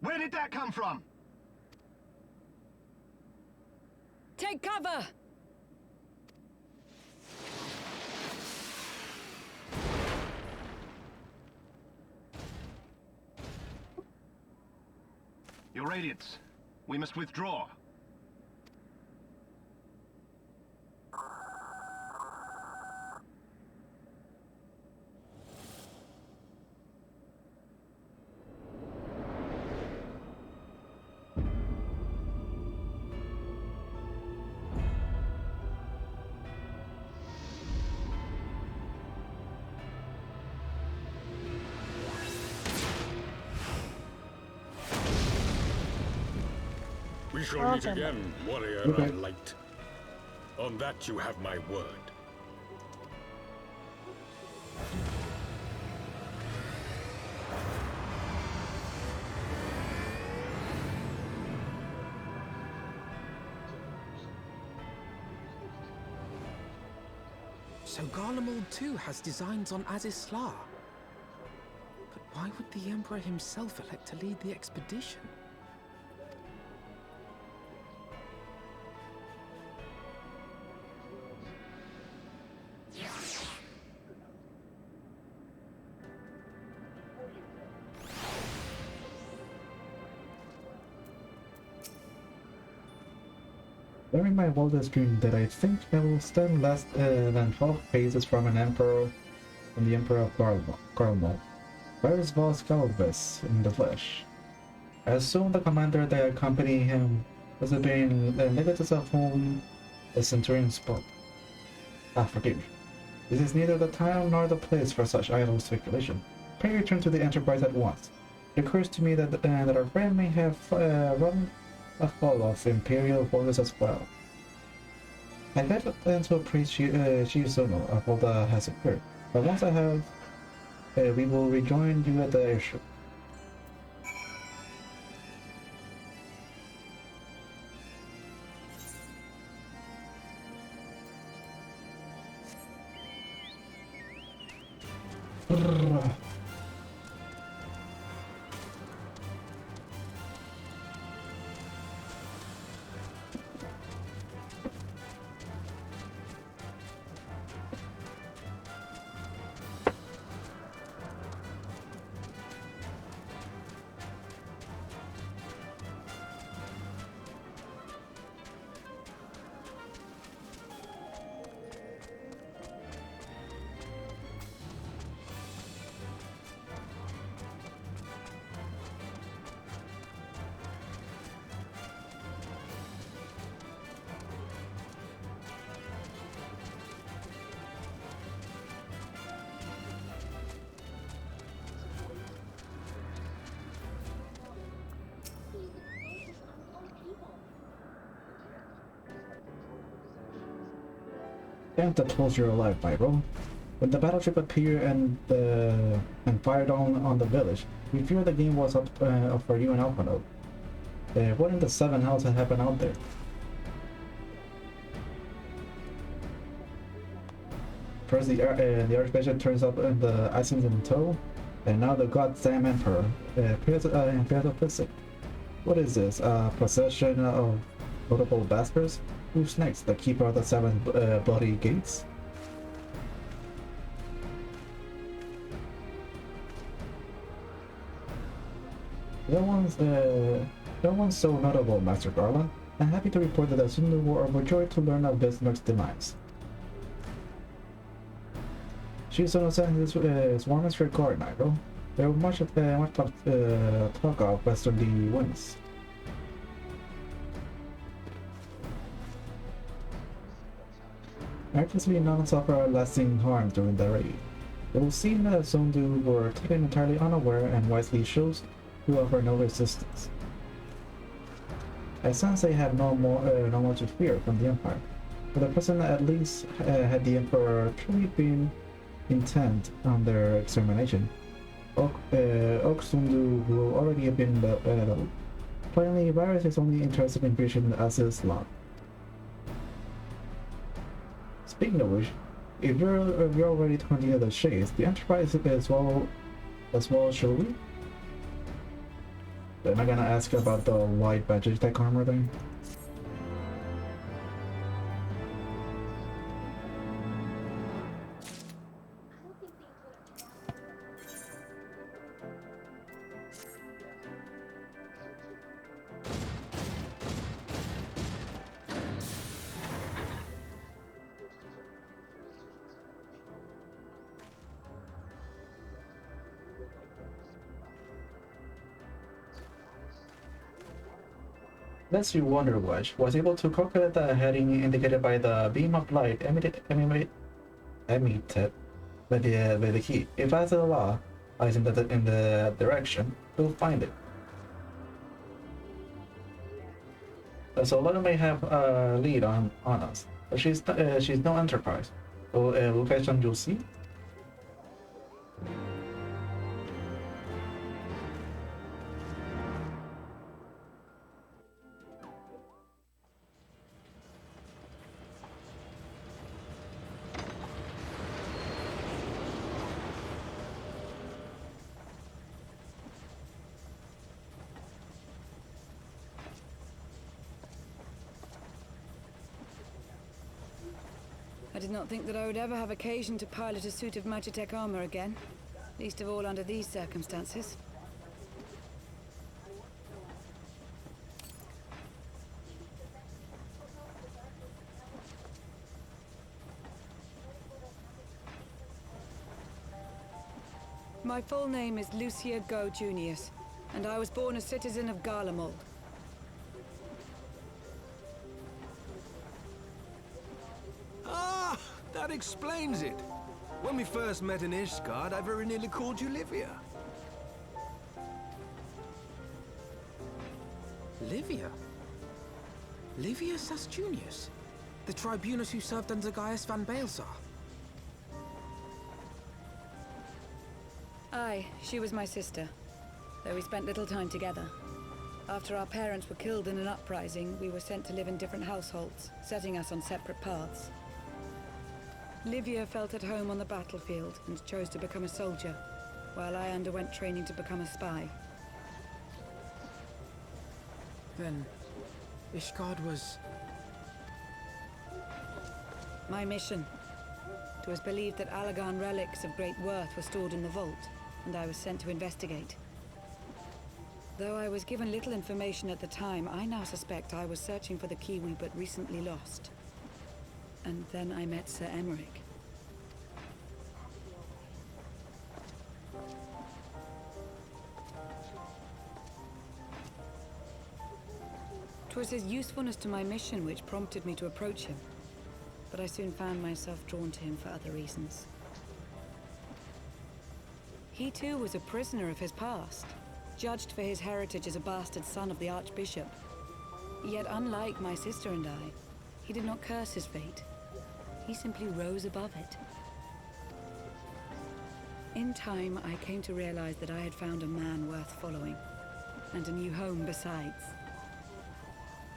Where did that come from? Take cover! Your Radiance, we must withdraw. We shall meet Okay. again, warrior Okay. of light. On that you have my word. So Garlemald too has designs on Azizlar. But why would the Emperor himself elect to lead the expedition? During my wildest dream that I think I will stand less than 12 paces from the Emperor of Garlemald, Varys Vos Galvis in the flesh. I assume the commander that accompanied him was being the negatives of whom the Centurion spoke. Forgive me. This is neither the time nor the place for such idle speculation. Pray return to the Enterprise at once. It occurs to me that our friend may have run a fall of Imperial forces as well. I bet plan to appraise Shizuno of all that has occurred, but once I have, we will rejoin you at the airship. Thank the tools you're alive, Pyro. When the battleship appeared and fired on the village, we feared the game was up for you and Alphano. What in the seven hells had happened out there? First the Archbishop turns up in the Icens in tow, and now the goddamn Emperor appears of physics. What is this, a procession of notable bastards? Who's next? The keeper of the seven bloody gates? No one's so notable, Master Garland. I'm happy to report that the Zundu were overjoyed to learn of Bismarck's demise. Shizuno sends his warmest regard, Nightrow. There was much talk of westerly winds. Miraculously, none suffered lasting harm during the raid. It will seem that Zundu were taken entirely unaware and wisely chose to offer no resistance. I sense they have no more to fear from the Empire. For the present, at least, had the Emperor truly been intent on their extermination, Zundu will already have been battled. Plainly, Varys is only interested in reaching Azizlar. Speaking of which, if you're already turning the shades, the Enterprise as well, shall we? Am I gonna ask about the white magic tech armor thing? Lest you wonder, Wedge was able to calculate the heading indicated by the beam of light emitted by the key. If Azizlar lies in the direction, we'll find it. So Luna may have a lead on us, but she's no enterprise. So location you'll see. I did not think that I would ever have occasion to pilot a suit of Magitech armor again, least of all under these circumstances. My full name is Lucia Go Junius, and I was born a citizen of Garlemald. Ah, that explains it. When we first met in Ishgard, I very nearly called you Livia. Livia? Livia Sas-Junius? The tribunus who served under Gaius van Baelsar? Aye, she was my sister, though we spent little time together. After our parents were killed in an uprising, we were sent to live in different households, setting us on separate paths. Livia felt at home on the battlefield and chose to become a soldier, while I underwent training to become a spy. Then, Ishgard was... my mission. It was believed that Allagan relics of great worth were stored in the vault, and I was sent to investigate. Though I was given little information at the time, I now suspect I was searching for the key we but recently lost. And then I met Sir Emmerich. 'Twas his usefulness to my mission which prompted me to approach him, but I soon found myself drawn to him for other reasons. He too was a prisoner of his past, judged for his heritage as a bastard son of the Archbishop. Yet unlike my sister and I, he did not curse his fate. He simply rose above it. In time, I came to realize that I had found a man worth following, and a new home besides.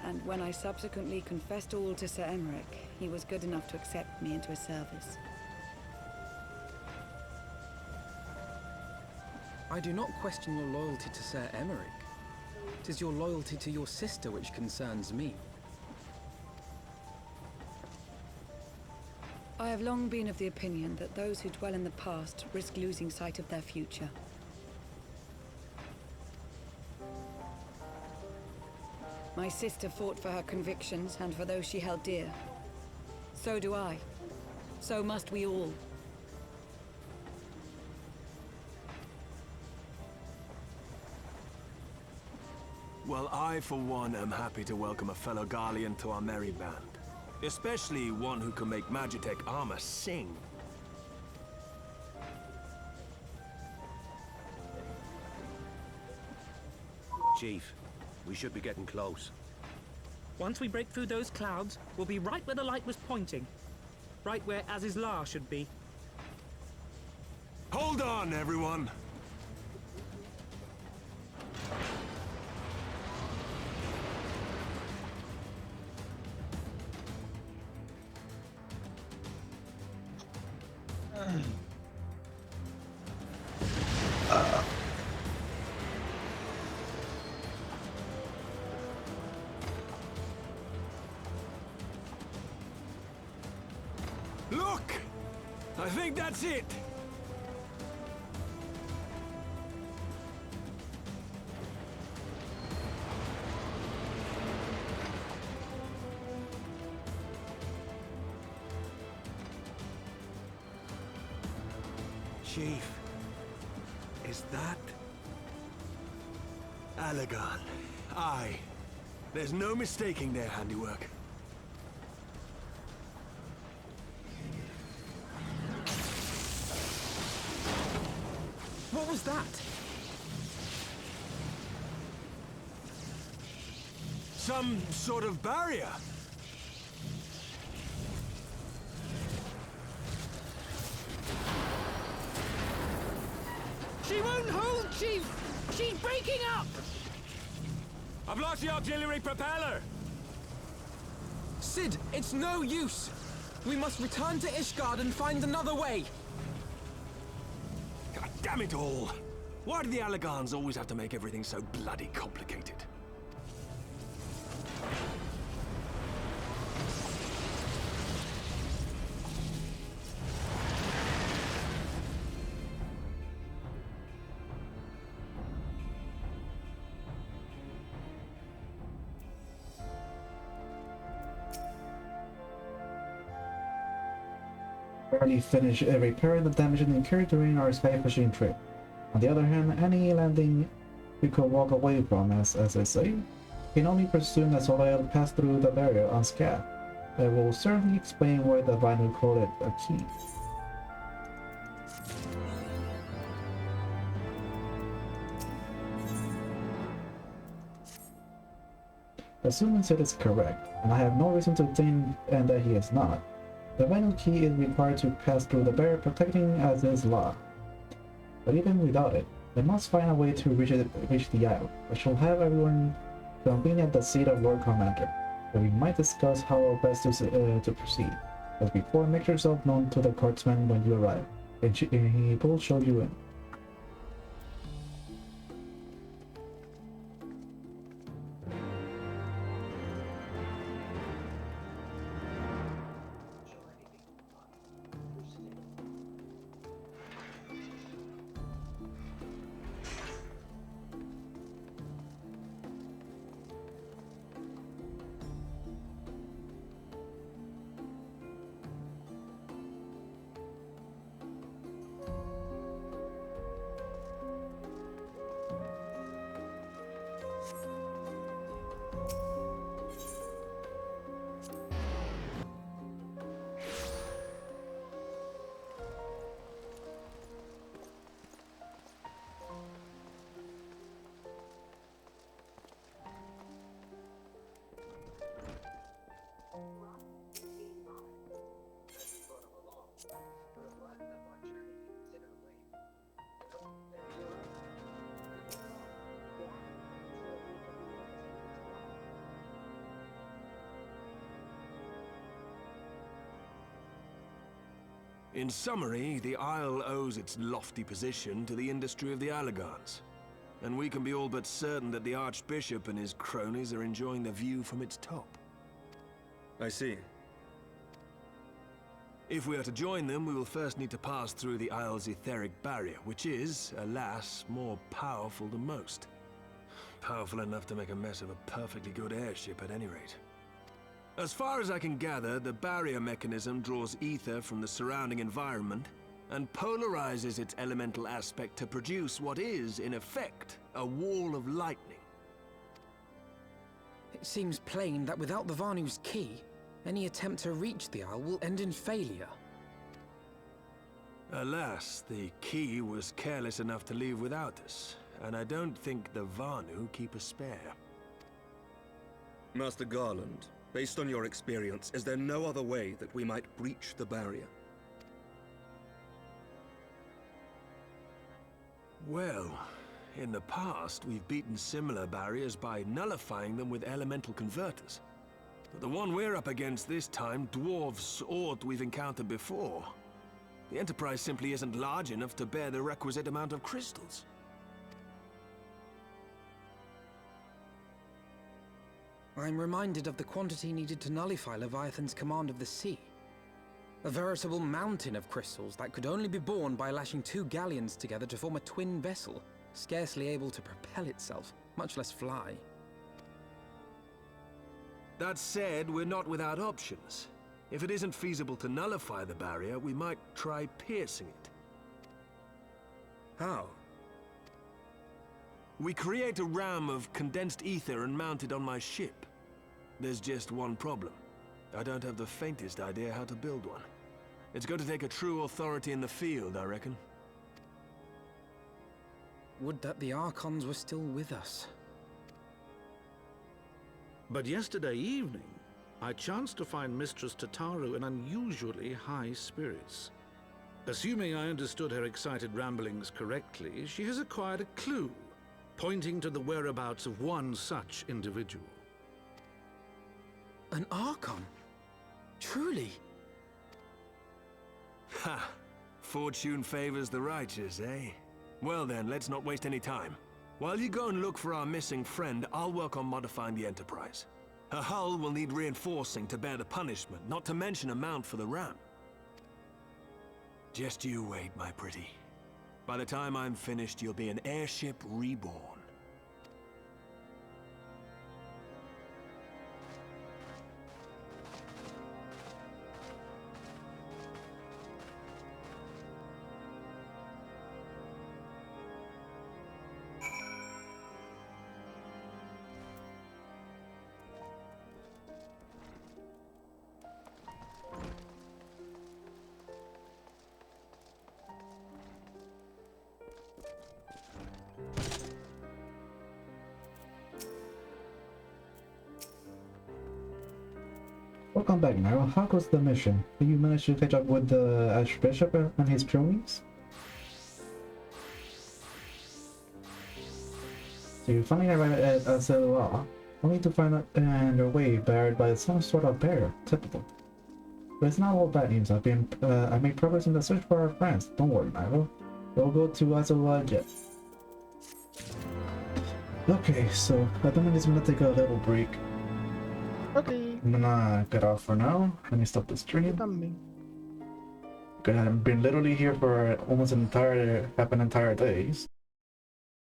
And when I subsequently confessed all to Sir Emmerich, he was good enough to accept me into his service. I do not question your loyalty to Sir Emmerich. It is your loyalty to your sister which concerns me. I have long been of the opinion that those who dwell in the past risk losing sight of their future. My sister fought for her convictions and for those she held dear. So do I. So must we all. Well, I, for one, am happy to welcome a fellow Garlean to our merry band. Especially one who can make Magitech armor sing. Chief, we should be getting close. Once we break through those clouds, we'll be right where the light was pointing. Right where Azizlar should be. Hold on, everyone! Look! I think that's it! Chief, is that... Allagan? Aye. There's no mistaking their handiwork. What was that? some sort of barrier. She won't hold, Chief! She's breaking up! I've lost the auxiliary propeller! Sid, it's no use! We must return to Ishgard and find another way! God damn it all! Why do the Allagans always have to make everything so bloody complicated? Barely finish repairing the damage incurred during our sky fishing trip. On the other hand, any landing you could walk away from, as I say, can only presume that Soleil passed through the barrier unscathed. It will certainly explain why the Vanu called it a key. Assuming Sid is correct, and I have no reason to think that he is not, the Vanu key is required to pass through the barrier, protecting as is law. But even without it, they must find a way to reach the isle, which will have everyone convene at the seat of Lord Commander, where we might discuss how best to proceed. But before, make yourself known to the courtsman when you arrive, and he will show you in. In summary, the Isle owes its lofty position to the industry of the Allagans. And we can be all but certain that the Archbishop and his cronies are enjoying the view from its top. I see. If we are to join them, we will first need to pass through the Isle's etheric barrier, which is, alas, more powerful than most. Powerful enough to make a mess of a perfectly good airship at any rate. As far as I can gather, the barrier mechanism draws ether from the surrounding environment and polarizes its elemental aspect to produce what is, in effect, a wall of lightning. It seems plain that without the Vanu's key, any attempt to reach the Isle will end in failure. Alas, the key was careless enough to leave without us, and I don't think the Vanu keep a spare. Master Garland, based on your experience, is there no other way that we might breach the barrier? Well, in the past, we've beaten similar barriers by nullifying them with elemental converters. But the one we're up against this time dwarfs aught we've encountered before. The Enterprise simply isn't large enough to bear the requisite amount of crystals. I'm reminded of the quantity needed to nullify Leviathan's command of the sea. A veritable mountain of crystals that could only be borne by lashing two galleons together to form a twin vessel, scarcely able to propel itself, much less fly. That said, we're not without options. If it isn't feasible to nullify the barrier, we might try piercing it. How? We create a ram of condensed ether and mount it on my ship. There's just one problem. I don't have the faintest idea how to build one. It's going to take a true authority in the field, I reckon. Would that the Archons were still with us. But yesterday evening, I chanced to find Mistress Tataru in unusually high spirits. Assuming I understood her excited ramblings correctly, she has acquired a clue, pointing to the whereabouts of one such individual. An Archon? Truly? Ha! Fortune favors the righteous, eh? Well then, let's not waste any time. While you go and look for our missing friend, I'll work on modifying the Enterprise. Her hull will need reinforcing to bear the punishment, not to mention a mount for the ram. Just you wait, my pretty. By the time I'm finished, you'll be an airship reborn. Welcome back, Nightrow. How goes the mission? Did you manage to catch up with the Archbishop and his cronies? So you finally arrived at Azela, only to find your way barred by some sort of barrier. Typical. But it's not all bad news. I made progress in the search for our friends. Don't worry, Nightrow. We'll go to Azela again. Okay, so I think I'm just gonna take a little break. Okay. I'm gonna get off for now. Let me stop the stream. I've been literally here for almost half an entire day.